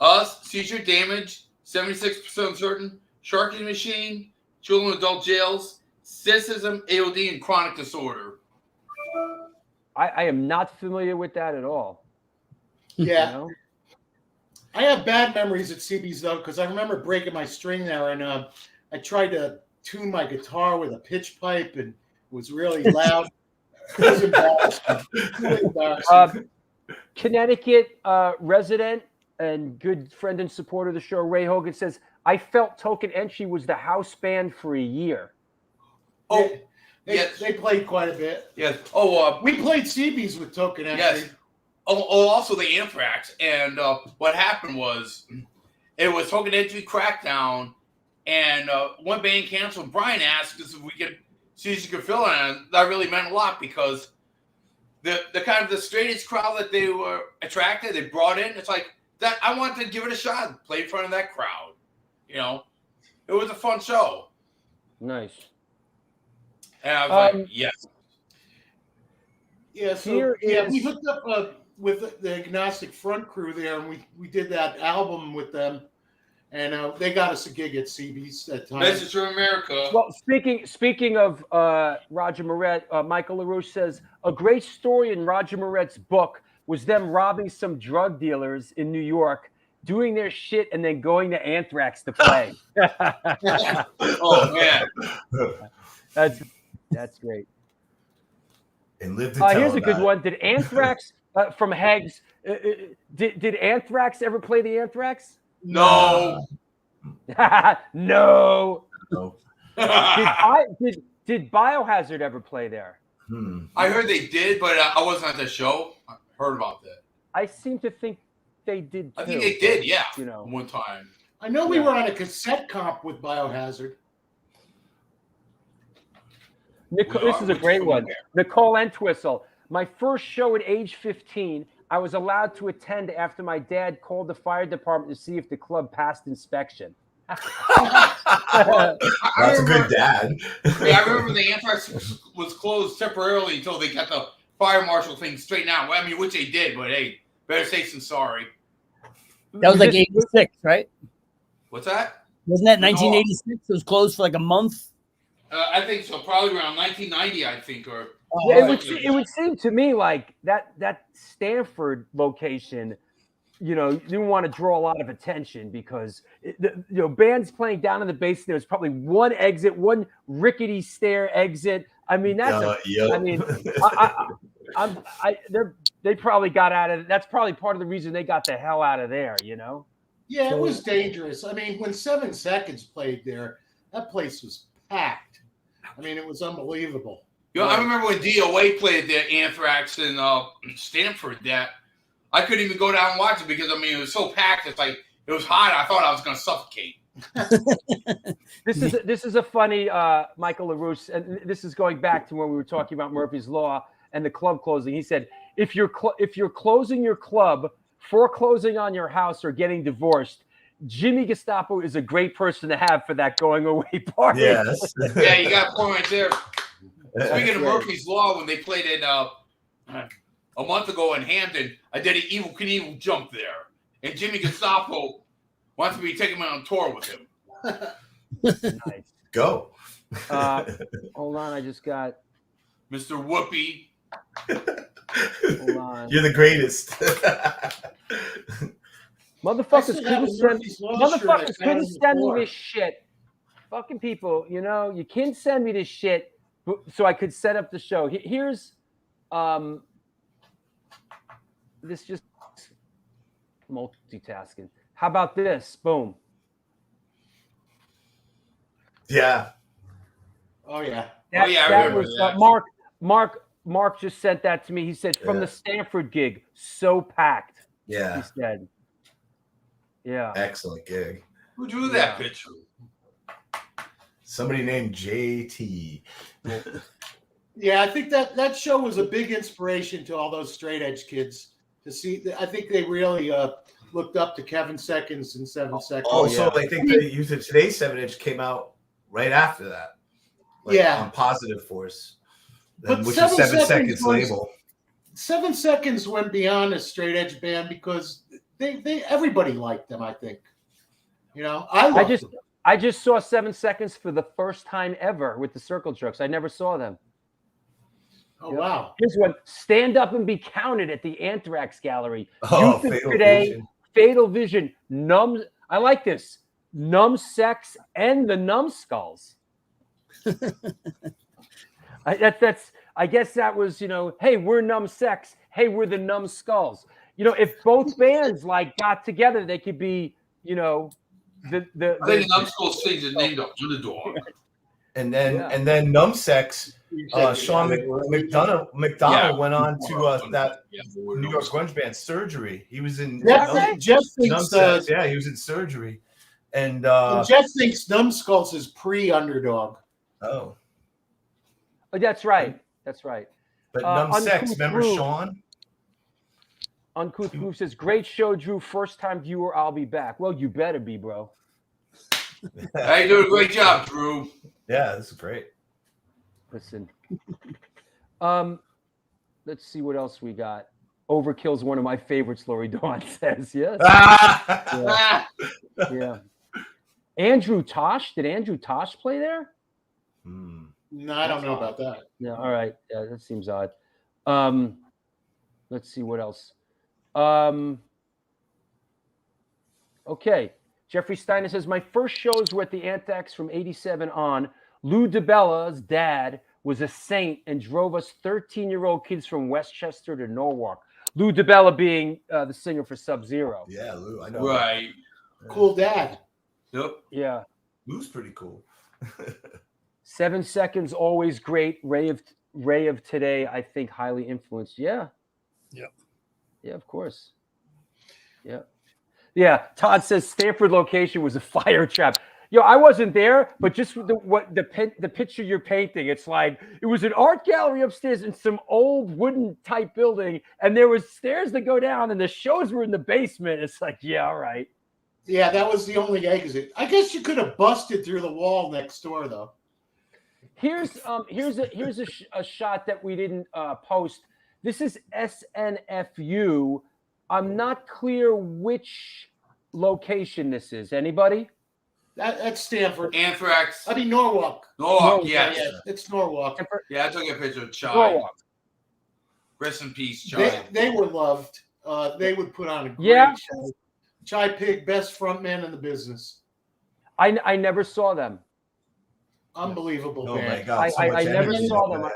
Us, Seizure, Damage, 76% Certain, Sharking Machine, Children in Adult Jails, Cynicism, AOD, and Chronic Disorder. I am not familiar with that at all. Yeah. You know? I have bad memories at CB's though, because I remember breaking my string there, and I tried to tune my guitar with a pitch pipe, and it was really loud. It was embarrassing. Really embarrassing. Connecticut resident and good friend and supporter of the show, Ray Hogan, says, I felt Token Entry was the house band for a year. Oh, they played quite a bit. Yes. We played CB's with Token Entry. Yes. Also the Anthrax. And what happened was, it was Token Entry Crackdown, and one band canceled. Brian asked us if we could see if you could fill in, and that really meant a lot because the kind of the straightest crowd that they were attracted, they brought in. It's like that. I wanted to give it a shot, play in front of that crowd. You know, it was a fun show. Nice. And I was like, yes. Yeah, so we hooked up with the Agnostic Front crew there, and we did that album with them, and they got us a gig at CB's that time. Message from America. Well, speaking of Roger Moret, Michael LaRouche says a great story in Roger Moret's book was them robbing some drug dealers in New York, doing their shit, and then going to Anthrax to play. Oh man, that's great. And lived to tell Here's a about good it. one. Did Anthrax from Heggs? Did Anthrax ever play the Anthrax? No. No. No. Did Biohazard ever play there? I heard they did, but I wasn't at the show. I heard about that. I seem to think they did too. I think they did, yeah. You know, one time. I know we were on a cassette comp with Biohazard. This is a great one. Nicole Entwistle. My first show at age 15, I was allowed to attend after my dad called the fire department to see if the club passed inspection. That's a good dad. Yeah, I remember the Anthrax was closed temporarily until they got the fire marshal thing straightened out. Well, I mean, which they did, but hey, better safe than sorry. That was like 86, right? What's that? Wasn't that 1986? It was closed for like a month. I think so. Probably around 1990, I think, or. It would seem to me like that Stanford location, you know, you didn't want to draw a lot of attention because bands playing down in the basement. There's probably one exit, one rickety stair exit. I mean, that's they probably got out of it. That's probably part of the reason they got the hell out of there. You know. Yeah, it was dangerous. I mean, when 7 Seconds played there, that place was packed. I mean, it was unbelievable. You know, I remember when DOA played the Anthrax in Stanford. That I couldn't even go down and watch it because I mean it was so packed. It's like it was hot. I thought I was going to suffocate. This is a funny Michael LaRouche, and this is going back to when we were talking about Murphy's Law and the club closing. He said, if you're closing your club, foreclosing on your house, or getting divorced, Jimmy Gestapo is a great person to have for that going away party. Yes. Yeah, you got a point right there. Speaking of Murphy's Law, when they played it a month ago in Hampton, I did an Evel Knievel jump there, and Jimmy Gestapo wants me to take him on tour with him. Nice. Go. Hold on, I just got Mr. Whoopi. Hold on. You're the greatest. Motherfuckers couldn't send me this shit. Fucking people, you know, you can't send me this shit so I could set up the show. Here's this just multitasking. How about this? Boom. Yeah. Oh yeah. I remember was, that. Mark just sent that to me. He said from the Stanford gig, so packed. Yeah. He said. Yeah. Excellent gig. Who drew that picture? Somebody named JT. Yeah, I think that show was a big inspiration to all those straight edge kids to see. I think they really looked up to Kevin Seconds and 7 Seconds. Also, I think the Youth of Today's 7-inch came out right after that. On Positive Force, but which is 7 Seconds label. 7 Seconds went beyond a straight edge band because they everybody liked them. I think, you know, I just saw 7 Seconds for the first time ever with the Circle Jerks. I never saw them. Oh, wow. Here's one. Stand up and be counted at the Anthrax Gallery. Oh, Youth of Fatal today, Vision. Fatal Vision, Numb. I like this. Numb Sex and the Numbskulls. I guess that was, hey, we're Numb Sex. Hey, we're the Numbskulls. If both bands got together, they could be, the I think Numbskull stage is named after the dog. And then Numsex, Sean McDonald went on to that New York grunge band Surgery. He was in Jeff thinks yeah, he was in Surgery. And Jeff thinks Numbskulls is pre-Underdog. Oh, that's right. That's right. But Numsex, remember Sean? Uncouth Groove says, great show, Drew. First time viewer, I'll be back. Well, you better be, bro. Hey, you doing a great job, Drew. Yeah, this is great. Listen. Let's see what else we got. Overkill's one of my favorites, Lori Dawn says. Yes. Yeah. Andrew Tosh. Did Andrew Tosh play there? No, I don't know about that. Yeah, all right. Yeah, that seems odd. Let's see what else. Okay. Jeffrey Steiner says, my first shows were at the Anthrax from 87 on. Lou DiBella's dad was a saint and drove us 13-year-old kids from Westchester to Norwalk. Lou DiBella being the singer for Sub-Zero. Yeah, Lou, I know. Right. Cool dad. Yep. Yeah. Lou's pretty cool. 7 Seconds, always great. Ray of Today, I think, highly influenced. Yeah. Yep. Yeah, of course. Yeah. Yeah. Todd says Stanford location was a fire trap. I wasn't there, but just the picture you're painting, it's like it was an art gallery upstairs in some old wooden type building, and there was stairs that go down, and the shows were in the basement. It's like, yeah, all right. Yeah, that was the only exit. I guess you could have busted through the wall next door, though. Here's a shot that we didn't post. This is SNFU. I'm not clear which location this is. Anybody? That's Stanford. Anthrax. I mean Norwalk. Norwalk, yes. Yeah, it's Norwalk. Yeah, I took a picture of Chai. Norwalk. Rest in peace, Chai. They were loved. They would put on a great show. Chai Pig, best frontman in the business. I never saw them. Unbelievable Oh band. my God! So I never energy. saw them.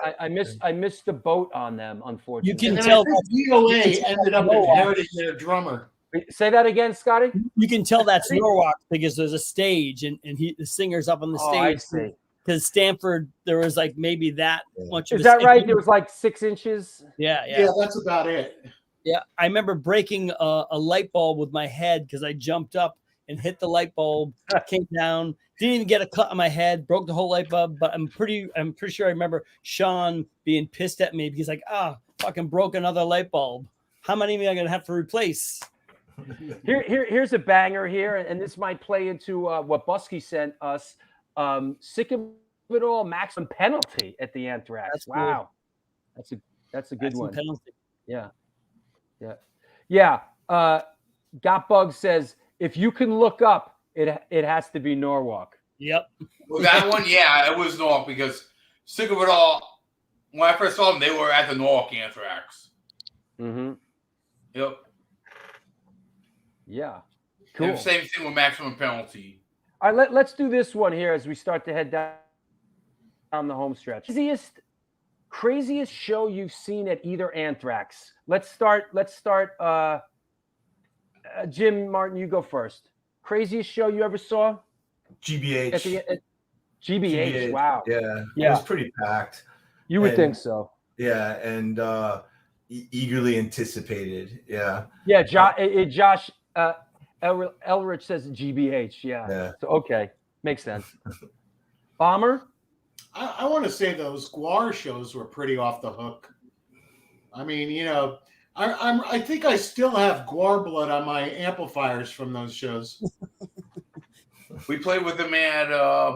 I missed the boat on them, unfortunately. You can tell DOA ended up inheriting their drummer. Say that again, Scotty. You can tell that's Norwalk because there's a stage and the singer's up on the stage. I see. Because Stanford, there was like maybe that much. Is that right? There was like 6 inches. Yeah. Yeah, that's about it. Yeah, I remember breaking a light bulb with my head because I jumped up and hit the light bulb, came down, didn't even get a cut on my head, broke the whole light bulb. But I'm pretty sure I remember Sean being pissed at me because fucking broke another light bulb. How many am I gonna have to replace? Here's a banger here, and this might play into what Busky sent us. Sick of it all, maximum penalty at the Anthrax. That's wow, cool. that's a good Maximum one. penalty. Yeah. Got Bug says if you can look up, it has to be Norwalk. Yep. Well, that one, yeah, it was Norwalk because Sick of It All. When I first saw them, they were at the Norwalk Anthrax. Mm-hmm. Yep. Yeah. Cool. And same thing with maximum penalty. All right, let's do this one here as we start to head down the home stretch. Craziest show you've seen at either Anthrax. Let's start. Jim Martin, you go first. Craziest show you ever saw? GBH. GBH. Wow. Yeah. It was pretty packed. You would think so. Yeah, and eagerly anticipated. Yeah. Yeah. Josh Elrich says GBH. Yeah. So okay, makes sense. Bomber. I want to say those Guar shows were pretty off the hook. I mean, I think I still have Guar blood on my amplifiers from those shows. We played with them at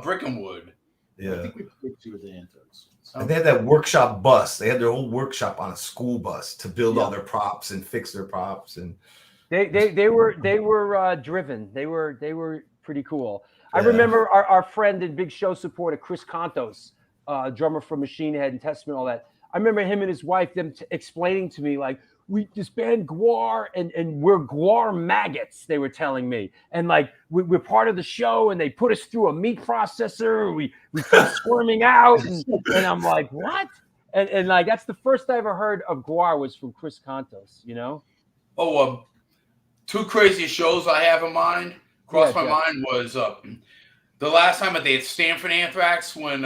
Brickenwood. Yeah. I think we played two of the Anthrax. And they had that workshop bus. They had their whole workshop on a school bus to build all their props and fix their props. And they were driven. They were pretty cool. I remember our friend and big show supporter Chris Contos, drummer for Machine Head and Testament, all that. I remember him and his wife them explaining to me like, we this band Gwar and we're Gwar maggots, they were telling me, and like we're part of the show, and they put us through a meat processor, we keep squirming out, and I'm like, what? And like that's the first I ever heard of Gwar was from Chris Contos, you know. Oh, two crazy shows I have in mind. Crossed my mind was the last time that they had Stanford Anthrax when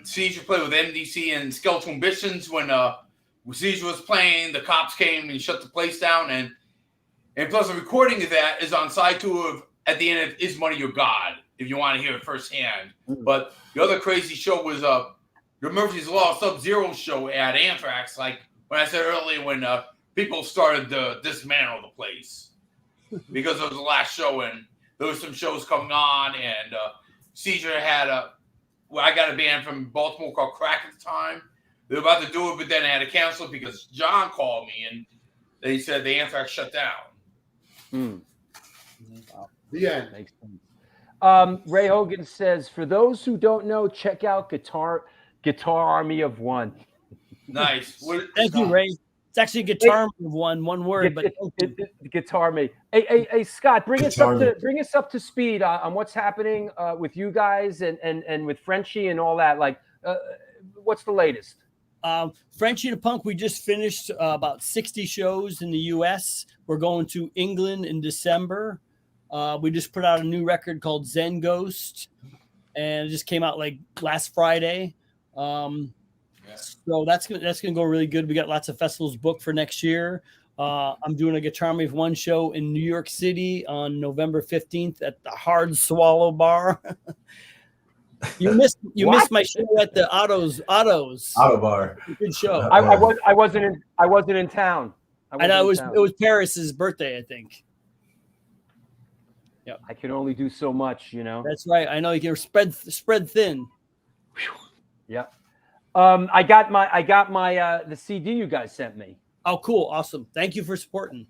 Seizure played with MDC and Skeletal Ambitions. When Seizure was playing, the cops came and shut the place down, and plus the recording of that is on side 2 of at the end of Is Money Your God, if you want to hear it firsthand. But the other crazy show was the Murphy's Law Sub-Zero show at Anthrax, like when I said earlier, when people started to dismantle the place because it was the last show and there was some shows coming on, and Seizure had I got a band from Baltimore called Crack at the time. They were about to do it, but then I had to cancel it because John called me and they said the Anthrax shut down. The end. Makes sense. Ray Hogan says, for those who don't know, check out Guitar Army of One. Nice. Thank you, Ray. It's actually Guitar Army of One word, but Guitar Me. Hey, Scott, bring us up to speed on what's happening with you guys and with Frenchie and all that. Like, what's the latest? Frenchie and the Punk, we just finished about 60 shows in the U.S. We're going to England in December. We just put out a new record called Zen Ghost, and it just came out like last Friday. So that's gonna go really good. We got lots of festivals booked for next year. I'm doing a Guitar Army of One show in New York City on November 15th at the Hard Swallow Bar. You missed my show at the Auto Bar. Good show. I wasn't in town. I know it was Paris's birthday, I think. Yeah, I can only do so much, you know. That's right. I know you can spread thin. Yeah. I got my the CD you guys sent me. Oh, cool. Awesome. Thank you for supporting.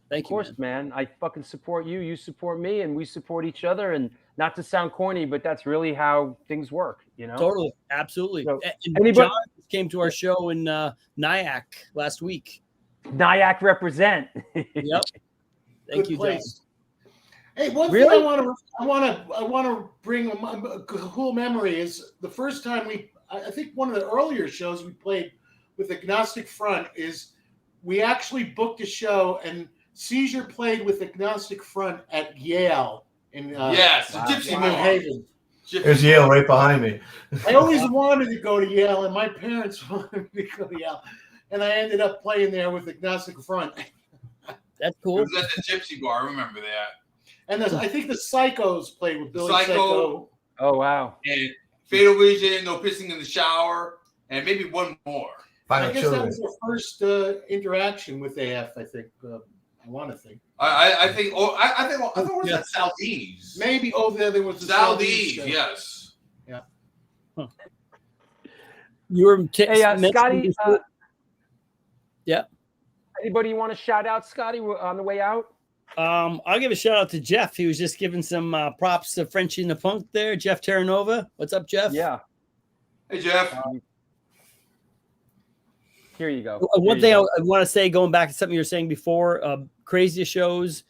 Of course, man. I fucking support you. You support me, and we support each other. And not to sound corny, but that's really how things work, you know? Totally. Absolutely. So, anybody John came to our show in Nyack last week. Nyack represent. Yep. Thank you, John. Hey, one thing I want to bring a cool memory is the first time I think one of the earlier shows we played with Agnostic Front is we actually booked a show and Seizure played with Agnostic Front at Yale in Gypsy New Haven. There's Yale right behind me. I always wanted to go to Yale, and my parents wanted me to go to Yale, and I ended up playing there with Agnostic Front. That's cool. It was at the Gypsy Bar. I remember that. And I think the Psychos played with Billy Psycho. Oh wow! And Fatal Vision, No Pissing in the Shower, and maybe one more. I guess that was the first interaction with AF. I think. I want to think. I think it was at Southeast. Maybe. Oh, there was the Southeast. Yes. Yeah. Huh. You were Scotty. Yeah. Anybody you want to shout out, Scotty, on the way out? I'll give a shout out to Jeff. He was just giving some props to Frenchie and the Punk there. Jeff Terranova. What's up, Jeff? Yeah. Hey, Jeff. Here you go. One thing I want to say, going back to something you were saying before, craziest shows,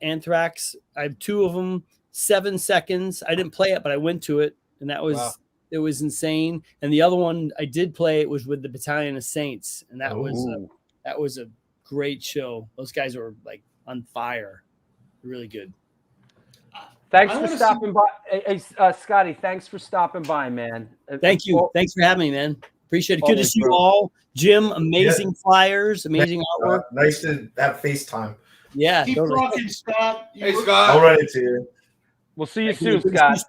Anthrax. I have 2 of them, 7 seconds. I didn't play it, but I went to it, and that was it was insane. And the other one I did play, it was with the Battalion of Saints, and that was a great show. Those guys were like on fire, really good. Thanks for stopping by. Hey, Scotty, thanks for stopping by, man. Thank you. Thanks for having me, man. Appreciate it. Good to see you all. Jim, amazing flyers, amazing artwork. Nice to have FaceTime. Yeah. Keep totally. rocking, Scott. Hey, Scott. I'll run it to you. We'll see you soon, Scott.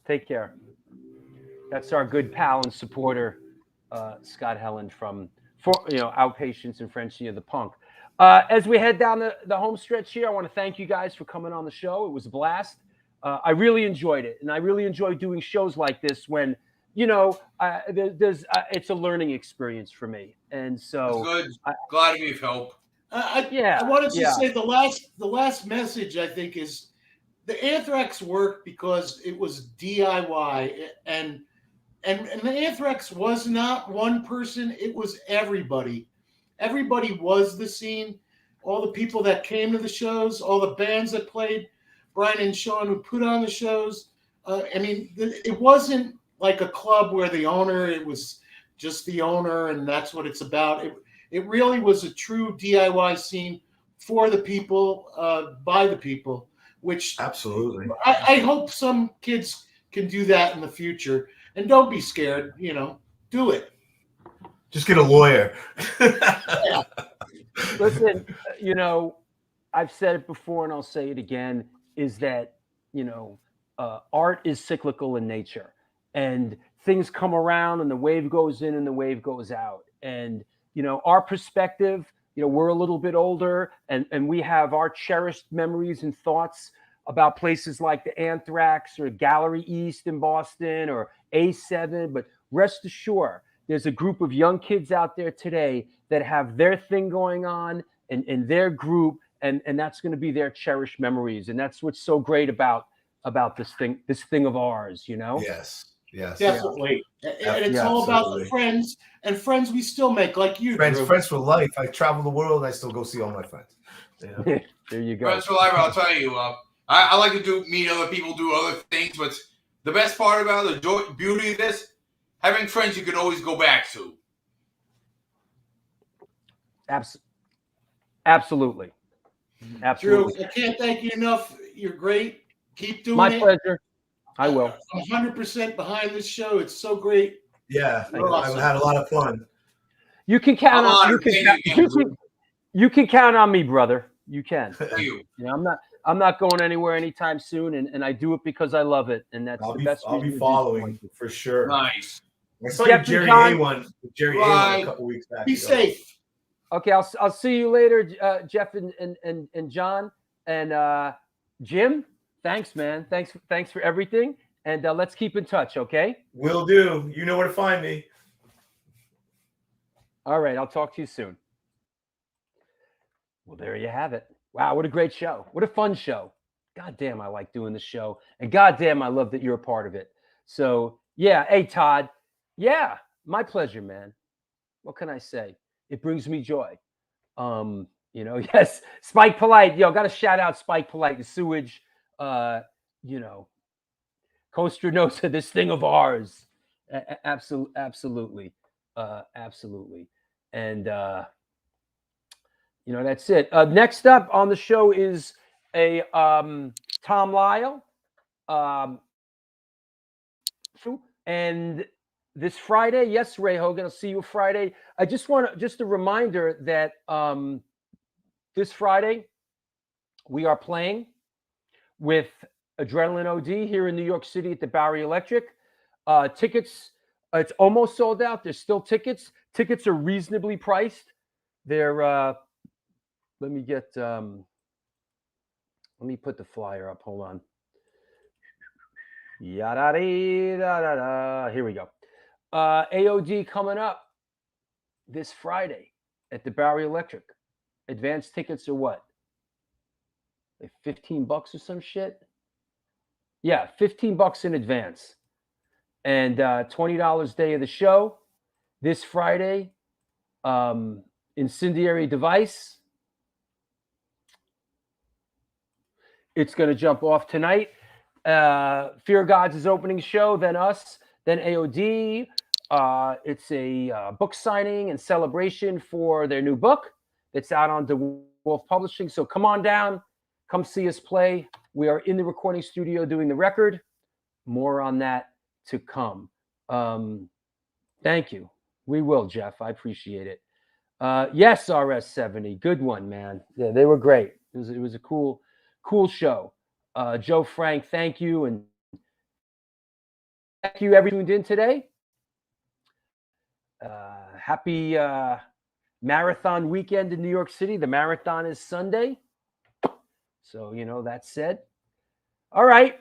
Take care. That's our good pal and supporter, Scott Helen from Outpatients and Frenchie of the Punk. As we head down the home stretch here, I want to thank you guys for coming on the show. It was a blast. I really enjoyed it, and I really enjoy doing shows like this when it's a learning experience for me, and so good. Glad to be of help. I wanted to say the last message I think is the Anthrax worked because it was DIY, and And the Anthrax was not one person, it was everybody. Everybody was the scene. All the people that came to the shows, all the bands that played, Brian and Sean who put on the shows. I mean, it wasn't like a club where the owner, it was just the owner and that's what it's about. It really was a true DIY scene for the people, by the people, which absolutely. I hope some kids can do that in the future. And don't be scared, do it. Just get a lawyer. Listen, I've said it before and I'll say it again, is that, art is cyclical in nature and things come around and the wave goes in and the wave goes out. And, our perspective, we're a little bit older and we have our cherished memories and thoughts about places like the Anthrax or Gallery East in Boston or A7. But rest assured, there's a group of young kids out there today that have their thing going on in their group, and that's going to be their cherished memories. And that's what's so great about this thing of ours, Yes. Definitely. And it's all about the friends and friends we still make, like you. Friends Drew. for life. I travel the world and I still go see all my friends. There you go. Friends for life, I'll tell you. I like to meet other people, do other things, but the best part about it, the beauty of this, having friends you can always go back to. Absolutely. Drew, I can't thank you enough. You're great. Keep doing it. My pleasure. I will. I'm 100% behind this show. It's so great. Yeah, Awesome. I've had a lot of fun. You can count on you can count on me, brother. You can. I'm not going anywhere anytime soon, and I do it because I love it, and that's the best. I'll be following for sure. Nice. I saw you Jerry A one a couple weeks back. Be safe. Okay, I'll see you later, Jeff and John and Jim. Thanks, man. Thanks for everything, and let's keep in touch. Okay. Will do. You know where to find me. All right, I'll talk to you soon. Well, there you have it. Wow, what a great show. What a fun show. God damn, I like doing the show. And God damn, I love that you're a part of it. So, yeah. Hey, Todd. Yeah, my pleasure, man. What can I say? It brings me joy. Yes, Spike Polite. Got to shout out Spike Polite, the sewage. Coaster Notes of this thing of ours. Absolutely. Absolutely. And, that's it. Next up on the show is a Tom Lyle. And this Friday, yes, Ray Hogan, I'll see you Friday. I just a reminder that this Friday we are playing with Adrenaline OD here in New York City at the Bowery Electric. Tickets, it's almost sold out. There's still tickets. Tickets are reasonably priced. They're let me put the flyer up. Hold on. Yada-dee-da-da-da. Here we go. AOD coming up this Friday at the Bowery Electric. Advanced tickets are what? Like $15 or some shit? Yeah, $15 in advance. And $20 day of the show. This Friday, Incendiary Device. It's going to jump off tonight. Fear Gods is opening show, then us, then AOD. It's a book signing and celebration for their new book that's out on DeWolf Publishing. So come on down, come see us play. We are in the recording studio doing the record. More on that to come. Thank you. We will, Jeff. I appreciate it. Yes, RS70. Good one, man. Yeah, they were great. It was a cool show. Joe Frank, thank you. And thank you, everyone tuned in today. Happy marathon weekend in New York City. The marathon is Sunday. So, that said. All right.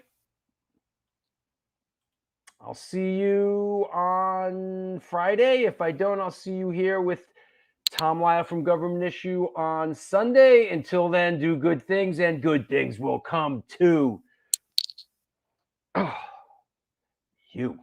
I'll see you on Friday. If I don't, I'll see you here with Tom Lyle from Government Issue on Sunday. Until then, do good things and good things will come to you.